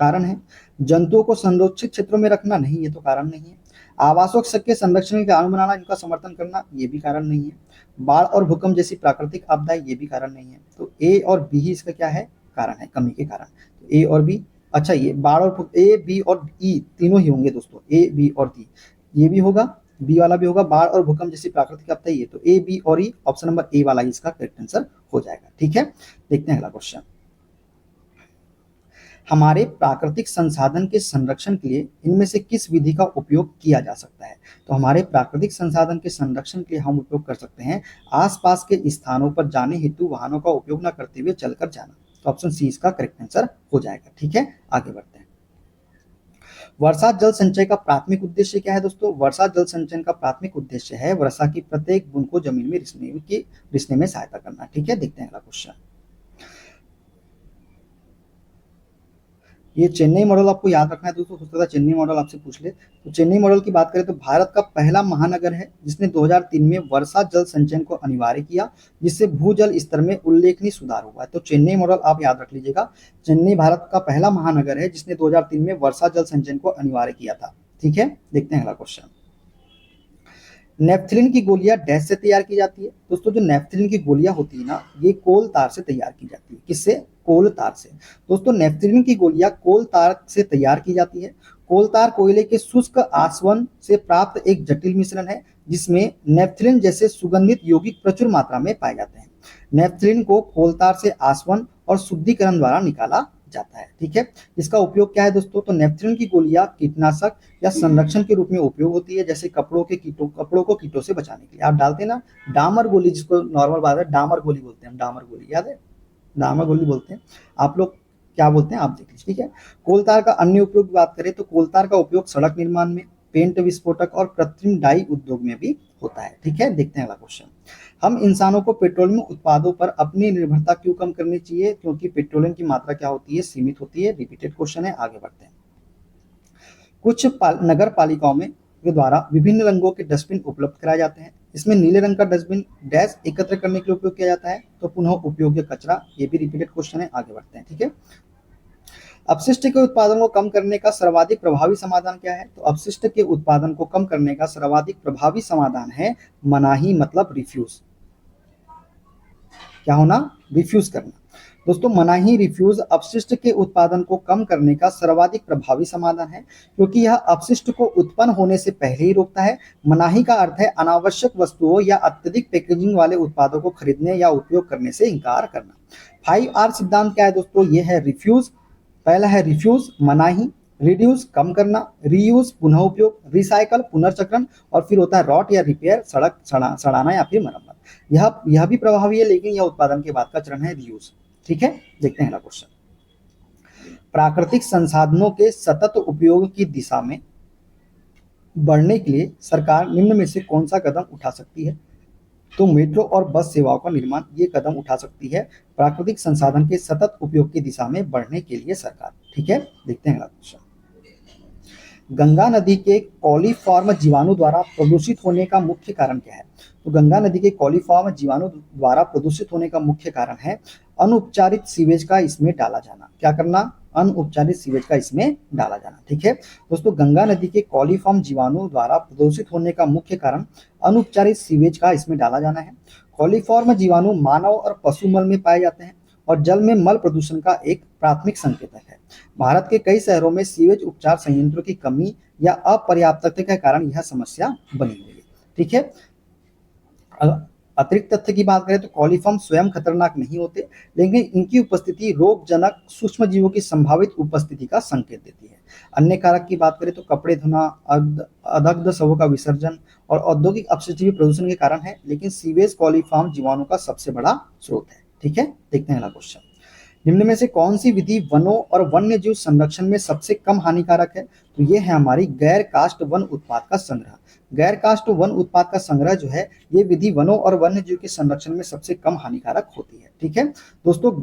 कारण है। जंतुओं को संरक्षित क्षेत्रों में रखना, नहीं, ये तो कारण नहीं है। आवासों के संरक्षण के कानून बनाना, इनका समर्थन करना, ये भी कारण नहीं है। बाढ़ और भूकंप जैसी प्राकृतिक आपदाएं, ये भी कारण नहीं है। तो ए और बी ही इसका क्या है? कारण है, कमी के कारण। तो ए और बी, अच्छा ये बाढ़ और ए बी और ई तीनों ही होंगे दोस्तों, ए बी और डी, ये भी होगा, बी वाला भी होगा। बाढ़ और भूकंप जैसी प्राकृतिक आपदा, ये तो ए बी और ई, ऑप्शन नंबर ए वाला ही इसका करेक्ट आंसर हो जाएगा। ठीक है, देखते हैं अगला क्वेश्चन। हमारे प्राकृतिक संसाधन के संरक्षण के लिए इनमें से किस विधि का उपयोग किया जा सकता है? तो हमारे प्राकृतिक संसाधन के संरक्षण के लिए हम उपयोग कर सकते हैं आसपास के स्थानों पर जाने हेतु वाहनों का उपयोग न करते हुए चलकर जाना। तो ऑप्शन सी इसका करेक्ट आंसर हो जाएगा। ठीक है, आगे बढ़ते हैं। वर्षा जल संचय का प्राथमिक उद्देश्य क्या है दोस्तों? वर्षा जल संचयन का प्राथमिक उद्देश्य है वर्षा की प्रत्येक बूंद को जमीन में रिसने में सहायता करना। ठीक है, देखते हैं अगला क्वेश्चन। ये चेन्नई मॉडल आपको याद रखना है दोस्तों, हो सकता है चेन्नई मॉडल आपसे पूछ ले। तो चेन्नई मॉडल की बात करें तो भारत का पहला महानगर है जिसने 2003 में वर्षा जल संचयन को अनिवार्य किया, जिससे भूजल स्तर में उल्लेखनीय सुधार हुआ है। तो चेन्नई मॉडल आप याद रख लीजिएगा। चेन्नई भारत का पहला महानगर है जिसने 2003 में वर्षा जल संचयन को अनिवार्य किया था। ठीक है, देखते हैं अगला क्वेश्चन। नेफ्थलीन की गोलियां डैश से तैयार की जाती है दोस्तों। जो नेफ्थलीन की गोलियां होती है ना, ये कोल तार से तैयार की जाती है। किससे? कोल तार से। दोस्तों नेफ्थलीन की गोलियां कोल तार से तैयार की जाती है। कोल तार कोयले के शुष्क आसवन से प्राप्त एक जटिल मिश्रण है जिसमें नेफ्थलीन जैसे सुगंधित यौगिक प्रचुर मात्रा में पाए जाते हैं। नेफ्थलीन को कोल तार से आसवन और शुद्धिकरण द्वारा निकाला जाता है। ठीक है, इसका उपयोग क्या है दोस्तों? तो नेफ्थलीन की गोलियां कीटनाशक या संरक्षण के रूप में उपयोग होती है, जैसे कपड़ों को कीटों से बचाने के लिए। आप डालते हैं ना डामर गोली, जिसको नॉर्मल बात है डामर गोली बोलते हैं हम, डामर गोली याद है, डामर गोली बोलते हैं। आप लोग क्या बोलते हैं आप देख लीजिए। ठीक है, कोलतार का अन्य उपयोग की बात करें तो कोलतार का उपयोग सड़क निर्माण में, पेंट विस्फोटक और कृत्रिम डाई उद्योग में भी होता है। ठीक है, देखते हैं अगला क्वेश्चन। हम इंसानों को पेट्रोलियम उत्पादों पर अपनी निर्भरता क्यों कम करनी चाहिए? क्योंकि पेट्रोलियम की मात्रा क्या होती है? सीमित होती है। रिपीटेड क्वेश्चन है, आगे बढ़ते हैं। कुछ नगर पालिकाओं में के द्वारा विभिन्न रंगों के डस्टबिन उपलब्ध कराए जाते हैं। इसमें नीले रंग का डस्टबिन डैश एकत्र करने के लिए उपयोग किया जाता है, तो पुनः उपयोग्य कचरा, ये भी रिपीटेड क्वेश्चन है, आगे बढ़ते हैं। ठीक है, अपशिष्ट के उत्पादन को कम करने का सर्वाधिक प्रभावी समाधान क्या है? तो अपशिष्ट के उत्पादन को कम करने का सर्वाधिक प्रभावी समाधान है मनाही, मतलब रिफ्यूज। क्या होना? रिफ्यूज करना। दोस्तों, मनाही, रिफ्यूज अपशिष्ट के उत्पादन को कम करने का सर्वाधिक प्रभावी समाधान है, क्योंकि यह अपशिष्ट को उत्पन्न होने से पहले ही रोकता है। मनाही का अर्थ है अनावश्यक वस्तुओं या अत्यधिक पैकेजिंग वाले उत्पादों को खरीदने या उपयोग करने से इंकार करना। 5R सिद्धांत क्या है दोस्तों? ये है रिफ्यूज, पहला है रिफ्यूज मनाही, रिड्यूस कम करना, रीयूज पुनः उपयोग, रिसाइकल पुनर्चक्रण, और फिर होता है रॉट या रिपेयर सड़ाना या फिर मरम्मत। यह भी प्रभावी है, लेकिन यह उत्पादन के बाद का चरण है रीयूज। ठीक है, देखते हैं अगला क्वेश्चन। प्राकृतिक संसाधनों के सतत उपयोग की दिशा में बढ़ने के लिए सरकार निम्न में से कौन सा कदम उठा सकती है? तो मेट्रो और बस सेवाओं का निर्माण, ये कदम उठा सकती है प्राकृतिक संसाधन के सतत उपयोग की दिशा में बढ़ने के लिए सरकार। ठीक है, देखते हैं अगला क्वेश्चन। गंगा नदी के कॉलीफॉर्म जीवाणु द्वारा प्रदूषित होने का मुख्य कारण क्या है? तो गंगा नदी के कॉलीफॉर्म जीवाणु द्वारा प्रदूषित होने का मुख्य कारण है अनुपचारित सीवेज का इसमें डाला जाना। क्या करना? अनउपचारित सीवेज का इसमें डाला जाना। ठीक है दोस्तों, गंगा नदी के कॉलीफॉर्म जीवाणु द्वारा प्रदूषित होने का मुख्य कारण अनुपचारित सीवेज का इसमें डाला जाना है। कॉलीफॉर्म जीवाणु मानव और पशु मल में पाए जाते हैं और जल में मल प्रदूषण का एक प्राथमिक संकेतक है। भारत के कई शहरों में सीवेज उपचार संयंत्रों की कमी या अपर्याप्तता के कारण यह समस्या बनी हुई है। ठीक है, अतिरिक्त तथ्य की बात करें तो कॉलीफॉर्म स्वयं खतरनाक नहीं होते, लेकिन इनकी उपस्थिति रोगजनक सूक्ष्म जीवों की संभावित उपस्थिति का संकेत देती है। अन्य कारक की बात करें तो कपड़े धोना, अदग्ध शवों का विसर्जन और औद्योगिक अपशिष्ट भी प्रदूषण के कारण है, लेकिन सीवेज कॉलीफॉर्म जीवाणु का सबसे बड़ा स्रोत है। ठीक है, देखते हैं अगला क्वेश्चन। निम्न में से कौन सी विधि वनों और वन्य जीव संरक्षण में सबसे कम हानिकारक है? तो ये है हमारी गैर कास्ट वन उत्पाद का संग्रह। गैर कास्ट वन उत्पाद का संग्रह जो है, ये विधि वनों और वन्य जीव के संरक्षण में सबसे कम हानिकारक होती है। ठीक है दोस्तों,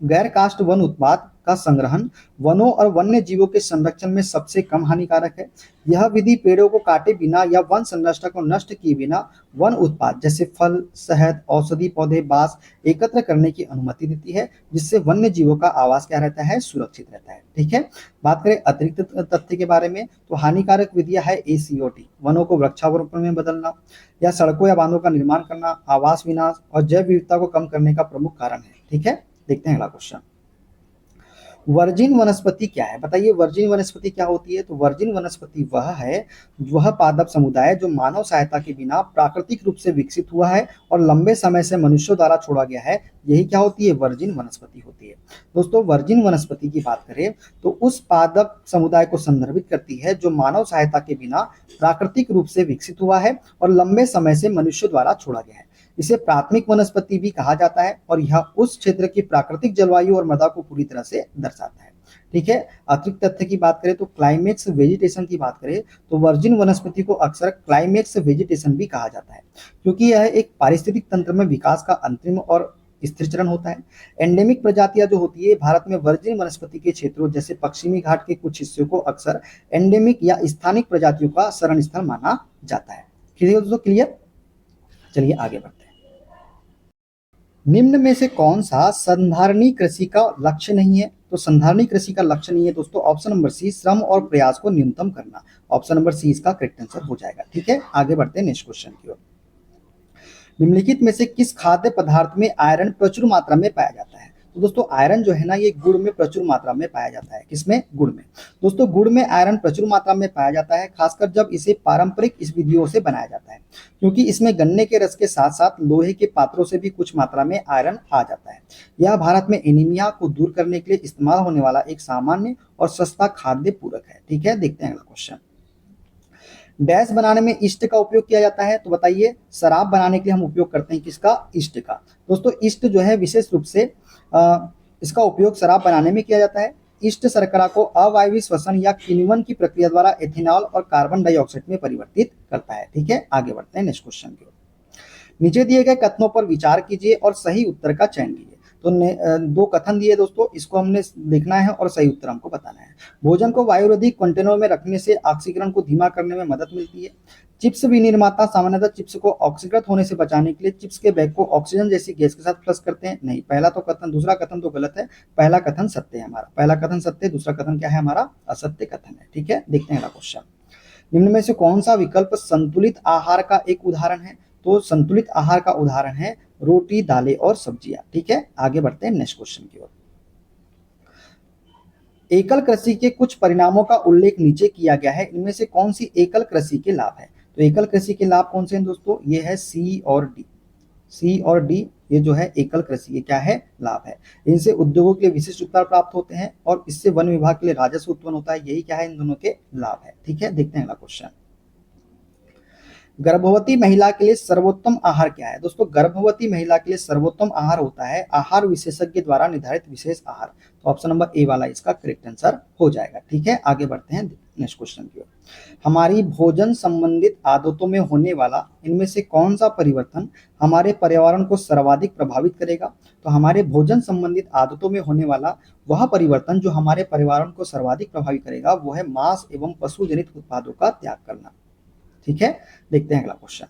गैर कास्ट वन उत्पाद का संग्रहण वनों और वन्य जीवों के संरक्षण में सबसे कम हानिकारक है। यह विधि पेड़ों को काटे बिना या वन संरचना को नष्ट किए बिना वन उत्पाद जैसे फल, शहद, औषधि पौधे, बांस एकत्र करने की अनुमति देती है, जिससे वन्य जीवों का आवास क्या रहता है? सुरक्षित रहता है। ठीक है, बात करें अतिरिक्त तथ्य के बारे में तो हानिकारक विधियां है ACOT, वनों को वृक्षारोपण में बदलना या सड़कों या बांधों का निर्माण करना, आवास विनाश और जैव विविधता को कम करने का प्रमुख कारण है। ठीक है, देखते हैं अगला क्वेश्चन। वर्जिन वनस्पति क्या है? बताइए, वर्जिन वनस्पति क्या होती है? तो वर्जिन वनस्पति वह पादप समुदाय जो मानव सहायता के बिना प्राकृतिक रूप से विकसित हुआ है और लंबे समय से मनुष्यों द्वारा छोड़ा गया है, यही क्या होती है? वर्जिन वनस्पति होती है। दोस्तों, वर्जिन वनस्पति की बात करें तो उस पादप समुदाय को संदर्भित करती है जो मानव सहायता के बिना प्राकृतिक रूप से विकसित हुआ है और लंबे समय से मनुष्यों द्वारा छोड़ा गया है। इसे प्राथमिक वनस्पति भी कहा जाता है और यह उस क्षेत्र की प्राकृतिक जलवायु और मृदा को पूरी तरह से दर्शाता है। ठीक है, अतिरिक्त तथ्य की बात करें तो क्लाइमेक्स वेजिटेशन की बात करें तो वर्जिन वनस्पति को अक्सर क्लाइमेक्स वेजिटेशन भी कहा जाता है, क्योंकि यह एक पारिस्थितिक तंत्र में विकास का अंतिम और स्थिर चरण होता है। एंडेमिक प्रजातियां जो होती है भारत में वर्जिन वनस्पति के क्षेत्रों जैसे पश्चिमी घाट के कुछ हिस्सों को अक्सर एंडेमिक या स्थानिक प्रजातियों का शरण स्थल माना जाता है। क्लियर दोस्तों? क्लियर, चलिए आगे बढ़ते हैं। निम्न में से कौन सा संधारणी कृषि का लक्ष्य नहीं है? तो संधारणी कृषि का लक्ष्य नहीं है दोस्तों, ऑप्शन नंबर सी, श्रम और प्रयास को न्यूनतम करना। ऑप्शन नंबर सी इसका करेक्ट आंसर हो जाएगा। ठीक है, आगे बढ़ते हैं नेक्स्ट क्वेश्चन की ओर। निम्नलिखित में से किस खाद्य पदार्थ में आयरन प्रचुर मात्रा में पाया जाता है? तो दोस्तों, आयरन जो है ना, ये गुड़ में प्रचुर मात्रा में पाया जाता है। किसमें? गुड़ में। दोस्तों, गुड़ में आयरन प्रचुर मात्रा में पाया जाता है, खासकर जब इसे पारंपरिक इस विधियों से बनाया जाता है, क्योंकि इसमें गन्ने के रस के साथ साथ लोहे के पात्रों से भी कुछ मात्रा में आयरन आ जाता है। यह भारत में एनीमिया को दूर करने के लिए इस्तेमाल होने वाला एक सामान्य और सस्ता खाद्य पूरक है। ठीक है, देखते हैं अगला क्वेश्चन। डैश बनाने में ईस्ट का उपयोग किया जाता है? तो बताइए, शराब बनाने के लिए हम उपयोग करते हैं किसका? ईस्ट का। दोस्तों, ईस्ट जो है विशेष रूप से इसका उपयोग शराब बनाने में किया जाता है। ईस्ट शर्करा को अवायवीय श्वसन या किण्वन की प्रक्रिया द्वारा एथेनॉल और कार्बन डाइऑक्साइड में परिवर्तित करता है। ठीक है, आगे बढ़ते हैं नेक्स्ट क्वेश्चन की ओर। नीचे दिए गए कथनों पर विचार कीजिए और सही उत्तर का चयन कीजिए। तो दो कथन दिए दोस्तों, इसको हमने देखना है और सही उत्तर हमको बताना है। भोजन को वायुरोधी कंटेनर में रखने से ऑक्सीकरण को धीमा करने में मदद मिलती है। चिप्स विनिर्माता सामान्यतः चिप्स को ऑक्सीकृत होने से बचाने के लिए चिप्स के बैग को ऑक्सीजन जैसी गैस के साथ प्लस करते हैं। नहीं, पहला तो कथन, दूसरा कथन तो गलत है, पहला कथन सत्य है हमारा, पहला कथन सत्य है, दूसरा कथन क्या है हमारा, असत्य कथन है। ठीक है, देखते हैं अगला क्वेश्चन। निम्न में से कौन सा विकल्प संतुलित आहार का एक उदाहरण है? तो संतुलित आहार का उदाहरण है रोटी, दालें और सब्जियां। ठीक है, आगे बढ़ते हैं नेक्स्ट क्वेश्चन की ओर। एकल कृषि के कुछ परिणामों का उल्लेख नीचे किया गया है, इनमें से कौन सी एकल कृषि के लाभ है? तो एकल कृषि के लाभ कौन से हैं दोस्तों? ये है सी और डी, सी और डी, ये जो है एकल कृषि के क्या है, लाभ है। इनसे उद्योगों के लिए विशिष्ट उत्पाद प्राप्त होते हैं और इससे वन विभाग के लिए राजस्व उत्पन्न होता है, यही क्या है इन दोनों के लाभ है। ठीक है, देखते हैं अगला क्वेश्चन। गर्भवती महिला के लिए सर्वोत्तम आहार क्या है? दोस्तों गर्भवती महिला के लिए सर्वोत्तम आहार होता है आहार विशेषज्ञ द्वारा निर्धारित विशेष आहार। तो ऑप्शन नंबर ए वाला इसका करेक्ट आंसर हो जाएगा। ठीक है, आगे बढ़ते हैं नेक्स्ट क्वेश्चन की ओर। हमारी भोजन संबंधित आदतों में होने वाला इनमें से कौन सा परिवर्तन हमारे पर्यावरण को सर्वाधिक प्रभावित करेगा? तो हमारे भोजन संबंधित आदतों में होने वाला वह परिवर्तन जो हमारे पर्यावरण को सर्वाधिक प्रभावित करेगा वो है मांस एवं पशु जनित उत्पादों का त्याग करना। ठीक है, देखते हैं अगला क्वेश्चन।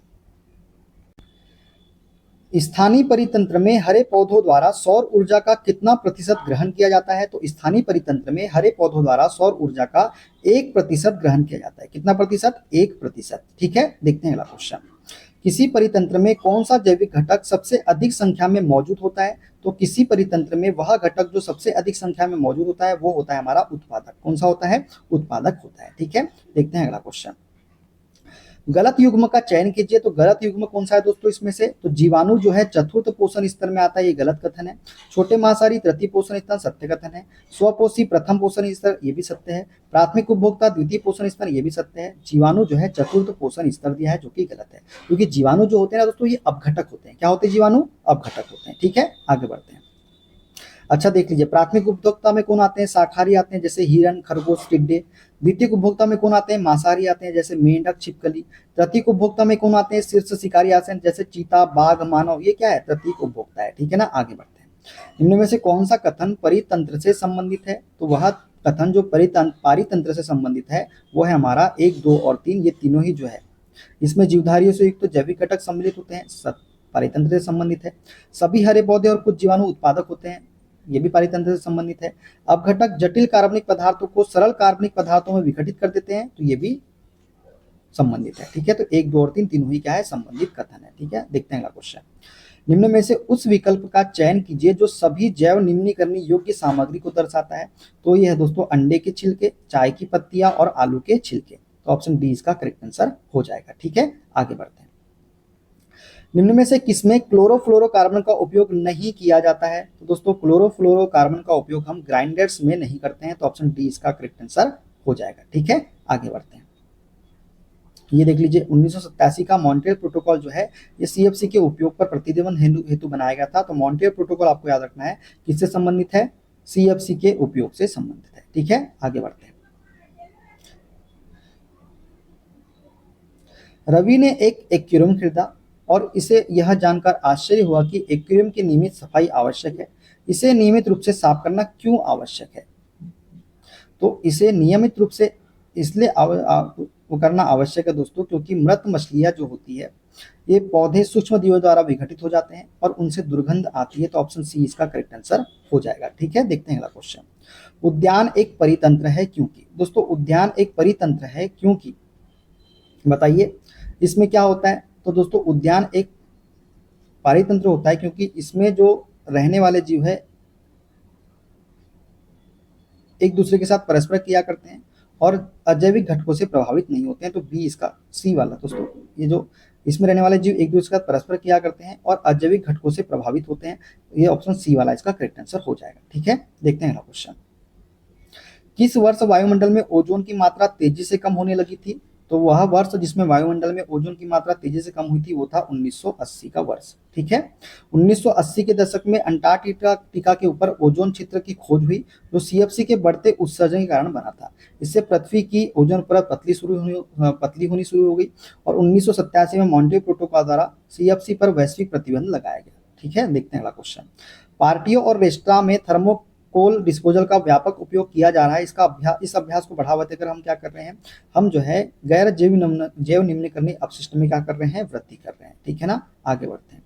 स्थानीय परितंत्र में हरे पौधों द्वारा सौर ऊर्जा का कितना प्रतिशत ग्रहण किया जाता है? तो स्थानीय परितंत्र में हरे पौधों द्वारा सौर ऊर्जा का 1% ग्रहण किया जाता है। कितना प्रतिशत? 1%। ठीक है, देखते हैं अगला क्वेश्चन। किसी परितंत्र में कौन सा जैविक घटक सबसे अधिक संख्या में मौजूद होता है? तो किसी परितंत्र में वह घटक जो सबसे अधिक संख्या में मौजूद होता है वो होता है हमारा उत्पादक। कौन सा होता है? उत्पादक होता है। ठीक है, देखते हैं अगला क्वेश्चन। गलत युग्म का चयन कीजिए। तो गलत युग्म कौन सा है दोस्तों इसमें से? तो जीवाणु जो है चतुर्थ पोषण स्तर में आता है, ये गलत कथन है। छोटे मांसाहारी तृतीय पोषण स्तर सत्य कथन है। स्वपोषी प्रथम पोषण स्तर ये भी सत्य है। प्राथमिक उपभोक्ता द्वितीय पोषण स्तर ये भी सत्य है। जीवाणु जो है चतुर्थ पोषण स्तर दिया है जो कि गलत है, क्योंकि जीवाणु जो होते हैं ना दोस्तों ये अपघटक होते हैं। क्या होते हैं जीवाणु? अपघटक होते हैं। ठीक है, आगे बढ़ते हैं। अच्छा देख लीजिए, प्राथमिक उपभोक्ता में कौन आते हैं? शाकाहारी आते हैं जैसे हिरण, खरगोश, टिड्डे। द्वितीय उपभोक्ता में कौन आते हैं? मांसाहारी आते हैं जैसे मेंढक, छिपकली। तृतीय उपभोक्ता में कौन आते हैं? शीर्ष शिकारी आते हैं जैसे चीता, बाघ, मानव। ये क्या है? तृतीय उपभोक्ता है। ठीक है ना, आगे बढ़ते हैं। इनमें से कौन सा कथन परितंत्र से संबंधित है? तो वह कथन जो पारितंत्र से संबंधित है वो है हमारा 1, 2 और 3। ये तीनों ही जो है इसमें जीवधारियों से युक्त जैविक घटक सम्मिलित होते हैं, पारितंत्र से संबंधित है। सभी हरे पौधे और कुछ जीवाणु उत्पादक होते हैं, ये भी पारितंत्र से संबंधित है। अपघटक जटिल कार्बनिक पदार्थों को सरल कार्बनिक पदार्थों में विघटित कर देते हैं, तो ये भी संबंधित है। ठीक है, तो 1, 2 और 3 तीनों ही क्या है? संबंधित कथन है। ठीक है, देखते हैं अगला क्वेश्चन। निम्न में से उस विकल्प का चयन कीजिए जो सभी जैव निम्नीकरण योग्य सामग्री को दर्शाता है। तो ये है दोस्तों अंडे के छिलके, चाय की पत्तियां और आलू के छिलके। तो ऑप्शन डी इसका करेक्ट आंसर हो जाएगा। ठीक है, आगे बढ़ते हैं। निम्न में से किसमें क्लोरोफ्लोरोकार्बन का उपयोग नहीं किया जाता है? तो दोस्तों क्लोरोफ्लोरोकार्बन का उपयोग हम ग्राइंडर्स में नहीं करते हैं, तो ऑप्शन डी इसका करेक्ट आंसर हो जाएगा। ठीक है, आगे बढ़ते हैं। ये देख लीजिए 1987 का मॉन्ट्रियल प्रोटोकॉल जो है ये सीएफसी के उपयोग पर प्रतिबंध हेतु बनाया गया था। तो मॉन्ट्रियल प्रोटोकॉल आपको याद रखना है किससे संबंधित है? सीएफसी के उपयोग से संबंधित है। ठीक है, आगे बढ़ते हैं। रवि ने एक एक्वेरियम खरीदा और इसे यह जानकर आश्चर्य हुआ कि एक्वेरियम की नियमित सफाई आवश्यक है। इसे नियमित रूप से साफ करना क्यों आवश्यक है? तो इसे नियमित रूप से इसलिए वो करना आवश्यक है दोस्तों क्योंकि मृत मछलियां जो होती है ये पौधे सूक्ष्म जीवों द्वारा विघटित हो जाते हैं और उनसे दुर्गंध आती है। तो ऑप्शन सी इसका करेक्ट आंसर हो जाएगा। ठीक है, देखते हैं अगला क्वेश्चन। उद्यान एक परितंत्र है क्योंकि? दोस्तों उद्यान एक परितंत्र है क्योंकि, बताइए इसमें क्या होता है? तो दोस्तों उद्यान एक पारितंत्र होता है क्योंकि इसमें जो रहने वाले जीव है एक दूसरे के साथ परस्पर क्रिया करते हैं और अजैविक घटकों से प्रभावित नहीं होते हैं। तो बी इसका, सी वाला दोस्तों, ये जो इसमें रहने वाले जीव एक दूसरे के साथ परस्पर क्रिया करते हैं और अजैविक घटकों से प्रभावित होते हैं, ये ऑप्शन सी वाला इसका करेक्ट आंसर हो जाएगा। ठीक है, देखते हैं अगला क्वेश्चन। किस वर्ष वायुमंडल में ओजोन की मात्रा तेजी से कम होने लगी थी? तो वह वर्ष जिसमें वायुमंडल में ओजोन की मात्रा तेजी से कम हुई थी वो था 1980 का वर्ष। ठीक है, 1980 के दशक में अंटार्कटिका के ऊपर ओजोन क्षेत्र की खोज हुई जो सीएफसी के बढ़ते उत्सर्जन के कारण बना था। इससे पृथ्वी की ओजोन परत पतली होनी शुरू हो गई और 1987 में मॉन्ट्रियल प्रोटोकॉल द्वारा सीएफसी पर वैश्विक प्रतिबंध लगाया गया। ठीक है, देखते हैं अगला क्वेश्चन। पार्टियों और रेस्टोरेंट में कोल डिस्पोजल का व्यापक उपयोग किया जा रहा है। इस अभ्यास को बढ़ावा देकर हम क्या कर रहे हैं, हम जो है गैर जैव निम्नीकरणीय अपशिष्ट में क्या कर रहे हैं, वृद्धि कर रहे हैं। ठीक है ना, आगे बढ़ते हैं।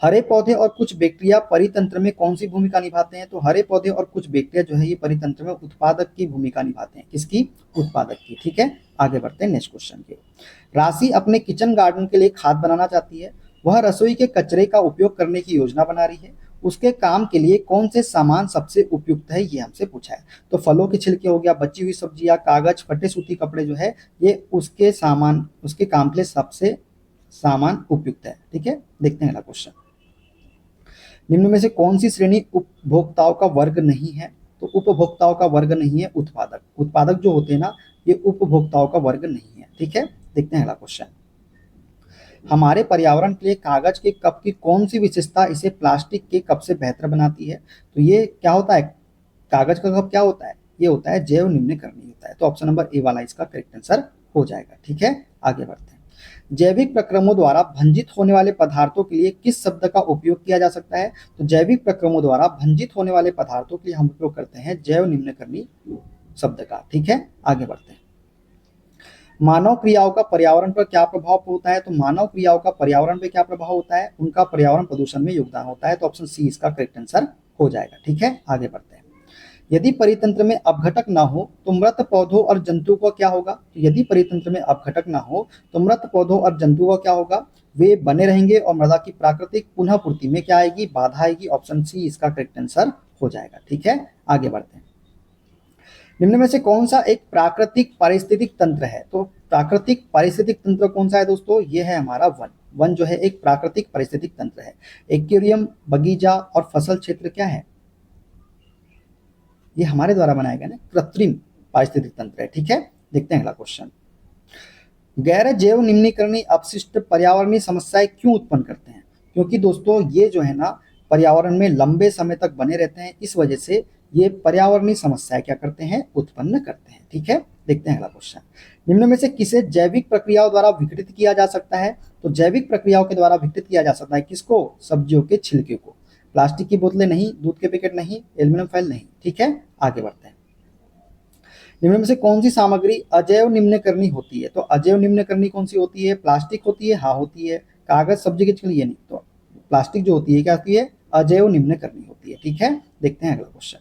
हरे पौधे और कुछ बैक्टीरिया परितंत्र में कौन सी भूमिका निभाते हैं? तो हरे पौधे और कुछ बैक्टीरिया जो है ये परितंत्र में उत्पादक की भूमिका निभाते हैं। किसकी? उत्पादक की। ठीक है, आगे बढ़ते हैं नेक्स्ट क्वेश्चन के। राशि अपने किचन गार्डन के लिए खाद बनाना चाहती है। वह रसोई के कचरे का उपयोग करने की योजना बना रही है। उसके काम के लिए कौन से सामान सबसे उपयुक्त है, ये हमसे पूछा है। तो फलों के छिलके हो गया, बची हुई सब्जियां, कागज, फटे सूती कपड़े जो है ये उसके काम के लिए सबसे सामान उपयुक्त है। ठीक है, देखते हैं अगला क्वेश्चन। निम्न में से कौन सी श्रेणी उपभोक्ताओं का वर्ग नहीं है? तो उपभोक्ताओं का वर्ग नहीं है उत्पादक। उत्पादक जो होते हैं ना ये उपभोक्ताओं का वर्ग नहीं है। ठीक है, देखते हैं अगला क्वेश्चन। हमारे पर्यावरण के लिए कागज के कप की कौन सी विशेषता इसे प्लास्टिक के कप से बेहतर बनाती है? तो ये क्या होता है, कागज का कप क्या होता है, ये होता है जैव निम्नीकरणीय होता है। तो ऑप्शन नंबर ए वाला इसका करेक्ट आंसर हो जाएगा। ठीक है, आगे बढ़ते हैं। जैविक प्रक्रमों द्वारा भंजित होने वाले पदार्थों के लिए किस शब्द का उपयोग किया जा सकता है? तो जैविक प्रक्रमों द्वारा भंजित होने वाले पदार्थों के लिए हम उपयोग करते हैं जैव निम्नीकरणीय शब्द का। ठीक है, आगे बढ़ते हैं। मानव क्रियाओं का पर्यावरण पर क्या प्रभाव होता है? तो मानव क्रियाओं का पर्यावरण पर क्या प्रभाव होता है? उनका पर्यावरण प्रदूषण में योगदान होता है। तो ऑप्शन सी इसका करेक्ट आंसर हो जाएगा। ठीक है, आगे बढ़ते हैं। यदि परितंत्र में अपघटक ना हो तो मृत पौधों और जंतुओं का क्या होगा? तो यदि परितंत्र में अपघटक ना हो तो मृत पौधों और जंतुओं का क्या होगा? वे बने रहेंगे और मृदा की प्राकृतिक पुनः पूर्ति में क्या आएगी? बाधा आएगी। ऑप्शन सी इसका करेक्ट आंसर हो जाएगा। ठीक है, आगे बढ़ते हैं। निम्न में से कौन सा एक प्राकृतिक पारिस्थितिक तंत्र है? तो प्राकृतिक पारिस्थितिक तंत्र कौन सा है दोस्तों? ये है हमारा वन। वन जो है एक प्राकृतिक पारिस्थितिक तंत्र है। एक्वेरियम, बगीचा और फसल क्षेत्र क्या है? ये हमारे द्वारा बनाया गया ना कृत्रिम पारिस्थितिक तंत्र है। ठीक है, देखते हैं अगला क्वेश्चन। गैर जैव निम्नीकरणीय अपशिष्ट पर्यावरणीय समस्याएं क्यों उत्पन्न करते हैं? क्योंकि दोस्तों ये जो है ना पर्यावरण में लंबे समय तक बने रहते हैं, इस वजह से ये पर्यावरणीय समस्याएं क्या करते हैं? उत्पन्न करते हैं। ठीक है, देखते हैं अगला क्वेश्चन। निम्न में से किसे जैविक प्रक्रियाओं द्वारा विघटित किया जा सकता है? तो जैविक प्रक्रियाओं के द्वारा विघटित किया जा सकता है किसको? सब्जियों के छिलके को। प्लास्टिक की बोतलें नहीं, दूध के पैकेट नहीं, एल्यूमिनियम फॉइल नहीं। ठीक है, आगे बढ़ते हैं। निम्न में से कौन सी सामग्री अजैव निम्नीकरणीय होती है? तो अजैव निम्नीकरणीय कौन सी होती है? प्लास्टिक होती है, हाँ होती है। कागज, सब्जी के छिलके नहीं। तो प्लास्टिक जो होती है क्या होती है? अजैव निम्नीकरणीय होती है। ठीक है, देखते हैं अगला क्वेश्चन।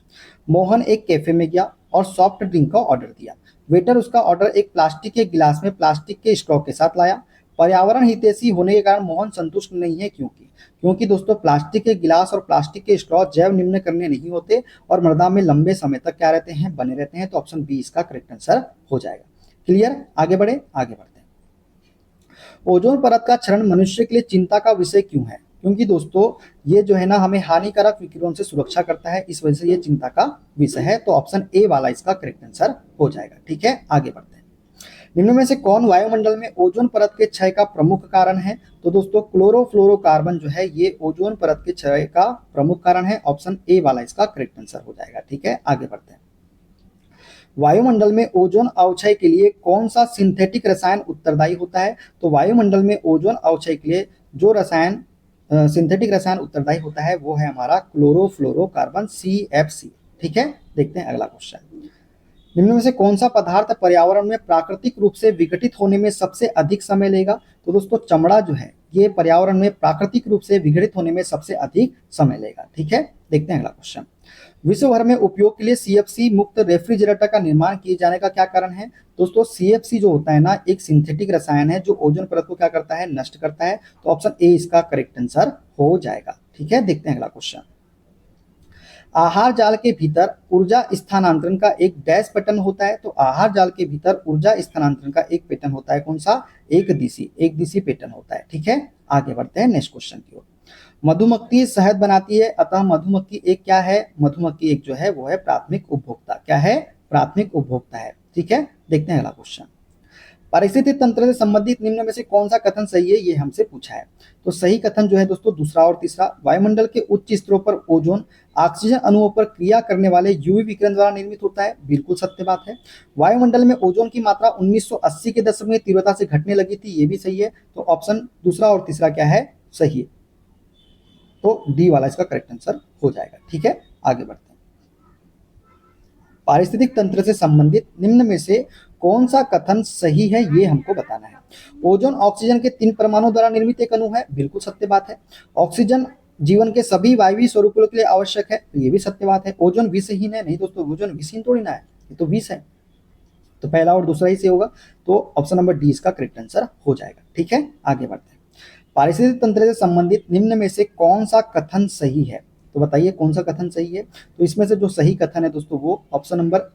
मोहन एक कैफे में गया और सॉफ्ट ड्रिंक का ऑर्डर दिया। वेटर उसका ऑर्डर एक प्लास्टिक के गिलास में प्लास्टिक के स्ट्रॉ के साथ लाया। पर्यावरण हितैषी होने के कारण मोहन संतुष्ट नहीं है। क्योंकि दोस्तों प्लास्टिक के गिलास और प्लास्टिक के स्ट्रॉ जैव निम्नीकरणीय नहीं होते और मृदा में लंबे समय तक क्या रहते हैं? बने रहते हैं। तो ऑप्शन बी इसका करेक्ट आंसर हो जाएगा। क्लियर, आगे बढ़े, आगे बढ़ते हैं। ओजोन परत का क्षरण मनुष्य के लिए चिंता का विषय क्यों है? क्योंकि दोस्तों ये जो है ना हमें हानिकारक विकिरण से सुरक्षा करता है, इस वजह से ये चिंता का विषय है। तो ऑप्शन ए वाला इसका करेक्ट आंसर हो जाएगा। ठीक है, आगे बढ़ते हैं। निम्न में से कौन वायुमंडल में ओजोन परत के क्षय का प्रमुख कारण है? तो दोस्तों क्लोरोफ्लोरोकार्बन जो है ये ओजोन परत के क्षय का प्रमुख कारण है। ऑप्शन ए वाला इसका करेक्ट आंसर हो जाएगा। ठीक है, आगे बढ़ते हैं। वायुमंडल में ओजोन अवक्षय के लिए कौन सा सिंथेटिक रसायन उत्तरदायी होता है? तो वायुमंडल में ओजोन अवक्षय के लिए जो रसायन सिंथेटिक रसायन उत्तरदायी होता है वो है हमारा क्लोरोफ्लोरोकार्बन, CFC। ठीक है, देखते हैं अगला क्वेश्चन। निम्न में से कौन सा पदार्थ पर्यावरण में प्राकृतिक रूप से विघटित होने में सबसे अधिक समय लेगा? तो दोस्तों चमड़ा जो है ये पर्यावरण में प्राकृतिक रूप से विघटित होने में सबसे अधिक समय लेगा। ठीक है, देखते हैं अगला क्वेश्चन। विश्व भर में उपयोग के लिए CFC मुक्त रेफ्रिजरेटर का निर्माण किए जाने का क्या कारण है? दोस्तों CFC जो होता है ना एक सिंथेटिक रसायन है जो ओजोन परत को क्या करता है? नष्ट करता है। तो ऑप्शन ए इसका करेक्ट आंसर हो जाएगा। ठीक है, देखते हैं अगला क्वेश्चन। आहार जाल के भीतर ऊर्जा स्थानांतरण का एक डैश पैटर्न होता है। तो आहार जाल के भीतर ऊर्जा स्थानांतरण का एक पैटर्न होता है, कौन सा? एक दिशी पैटर्न होता है। ठीक है, आगे बढ़ते हैं नेक्स्ट क्वेश्चन की ओर। मधुमक्खी शहद बनाती है, अतः मधुमक्खी एक क्या है? मधुमक्खी एक जो है वो है प्राथमिक उपभोक्ता। क्या है? प्राथमिक उपभोक्ता है। ठीक है, देखते हैं अगला क्वेश्चन। पारिस्थितिक तंत्र से संबंधित निम्न में से कौन सा कथन सही है? ये हमसे पूछा है। तो सही कथन जो है दोस्तों दूसरा और तीसरा। वायुमंडल के उच्च स्तरों पर ओजोन ऑक्सीजन अणुओं पर क्रिया करने वाले यूवी विकिरण द्वारा निर्मित होता है। बिल्कुल सत्य बात है। वायुमंडल में ओजोन की मात्रा 1980 के दशक में तीव्रता से घटने लगी थी, ये भी सही है। तो ऑप्शन दूसरा और तीसरा क्या है? सही है। तो डी वाला इसका करेक्ट आंसर हो जाएगा। ठीक है, आगे बढ़ते हैं। पारिस्थितिक तंत्र से संबंधित निम्न में से कौन सा कथन सही है, ये हमको बताना है। ओजोन ऑक्सीजन के 3 परमाणु द्वारा निर्मित एक अणु है, बिल्कुल सत्य बात है। ऑक्सीजन जीवन के सभी वायवीय स्वरूपों के लिए आवश्यक है, तो ये भी सत्य बात है। ओजोन विषहीन है, नहीं दोस्तों, ओजोन विषहीन थोड़ी ना है, ये तो विष है। तो पहला और दूसरा ही से होगा, तो ऑप्शन नंबर डी इसका करेक्ट आंसर हो जाएगा। ठीक है, आगे बढ़ते हैं। पारिस्थितिक तंत्र से संबंधित निम्न में से कौन सा कथन सही है, तो बताइए कौन सा कथन सही है। तो इसमें से जो सही कथन है दोस्तों वो ऑप्शन नंबर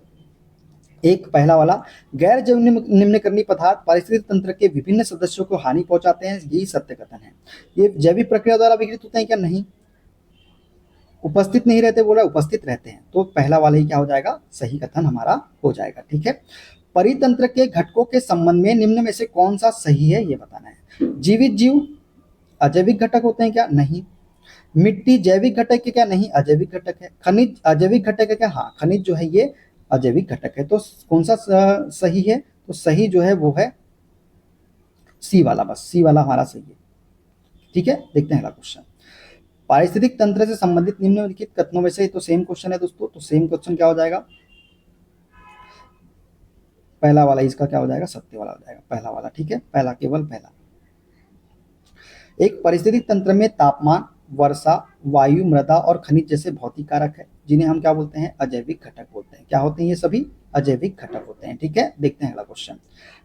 एक पहला वाला, गैर जैव निम्नकर्मी पदार्थ पारिस्थितिक तंत्र के विभिन्न सदस्यों को हानि पहुंचाते हैं, यही सत्य कथन है। ये जैविक प्रक्रिया द्वारा विघटित होते हैं क्या, नहीं। उपस्थित नहीं रहते, बोला उपस्थित रहते हैं, तो पहला वाला ही क्या हो जाएगा, सही कथन हमारा हो जाएगा। ठीक है, परितंत्र के घटकों के संबंध में निम्न में से कौन सा सही है, ये बताना है। जीवित जीव अजैविक घटक होते हैं क्या, नहीं। मिट्टी जैविक घटक है क्या, नहीं, अजैविक घटक है। खनिज अजैविक घटक है क्या, हाँ, खनिज जो है ये अजैविक घटक है। तो कौन सा सही है, तो सही जो है वो है सी वाला, बस सी वाला हमारा सही है। ठीक है, देखते हैं अगला क्वेश्चन। पारिस्थितिक तंत्र से संबंधित निम्नलिखित कथनों में से, तो सेम क्वेश्चन है दोस्तों, तो सेम क्वेश्चन क्या हो जाएगा, पहला वाला इसका क्या हो जाएगा, सत्य वाला हो जाएगा, पहला वाला। ठीक है, पहला, केवल पहला। एक पारिस्थितिक तंत्र में तापमान, वर्षा, वायु, मृदा और खनिज जैसे भौतिक कारक है, जिन्हें हम क्या बोलते हैं, अजैविक घटक बोलते हैं। क्या होते हैं ये सभी, अजैविक घटक होते हैं। ठीक है, देखते हैं अगला क्वेश्चन।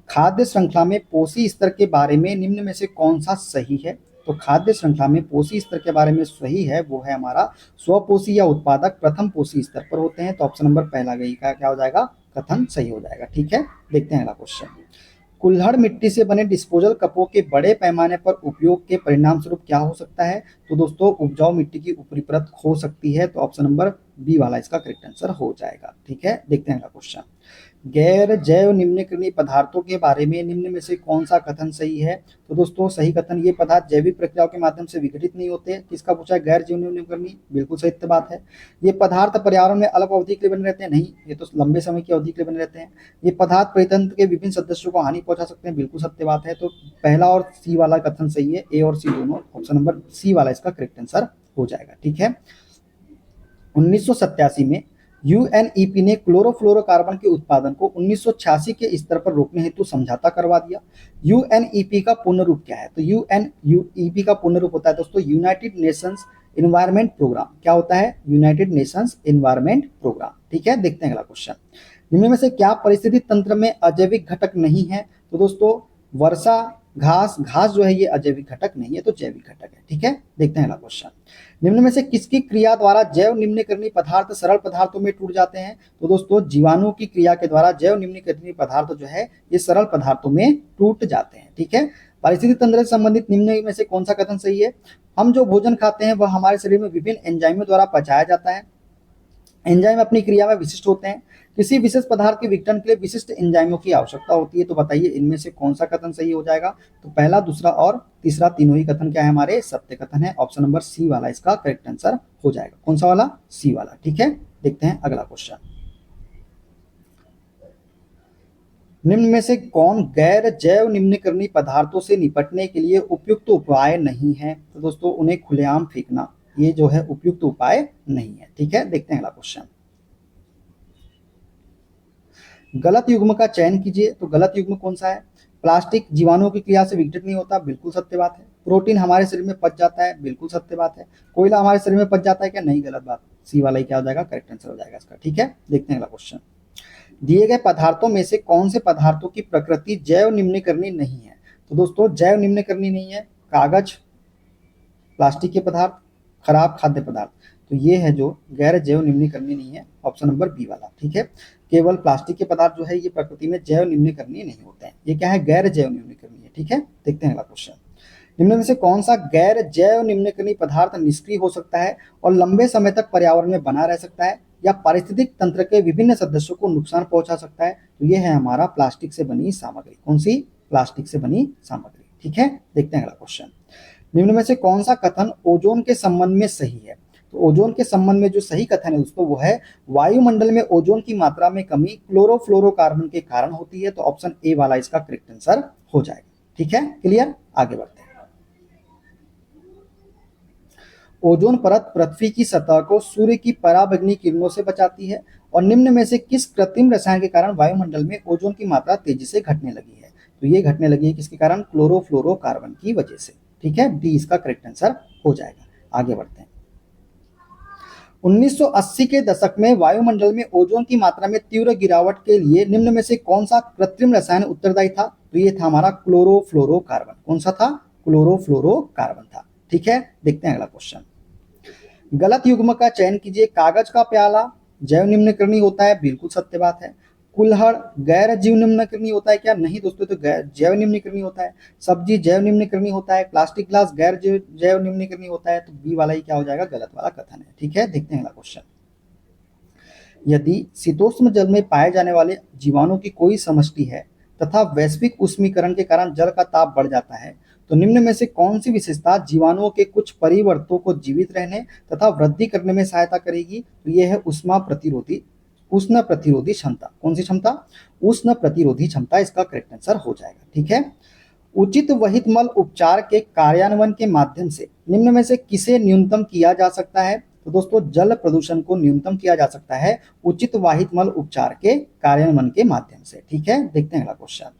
खाद्य श्रृंखला में पोषी स्तर के बारे में निम्न में से कौन सा सही है, तो खाद्य श्रृंखला में पोषी स्तर के बारे में सही है वो है हमारा स्वपोषी या उत्पादक प्रथम पोषी स्तर पर होते हैं, तो ऑप्शन नंबर पहला गई का क्या हो जाएगा, कथन सही हो जाएगा। ठीक है, देखते हैं अगला क्वेश्चन। कुल्हड़ मिट्टी से बने डिस्पोजल कपों के बड़े पैमाने पर उपयोग के परिणाम स्वरूप क्या हो सकता है, तो दोस्तों उपजाऊ मिट्टी की ऊपरी परत खो सकती है, तो ऑप्शन नंबर बी वाला इसका करेक्ट आंसर हो जाएगा। ठीक है, देखते हैं अगला क्वेश्चन। गैर जैव निम्नकर्मी पदार्थों के बारे में निम्न में से कौन सा कथन सही है, तो दोस्तों सही कथन, ये पदार्थ जैविक प्रक्रियाओं के माध्यम से विघटित नहीं होते। किसका पूछा है, गैर जैव निम्नकर्मी, बिल्कुल सही बात है। ये पदार्थ पर्यावरण में अल्प अवधि के लिए बने रहते हैं, नहीं, ये तो लंबे समय की अवधि के लिए बने रहते हैं। ये पदार्थ परितंत्र के विभिन्न सदस्यों को हानि पहुंचा सकते हैं, बिल्कुल सत्य बात है। तो पहला और सी वाला कथन सही है, ए और सी दोनों, ऑप्शन नंबर सी वाला इसका करेक्ट आंसर हो जाएगा। ठीक है, 1987 में यूएनईपी ने क्लोरोफ्लोरोकार्बन के उत्पादन को 1986 के स्तर पर रोकने हेतु समझौता करवा दिया। यूएनईपी का पूर्ण रूप क्या है, तो यूएनईपी का पूर्ण रूप होता है दोस्तों यूनाइटेड नेशंस इन्वायरमेंट प्रोग्राम। क्या होता है, यूनाइटेड नेशंस इन्वायरमेंट प्रोग्राम। ठीक है, देखते हैं अगला क्वेश्चन। निम्न में से क्या परिस्थितिक तंत्र में अजैविक घटक नहीं है, तो दोस्तों वर्षा, घास, घास जो है ये अजैविक घटक नहीं है, तो जैविक घटक है। ठीक है, देखते हैं अगला क्वेश्चन। निम्न में से किसकी क्रिया द्वारा जैव निम्नकर्मी पदार्थ सरल पदार्थों में टूट जाते हैं, तो दोस्तों जीवाणु की क्रिया के द्वारा जैव निम्नकर्मी पदार्थ जो है ये सरल पदार्थों में टूट जाते हैं। ठीक है, पारिस्थितिक तंत्र से संबंधित निम्न में से कौन सा कथन सही है, हम जो भोजन खाते हैं वह हमारे शरीर में विभिन्न एंजाइमों द्वारा पचाया जाता है। एंजाइम अपनी क्रिया में विशिष्ट होते हैं, किसी विशेष पदार्थ के विघटन के लिए विशिष्ट एंजाइमों की आवश्यकता होती है। तो बताइए इनमें से कौन सा कथन सही हो जाएगा, तो पहला, दूसरा और तीसरा तीनों ही कथन क्या है, हमारे सत्य कथन है। ऑप्शन नंबर सी वाला इसका करेक्ट आंसर हो जाएगा। कौन सा वाला, सी वाला। ठीक है, देखते हैं अगला क्वेश्चन। निम्न में से कौन गैर जैव निम्नकर्मी पदार्थों से निपटने के लिए उपयुक्त उपाय नहीं है, तो दोस्तों उन्हें खुलेआम फेंकना, ये जो है उपयुक्त उपाय नहीं है। ठीक है, देखते हैं अगला क्वेश्चन। गलत युग्म का चयन कीजिए, तो गलत युग्म कौन सा है, प्लास्टिक जीवाणुओं की क्रिया से विघटित नहीं होता, बिल्कुल सत्य बात है। प्रोटीन हमारे शरीर में पच जाता है, बिल्कुल सत्य बात है। कोयला हमारे शरीर में पच जाता है क्या, नहीं, गलत बात, सी वाला ही क्या हो जाएगा, करेक्ट आंसर हो जाएगा इसका। ठीक है, देखते हैं अगला क्वेश्चन। दिए गए पदार्थों में से कौन से पदार्थों की प्रकृति जैव निम्नकर्मी नहीं है, तो दोस्तों जैव निम्नकर्मी नहीं है कागज, प्लास्टिक के पदार्थ, खराब खाद्य पदार्थ, तो ये है जो गैर जैव निम्नकर्मी नहीं है, ऑप्शन नंबर बी वाला। ठीक है, केवल प्लास्टिक के पदार्थ जो है ये प्रकृति में जैव निम्नकर्मी नहीं होते हैं, ये क्या है, गैर जैव निम्नकर्मी है। ठीक है, देखते हैं अगला क्वेश्चन। निम्न में से कौन सा गैर जैव निम्नकर्मी पदार्थ निष्क्रिय हो सकता है और लंबे समय तक पर्यावरण में बना रह सकता है या पारिस्थितिक तंत्र के विभिन्न सदस्यों को नुकसान पहुंचा सकता है, तो ये है हमारा प्लास्टिक से बनी सामग्री। कौन सी, प्लास्टिक से बनी सामग्री। ठीक है, देखते हैं अगला क्वेश्चन। निम्न में से कौन सा कथन ओजोन के संबंध में सही है, तो ओजोन के संबंध में जो सही कथन है दोस्तों वो है वायुमंडल में ओजोन की मात्रा में कमी क्लोरोफ्लोरोकार्बन के कारण होती है, तो ऑप्शन ए वाला इसका करेक्ट आंसर हो जाएगा। ठीक है, क्लियर, आगे बढ़ते हैं। ओजोन परत पृथ्वी की सतह को सूर्य की पराबैंगनी किरणों से बचाती है। और निम्न में से किस कृत्रिम रसायन के कारण वायुमंडल में ओजोन की मात्रा तेजी से घटने लगी है? तो ये घटने लगी है किसके कारण? क्लोरोफ्लोरोकार्बन की वजह से। ठीक है, डी इसका करेक्ट आंसर हो जाएगा। आगे बढ़ते हैं। 1980 के दशक में वायुमंडल में ओजोन की मात्रा में तीव्र गिरावट के लिए निम्न में से कौन सा कृत्रिम रसायन उत्तरदायी था? तो ये था हमारा क्लोरोफ्लोरोकार्बन। कौन सा था? क्लोरोफ्लोरोकार्बन था। ठीक है, देखते हैं अगला क्वेश्चन। गलत युग्म का चयन कीजिए। कागज का प्याला जैव निम्नकरणीय होता है, बिल्कुल सत्य बात है। कुल्हड़ गैर जीव निम्नकरणीय होता है क्या? नहीं दोस्तों, तो जैव निम्नकरणीय होता है। सब्जी जैव निम्नकरणीय होता है। प्लास्टिक ग्लास गैर जैव निम्नकरणीय होता है। तो बी वाला ही क्या हो जाएगा? गलत वाला कथन है। ठीक है, देखते हैं अगला क्वेश्चन। यदि शीतोष्ण जल में पाए जाने वाले जीवाणु की कोई समष्टि है तथा वैश्विक उष्मीकरण के कारण जल का ताप बढ़ जाता है, तो निम्न में से कौन सी विशेषता जीवाणुओं के कुछ परिवर्तों को जीवित रहने तथा वृद्धि करने में सहायता करेगी? तो यह है उष्ण प्रतिरोधी क्षमता। कौन सी क्षमता? उष्ण प्रतिरोधी क्षमता इसका करेक्ट आंसर हो जाएगा। ठीक है, उचित वहित मल उपचार के कार्यान्वयन के माध्यम से निम्न में से किसे न्यूनतम किया जा सकता है? तो दोस्तों जल प्रदूषण को न्यूनतम किया जा सकता है उचित वाहित मल उपचार के कार्यान्वयन के माध्यम से। ठीक है, देखते हैं अगला क्वेश्चन।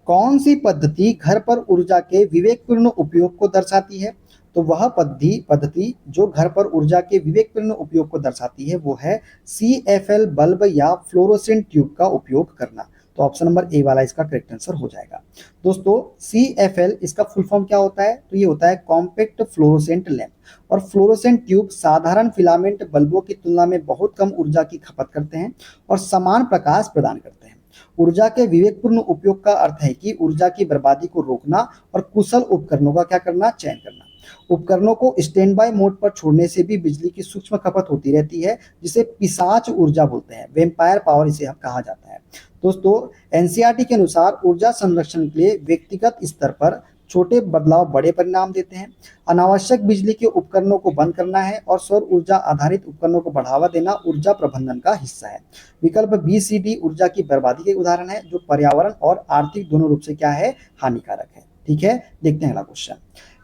कौन सी पद्धति घर पर ऊर्जा के विवेकपूर्ण उपयोग को दर्शाती है? तो वह पद्धति जो घर पर ऊर्जा के विवेकपूर्ण उपयोग को दर्शाती है वो है CFL बल्ब या फ्लोरोसेंट ट्यूब का उपयोग करना। तो ऑप्शन नंबर ए वाला इसका करेक्ट आंसर हो जाएगा। दोस्तों CFL इसका फुल फॉर्म क्या होता है? तो ये होता है कॉम्पैक्ट फ्लोरोसेंट लैंप। और फ्लोरोसेंट ट्यूब साधारण फिलामेंट बल्बों की तुलना में बहुत कम ऊर्जा की खपत करते हैं और समान प्रकाश प्रदान करते हैं। ऊर्जा के विवेकपूर्ण उपयोग का अर्थ है कि ऊर्जा की बर्बादी को रोकना और कुशल उपकरणों का क्या करना? चयन करना। उपकरणों को स्टैंड बाय मोड पर छोड़ने से भी बिजली की सूक्ष्म खपत होती रहती है, जिसे पिशाच ऊर्जा बोलते हैं। वेम्पायर पावर इसे हम कहा जाता है। दोस्तों एनसीईआरटी के अनुसार ऊर्जा संरक्षण के लिए व्यक्तिगत स्तर पर छोटे बदलाव बड़े परिणाम देते हैं। अनावश्यक बिजली के उपकरणों को बंद करना है और सौर ऊर्जा आधारित उपकरणों को बढ़ावा देना ऊर्जा प्रबंधन का हिस्सा है। विकल्प बी सी डी ऊर्जा की बर्बादी के उदाहरण है, जो पर्यावरण और आर्थिक दोनों रूप से क्या है? हानिकारक है। ठीक है, देखते हैं अगला क्वेश्चन।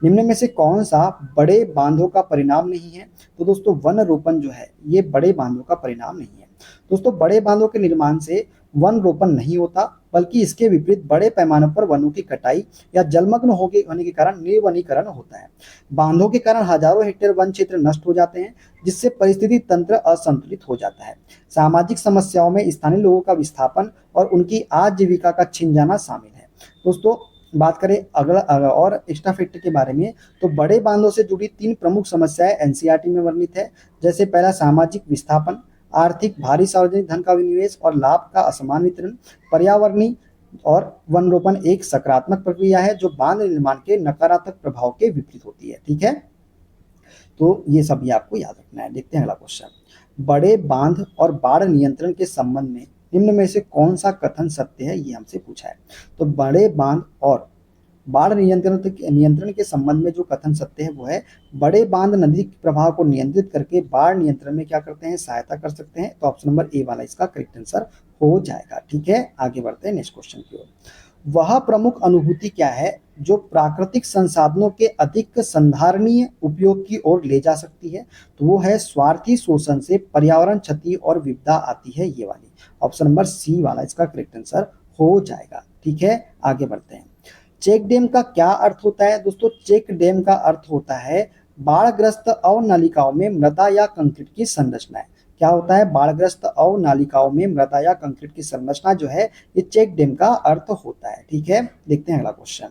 निम्न में से कौन सा बड़े बांधों का परिणाम नहीं है? तो दोस्तों वन रोपण जो है ये बड़े बांधों का परिणाम नहीं है। दोस्तों बड़े बांधों के निर्माण से वन रोपण नहीं होता, बल्कि इसके विपरीत बड़े पैमाने पर वनों की कटाई या जलमग्न होने के कारण निर्वनीकरण होता है। बांधों के कारण हजारों हेक्टेयर वन क्षेत्र नष्ट हो जाते हैं, जिससे परिस्थिति तंत्र असंतुलित हो जाता है। सामाजिक समस्याओं में स्थानीय लोगों का विस्थापन और उनकी आजीविका का छिन जाना शामिल है। दोस्तों बात करें अगला और एक्स्ट्रा फैक्ट के बारे में, तो बड़े बांधों से जुड़ी 3 प्रमुख समस्याएं एनसीईआरटी में वर्णित है। जैसे पहला सामाजिक विस्थापन, आर्थिक भारी सार्वजनिक धन का विनिवेश और लाभ का असमान वितरण, पर्यावरणीय और वन रोपण एक सकारात्मक प्रक्रिया है जो बांध निर्माण के नकारात्मक प्रभाव के विपरीत होती है। ठीक है, तो ये सब भी आपको याद रखना है। देखते हैं अगला क्वेश्चन। बड़े बांध और बाढ़ नियंत्रण के संबंध में निम्न में से कौन सा कथन सत्य है? ये हमसे पूछा है। तो बड़े बांध और बाढ़ नियंत्रण के संबंध में जो कथन सत्य है वो है बड़े बांध नदी के प्रवाह को नियंत्रित करके बाढ़ नियंत्रण में क्या करते हैं? सहायता कर सकते हैं। तो ऑप्शन नंबर ए वाला इसका करेक्ट आंसर हो जाएगा। ठीक है, आगे बढ़ते हैं नेक्स्ट क्वेश्चन की ओर। वह प्रमुख अनुभूति क्या है जो प्राकृतिक संसाधनों के अधिक संधारणीय उपयोग की ओर ले जा सकती है? तो वो है स्वार्थी शोषण से पर्यावरण क्षति और विपदा आती है, ये वाली। ऑप्शन नंबर सी वाला इसका करेक्ट आंसर हो जाएगा। ठीक है, आगे बढ़ते हैं। चेक डैम का क्या अर्थ होता है? दोस्तों चेक डैम का अर्थ होता है बाढ़ग्रस्त अवनालिकाओं में मृदा या कंक्रीट की संरचना है। क्या होता है? बाढ़ग्रस्त अवनालिकाओं में मृदा या कंक्रीट की संरचना जो है ये चेक डैम का अर्थ होता है। ठीक है, देखते हैं अगला क्वेश्चन।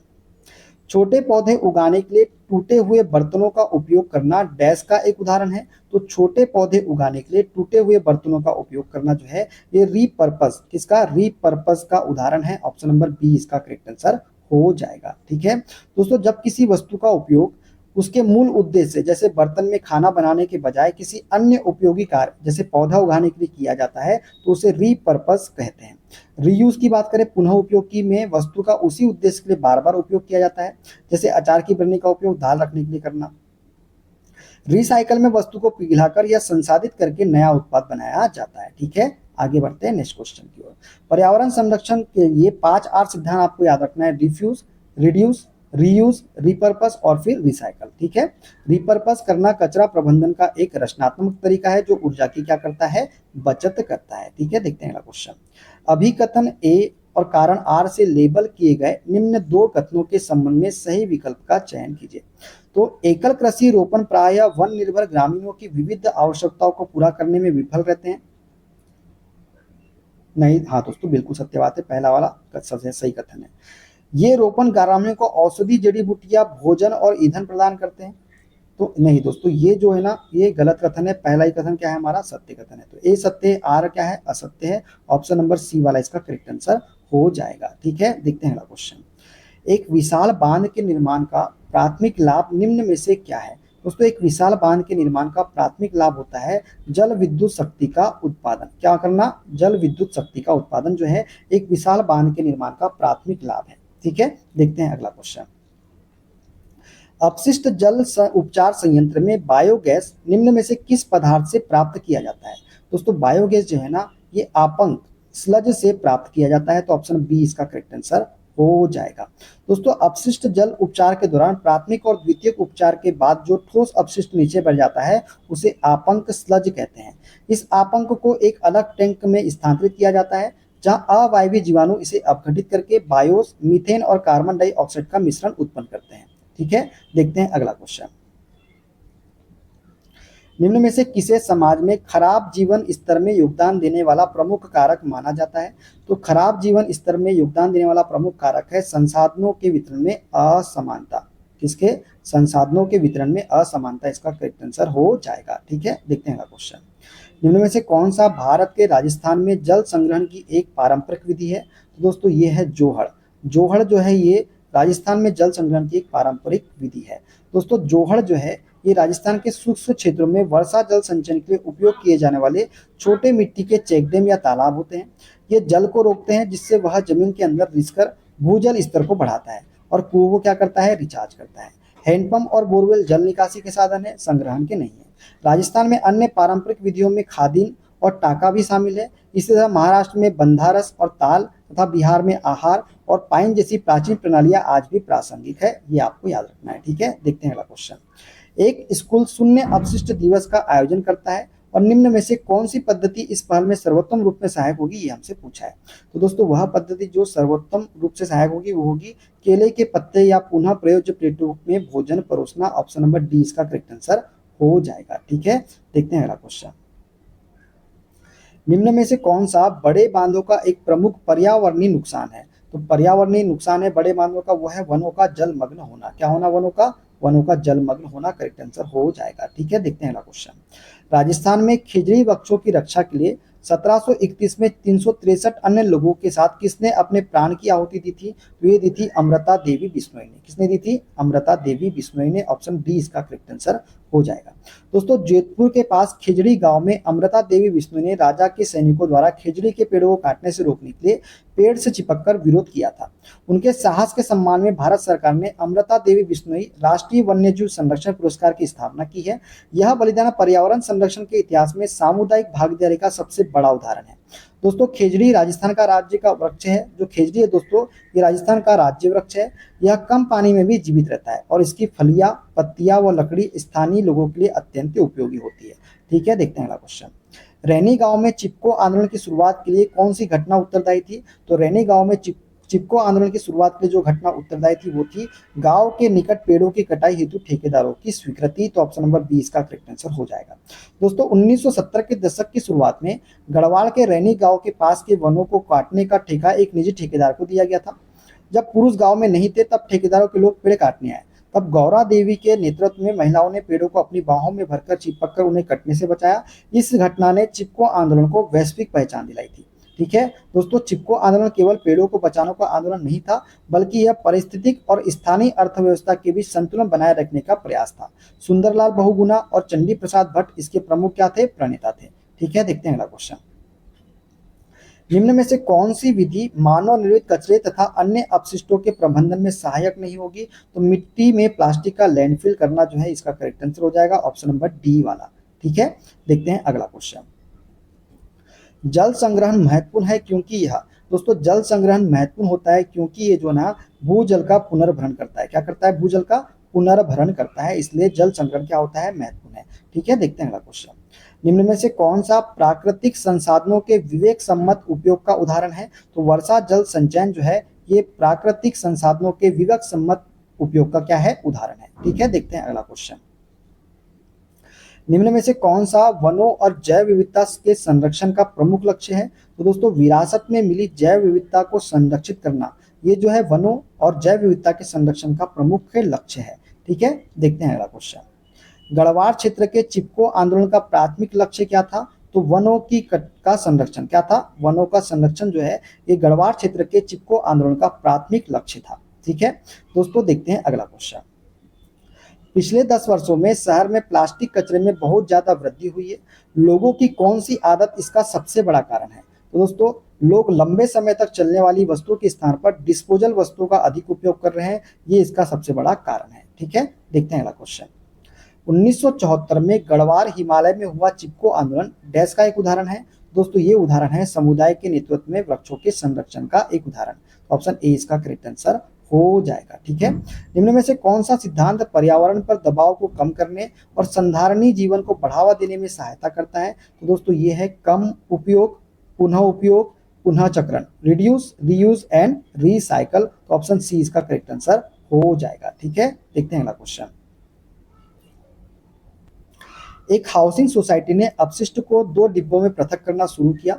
छोटे पौधे उगाने के लिए टूटे हुए बर्तनों का उपयोग करना डैश का एक उदाहरण है। तो छोटे पौधे उगाने के लिए टूटे हुए बर्तनों का उपयोग करना जो है ये रीपर्पस, किसका? रीपर्पस का उदाहरण है। ऑप्शन नंबर बी इसका करेक्ट आंसर हो जाएगा। ठीक है दोस्तों, जब किसी वस्तु का उपयोग उसके मूल उद्देश्य जैसे बर्तन में खाना बनाने के बजाय किसी अन्य उपयोगी कार्य जैसे पौधा उगाने के लिए किया जाता है तो उसे रीपर्पस कहते हैं। रीयूज की बात करें, पुनः उपयोग की में वस्तु का उसी उद्देश्य के लिए बार बार उपयोग किया जाता है, जैसे अचार की बरनी का उपयोग दाल रखने के लिए करना। रिसाइकल में वस्तु को पिघलाकर या संसाधित करके नया उत्पाद बनाया जाता है। ठीक है, आगे बढ़ते हैं नेक्स्ट क्वेश्चन की ओर। पर्यावरण संरक्षण के लिए 5 आर सिद्धांत आपको याद रखना है। डिफ्यूज, रिड्यूस, रीयूज, रिपर्पस और फिर रिसाइकल। ठीक है, रिपर्पस करना कचरा प्रबंधन का एक रचनात्मक तरीका है जो ऊर्जा की क्या करता है, बचत करता है। ठीक है, देखते हैं अगला क्वेश्चन। अभिकथन ए और कारण आर से लेबल किए गए निम्न दो कथनों के संबंध में सही विकल्प का चयन कीजिए। तो एकल कृषि रोपण प्रायः वन निर्भर ग्रामीणों की विविध आवश्यकताओं को पूरा करने में विफल रहते हैं। नहीं, हाँ दोस्तों, बिल्कुल सत्य बात है, पहला वाला सबसे सही कथन है। ये रोपण ग्रामीणों को औषधि, जड़ी बूटियां, भोजन और ईंधन प्रदान करते हैं। तो नहीं दोस्तों, ये जो है ना, ये गलत कथन है। पहला ही कथन क्या है हमारा, सत्य कथन है। तो ए सत्य है, आर क्या है, असत्य है। ऑप्शन नंबर सी वाला इसका करेक्ट आंसर हो जाएगा। ठीक है, देखते हैं अगला क्वेश्चन। एक विशाल बांध के निर्माण का प्राथमिक लाभ निम्न में से क्या है। दोस्तों, एक विशाल बांध के निर्माण का प्राथमिक लाभ होता है जल विद्युत शक्ति का उत्पादन। क्या करना, जल विद्युत शक्ति का उत्पादन जो है एक विशाल बांध के निर्माण का प्राथमिक लाभ है। ठीक है, देखते हैं अगला क्वेश्चन। अपशिष्ट जल उपचार संयंत्र में बायोगैस निम्न में से किस पदार्थ से प्राप्त किया जाता है। दोस्तों, बायोगैस जो है ना, ये आपंक स्लज से प्राप्त किया जाता है। तो ऑप्शन बी इसका करेक्ट आंसर हो जाएगा। दोस्तों, अपशिष्ट जल उपचार के दौरान प्राथमिक और द्वितीयक उपचार के बाद जो ठोस अपशिष्ट नीचे बढ़ जाता है उसे आपंक स्लज कहते हैं। इस आपंक को एक अलग टैंक में स्थानांतरित किया जाता है जहां अवायवीय जीवाणु इसे अपघटित करके बायोस, मीथेन और कार्बन डाइऑक्साइड का मिश्रण उत्पन्न करते हैं। ठीक है, देखते हैं अगला क्वेश्चन। निम्न में से किसे समाज में खराब जीवन स्तर में योगदान देने वाला प्रमुख कारक माना जाता है। तो खराब जीवन स्तर में योगदान देने वाला प्रमुख कारक है संसाधनों के वितरण में असमानता। किसके, संसाधनों के वितरण में असमानता, इसका करेक्ट आंसर हो जाएगा। ठीक है, देखते हैं अगला क्वेश्चन। निम्न में से कौन सा भारत के राजस्थान में जल संग्रहण की एक पारंपरिक विधि है। तो दोस्तों, ये है जोहड़। जोहड़ जो है ये राजस्थान में जल संग्रहण की एक पारंपरिक विधि है। दोस्तों, जोहड़ जो है ये राजस्थान के सूक्ष्म क्षेत्रों में वर्षा जल संचयन के लिए उपयोग किए जाने वाले छोटे मिट्टी के चेकडैम या तालाब होते हैं। ये जल को रोकते हैं जिससे वह जमीन के अंदर रिसकर भूजल स्तर को बढ़ाता है और कुओं को क्या करता है, रिचार्ज करता है। हैंडपंप और बोरवेल जल निकासी के साधन है, संग्रहण के नहीं है। राजस्थान में अन्य पारंपरिक विधियों में खादीन और टाका भी शामिल है। इसी तरह महाराष्ट्र में बंधारस और ताल तथा बिहार में आहार और पाइन जैसी प्राचीन प्रणालियां आज भी प्रासंगिक है। ये आपको याद रखना है। ठीक है, देखते हैं अगला क्वेश्चन। एक स्कूल शून्य अपशिष्ट दिवस का आयोजन करता है और निम्न में से कौन सी पद्धति इस पहल में सर्वोत्तम रूप में सहायक होगी, ये हमसे पूछा है। तो दोस्तों, वह पद्धति जो सर्वोत्तम रूप से सहायक होगी वो होगी केले के पत्ते या पुनः प्रयोज्य प्लेटों में भोजन परोसना। ऑप्शन नंबर डी इसका करेक्ट आंसर हो जाएगा। ठीक है, देखते हैं अगला क्वेश्चन। निम्न में से कौन सा बड़े बांधों का एक प्रमुख पर्यावरणीय नुकसान है। तो पर्यावरणीय नुकसान है बड़े बांधों का, वो है वनों का जलमग्न होना। क्या होना, वनों का जलमग्न होना करेक्ट आंसर हो जाएगा। ठीक है, देखते हैं अगला क्वेश्चन। राजस्थान में खिजड़ी वृक्षों की रक्षा के लिए 1731 में 363 अन्य लोगों के साथ किसने अपने प्राण की आहुति दी थी। तो ये दी थी अमृता देवी बिश्नोई ने। किसने दी थी, अमृता देवी बिश्नोई ने। ऑप्शन डी इसका करेक्ट आंसर हो जाएगा। दोस्तों, जोधपुर के पास खिजड़ी गांव में अमृता देवी बिश्नोई ने राजा के सैनिकों द्वारा खिजड़ी के पेड़ों को काटने से रोकने के लिए पेड़ से चिपककर विरोध किया था। उनके साहस के सम्मान में भारत सरकार ने अमृता देवी बिश्नोई राष्ट्रीय वन्यजीव संरक्षण पुरस्कार की स्थापना की है। यह बलिदान पर्यावरण संरक्षण के इतिहास में सामुदायिक भागीदारी का सबसे बड़ा उदाहरण है। दोस्तों, खेजड़ी राजस्थान का राज्य का वृक्ष है। जो खेजड़ी है दोस्तों, ये राजस्थान का राज्य वृक्ष है। यह कम पानी में भी जीवित रहता है और इसकी फलियां, पत्तियां व लकड़ी स्थानीय लोगों के लिए अत्यंत उपयोगी होती है। ठीक है, देखते हैं अगला क्वेश्चन। रैनी गांव में चिपको आंदोलन की शुरुआत के लिए कौन सी घटना उत्तरदायी थी। तो रैनी गांव में चिपको आंदोलन की शुरुआत के लिए जो घटना उत्तरदायी थी वो थी गांव के निकट पेड़ों की कटाई हेतु ठेकेदारों की स्वीकृति। तो ऑप्शन नंबर बी इसका करेक्ट आंसर हो जाएगा। दोस्तों, 1970 के दशक की शुरुआत में गढ़वाल के रैनी गांव के पास के वनों को काटने का ठेका एक निजी ठेकेदार को दिया गया था। जब पुरुष गांव में नहीं थे तब ठेकेदारों के लोग पेड़ काटने आए। तब गौरा देवी के नेतृत्व में महिलाओं ने पेड़ों को अपनी बाहों में भरकर चिपक कर उन्हें कटने से बचाया। इस घटना ने चिपको आंदोलन को वैश्विक पहचान दिलाई थी। ठीक है दोस्तों, चिपको आंदोलन केवल पेड़ों को बचाने का आंदोलन नहीं था, बल्कि यह पारिस्थितिक और स्थानीय अर्थव्यवस्था के बीच संतुलन बनाए रखने का प्रयास था। सुंदरलाल बहुगुणा और चंडी प्रसाद भट्ट इसके प्रमुख क्या थे, प्रणेता थे। ठीक है, देखते हैं अगला क्वेश्चन। निम्न में से कौन सी विधि मानव निर्मित कचरे तथा अन्य अपशिष्टों के प्रबंधन में सहायक नहीं होगी। तो मिट्टी में प्लास्टिक का लैंडफिल करना जो है इसका करेक्ट आंसर हो जाएगा, ऑप्शन नंबर डी वाला। ठीक है, देखते हैं अगला क्वेश्चन। जल संग्रहण महत्वपूर्ण है क्योंकि यह दोस्तों जल संग्रहण महत्वपूर्ण होता है क्योंकि ये जो ना भूजल का पुनर्भरण करता है। क्या करता है? भूजल का पुनर्भरण करता है, इसलिए जल संग्रहण क्या होता है? महत्वपूर्ण है। ठीक है, देखते हैं अगला क्वेश्चन। निम्न में से कौन सा प्राकृतिक संसाधनों के विवेक सम्मत उपयोग का उदाहरण है? तो वर्षा जल संचयन जो है ये प्राकृतिक संसाधनों के विवेक सम्मत उपयोग का क्या है? उदाहरण है। ठीक है, देखते हैं अगला क्वेश्चन। निम्न में से कौन सा वनों और जैव विविधता के संरक्षण का प्रमुख लक्ष्य है? तो दोस्तों विरासत में मिली जैव विविधता को संरक्षित करना ये जो है वनों और जैव विविधता के संरक्षण का प्रमुख लक्ष्य है। ठीक है, देखते हैं अगला क्वेश्चन। गढ़वाल क्षेत्र के चिपको आंदोलन का प्राथमिक लक्ष्य क्या था? तो वनों की का संरक्षण। क्या था? वनों का संरक्षण जो है ये गढ़वाल क्षेत्र के चिपको आंदोलन का प्राथमिक लक्ष्य था। ठीक है दोस्तों, देखते हैं अगला क्वेश्चन। पिछले 10 वर्षों में शहर में प्लास्टिक कचरे में बहुत ज्यादा वृद्धि हुई है। लोगों की कौन सी आदत इसका सबसे बड़ा कारण है? तो दोस्तों लोग लंबे समय तक चलने वाली वस्तुओं के स्थान पर डिस्पोजल वस्तुओं का अधिक उपयोग कर रहे हैं, ये इसका सबसे बड़ा कारण है। ठीक है, देखते हैं अगला क्वेश्चन। 1974 में गढ़वाल हिमालय में हुआ चिपको आंदोलन डैश का एक उदाहरण है? दोस्तों ये उदाहरण है समुदाय के नेतृत्व में वृक्षों के संरक्षण का एक उदाहरण। ऑप्शन ए इसका करेक्ट आंसर हो जाएगा। ठीक है, निम्न में से कौन सा सिद्धांत पर्यावरण पर दबाव को कम करने और संधारणीय जीवन को बढ़ावा देने में सहायता करता है? तो दोस्तों ये है कम उपयोग, पुनः चक्रण, रिड्यूस, रीयूज एंड रिसाइकल। तो ऑप्शन सी इसका करेक्ट आंसर हो जाएगा। ठीक है, देखते हैं अगला क्वेश्चन। एक हाउसिंग सोसाइटी ने अपशिष्ट को 2 डिब्बों में पृथक करना शुरू किया।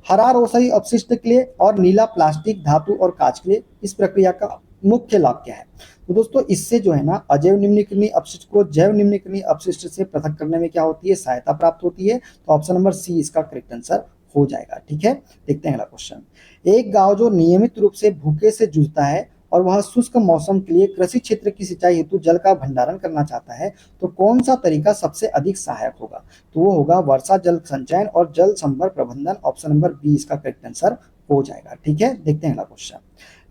हरा रोसरी अपशिष्ट के लिए और नीला प्लास्टिक, धातु और कांच के लिए। इस प्रक्रिया का मुख्य लाभ क्या है? तो दोस्तों इससे जो है ना अजैव निम्नलिखित अपशिष्ट को जैव निम्नलिखित अपशिष्ट से पृथक करने में क्या होती है? सहायता प्राप्त होती है। तो ऑप्शन नंबर सी इसका करेक्ट आंसर हो जाएगा। ठीक है, देखते हैं अगला क्वेश्चन। एक गांव जो नियमित रूप से भूखे से जूझता है और वह शुष्क मौसम के लिए कृषि क्षेत्र की सिंचाई हेतु जल का भंडारण करना चाहता है, तो कौन सा तरीका सबसे अधिक सहायक होगा? तो वो होगा वर्षा जल संचयन और जल संभर प्रबंधन। ऑप्शन नंबर बी इसका करेक्ट आंसर हो जाएगा। ठीक है, देखते हैं अगला क्वेश्चन।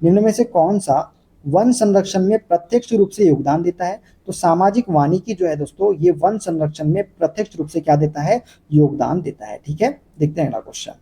निम्न में से कौन सा वन संरक्षण में प्रत्यक्ष रूप से योगदान देता है? तो सामाजिक वानिकी जो है दोस्तों ये वन संरक्षण में प्रत्यक्ष रूप से क्या देता है? योगदान देता है। ठीक है, देखते हैं अगला क्वेश्चन।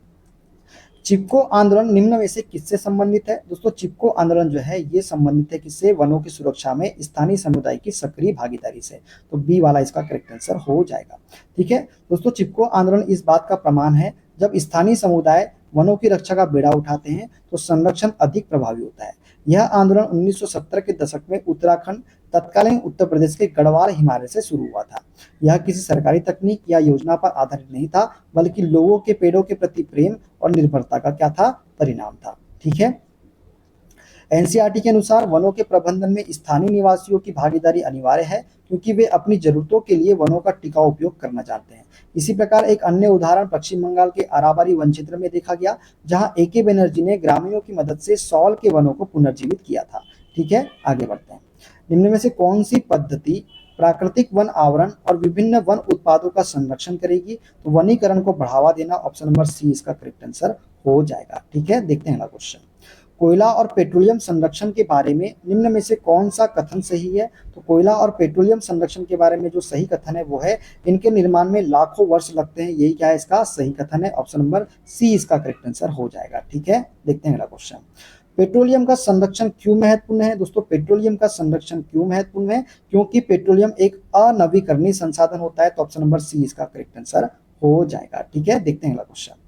चिपको आंदोलन निम्न में से किससे संबंधित है? दोस्तों चिपको आंदोलन जो है ये संबंधित है किससे? वनों की सुरक्षा में स्थानीय समुदाय की सक्रिय भागीदारी से। तो बी वाला इसका करेक्ट आंसर हो जाएगा। ठीक है दोस्तों, चिपको आंदोलन इस बात का प्रमाण है जब स्थानीय समुदाय वनों की रक्षा का बेड़ा उठाते हैं तो संरक्षण अधिक प्रभावी होता है। यह आंदोलन 1970 के दशक में उत्तराखंड, तत्कालीन उत्तर प्रदेश के गढ़वाल हिमालय से शुरू हुआ था। यह किसी सरकारी तकनीक या योजना पर आधारित नहीं था, बल्कि लोगों के पेड़ों के प्रति प्रेम और निर्भरता का क्या था? परिणाम था। ठीक है, एनसीईआरटी के अनुसार वनों के प्रबंधन में स्थानीय निवासियों की भागीदारी अनिवार्य है क्योंकि वे अपनी जरूरतों के लिए वनों का टिकाऊ उपयोग करना चाहते हैं। इसी प्रकार एक अन्य उदाहरण पश्चिम बंगाल के अरावली वन क्षेत्र में देखा गया, जहां एके बनर्जी ने ग्रामीणों की मदद से सॉल के वनों को पुनर्जीवित किया था। ठीक है, आगे बढ़ते हैं। निम्न में से कौन सी पद्धति प्राकृतिक वन आवरण और विभिन्न वन उत्पादों का संरक्षण करेगी? तो वनीकरण को बढ़ावा देना। ऑप्शन नंबर सी इसका करेक्ट आंसर हो जाएगा। ठीक है, देखते हैं अगला क्वेश्चन। कोयला और पेट्रोलियम संरक्षण के बारे में निम्न में से कौन सा कथन सही है? तो कोयला और पेट्रोलियम संरक्षण के बारे में जो सही कथन है वो है इनके निर्माण में लाखों वर्ष लगते हैं। यही क्या है? इसका सही कथन है। ऑप्शन नंबर सी इसका करेक्ट आंसर हो जाएगा। ठीक है, देखते हैं अगला क्वेश्चन। पेट्रोलियम का संरक्षण क्यों महत्वपूर्ण है? दोस्तों पेट्रोलियम का संरक्षण क्यों महत्वपूर्ण है? क्योंकि पेट्रोलियम एक अनवीकरणीय संसाधन होता है। तो ऑप्शन नंबर सी इसका करेक्ट आंसर हो जाएगा। ठीक है, देखते हैं अगला क्वेश्चन।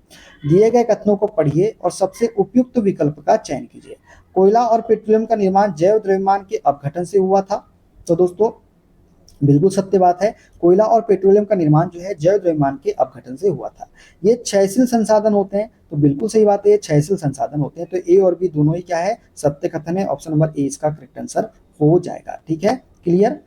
दिए गए कथनों को पढ़िए और सबसे उपयुक्त विकल्प का चयन कीजिए। कोयला और पेट्रोलियम का निर्माण जैव द्रव्यमान के अपघटन से हुआ था। तो दोस्तों बिल्कुल सत्य बात है, कोयला और पेट्रोलियम का निर्माण जो है जैव द्रव्यमान के अपघटन से हुआ था। ये क्षयशील संसाधन होते हैं। तो बिल्कुल सही बात है, ये क्षयशील संसाधन होते हैं। तो ए और बी दोनों ही क्या है? सत्य कथन है। ऑप्शन नंबर ए इसका करेक्ट आंसर हो जाएगा। ठीक है, क्लियर।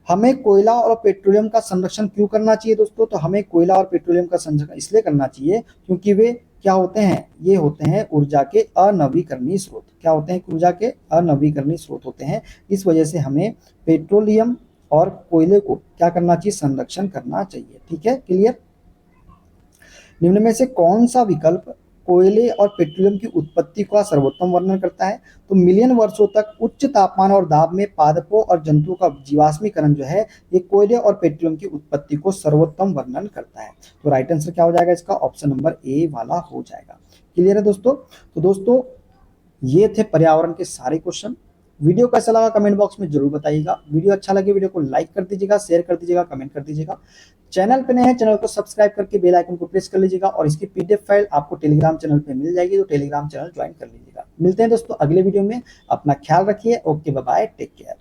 हमें कोयला और पेट्रोलियम का संरक्षण क्यों करना चाहिए दोस्तों? तो हमें कोयला और पेट्रोलियम का संरक्षण इसलिए करना चाहिए क्योंकि वे क्या होते हैं? ये होते हैं ऊर्जा के अनवीकरणीय स्रोत। क्या होते हैं? ऊर्जा के अनवीकरणीय स्रोत होते हैं। इस वजह से हमें पेट्रोलियम और कोयले को क्या करना चाहिए? संरक्षण करना चाहिए। ठीक है, क्लियर। निम्न में से कौन सा विकल्प कोयले और पेट्रोलियम की उत्पत्ति का सर्वोत्तम वर्णन करता है? तो मिलियन वर्षों तक उच्च तापमान और दाब में पादपों और जंतुओं का जीवाश्मीकरण जो है ये कोयले और पेट्रोलियम की उत्पत्ति को सर्वोत्तम वर्णन करता है। तो राइट आंसर क्या हो जाएगा इसका? ऑप्शन नंबर ए वाला हो जाएगा। क्लियर है दोस्तों? तो दोस्तों ये थे पर्यावरण के सारे क्वेश्चन। वीडियो कैसा लगा कमेंट बॉक्स में जरूर बताइएगा। वीडियो अच्छा लगे वीडियो को लाइक कर दीजिएगा, शेयर कर दीजिएगा, कमेंट कर दीजिएगा। चैनल पे नए हैं चैनल को सब्सक्राइब करके बेल आइकन को प्रेस कर लीजिएगा और इसकी पीडीएफ फाइल आपको टेलीग्राम चैनल पे मिल जाएगी, तो टेलीग्राम चैनल ज्वाइन कर लीजिएगा। मिलते हैं दोस्तों अगले वीडियो में। अपना ख्याल रखिए। Okay bye bye, take care.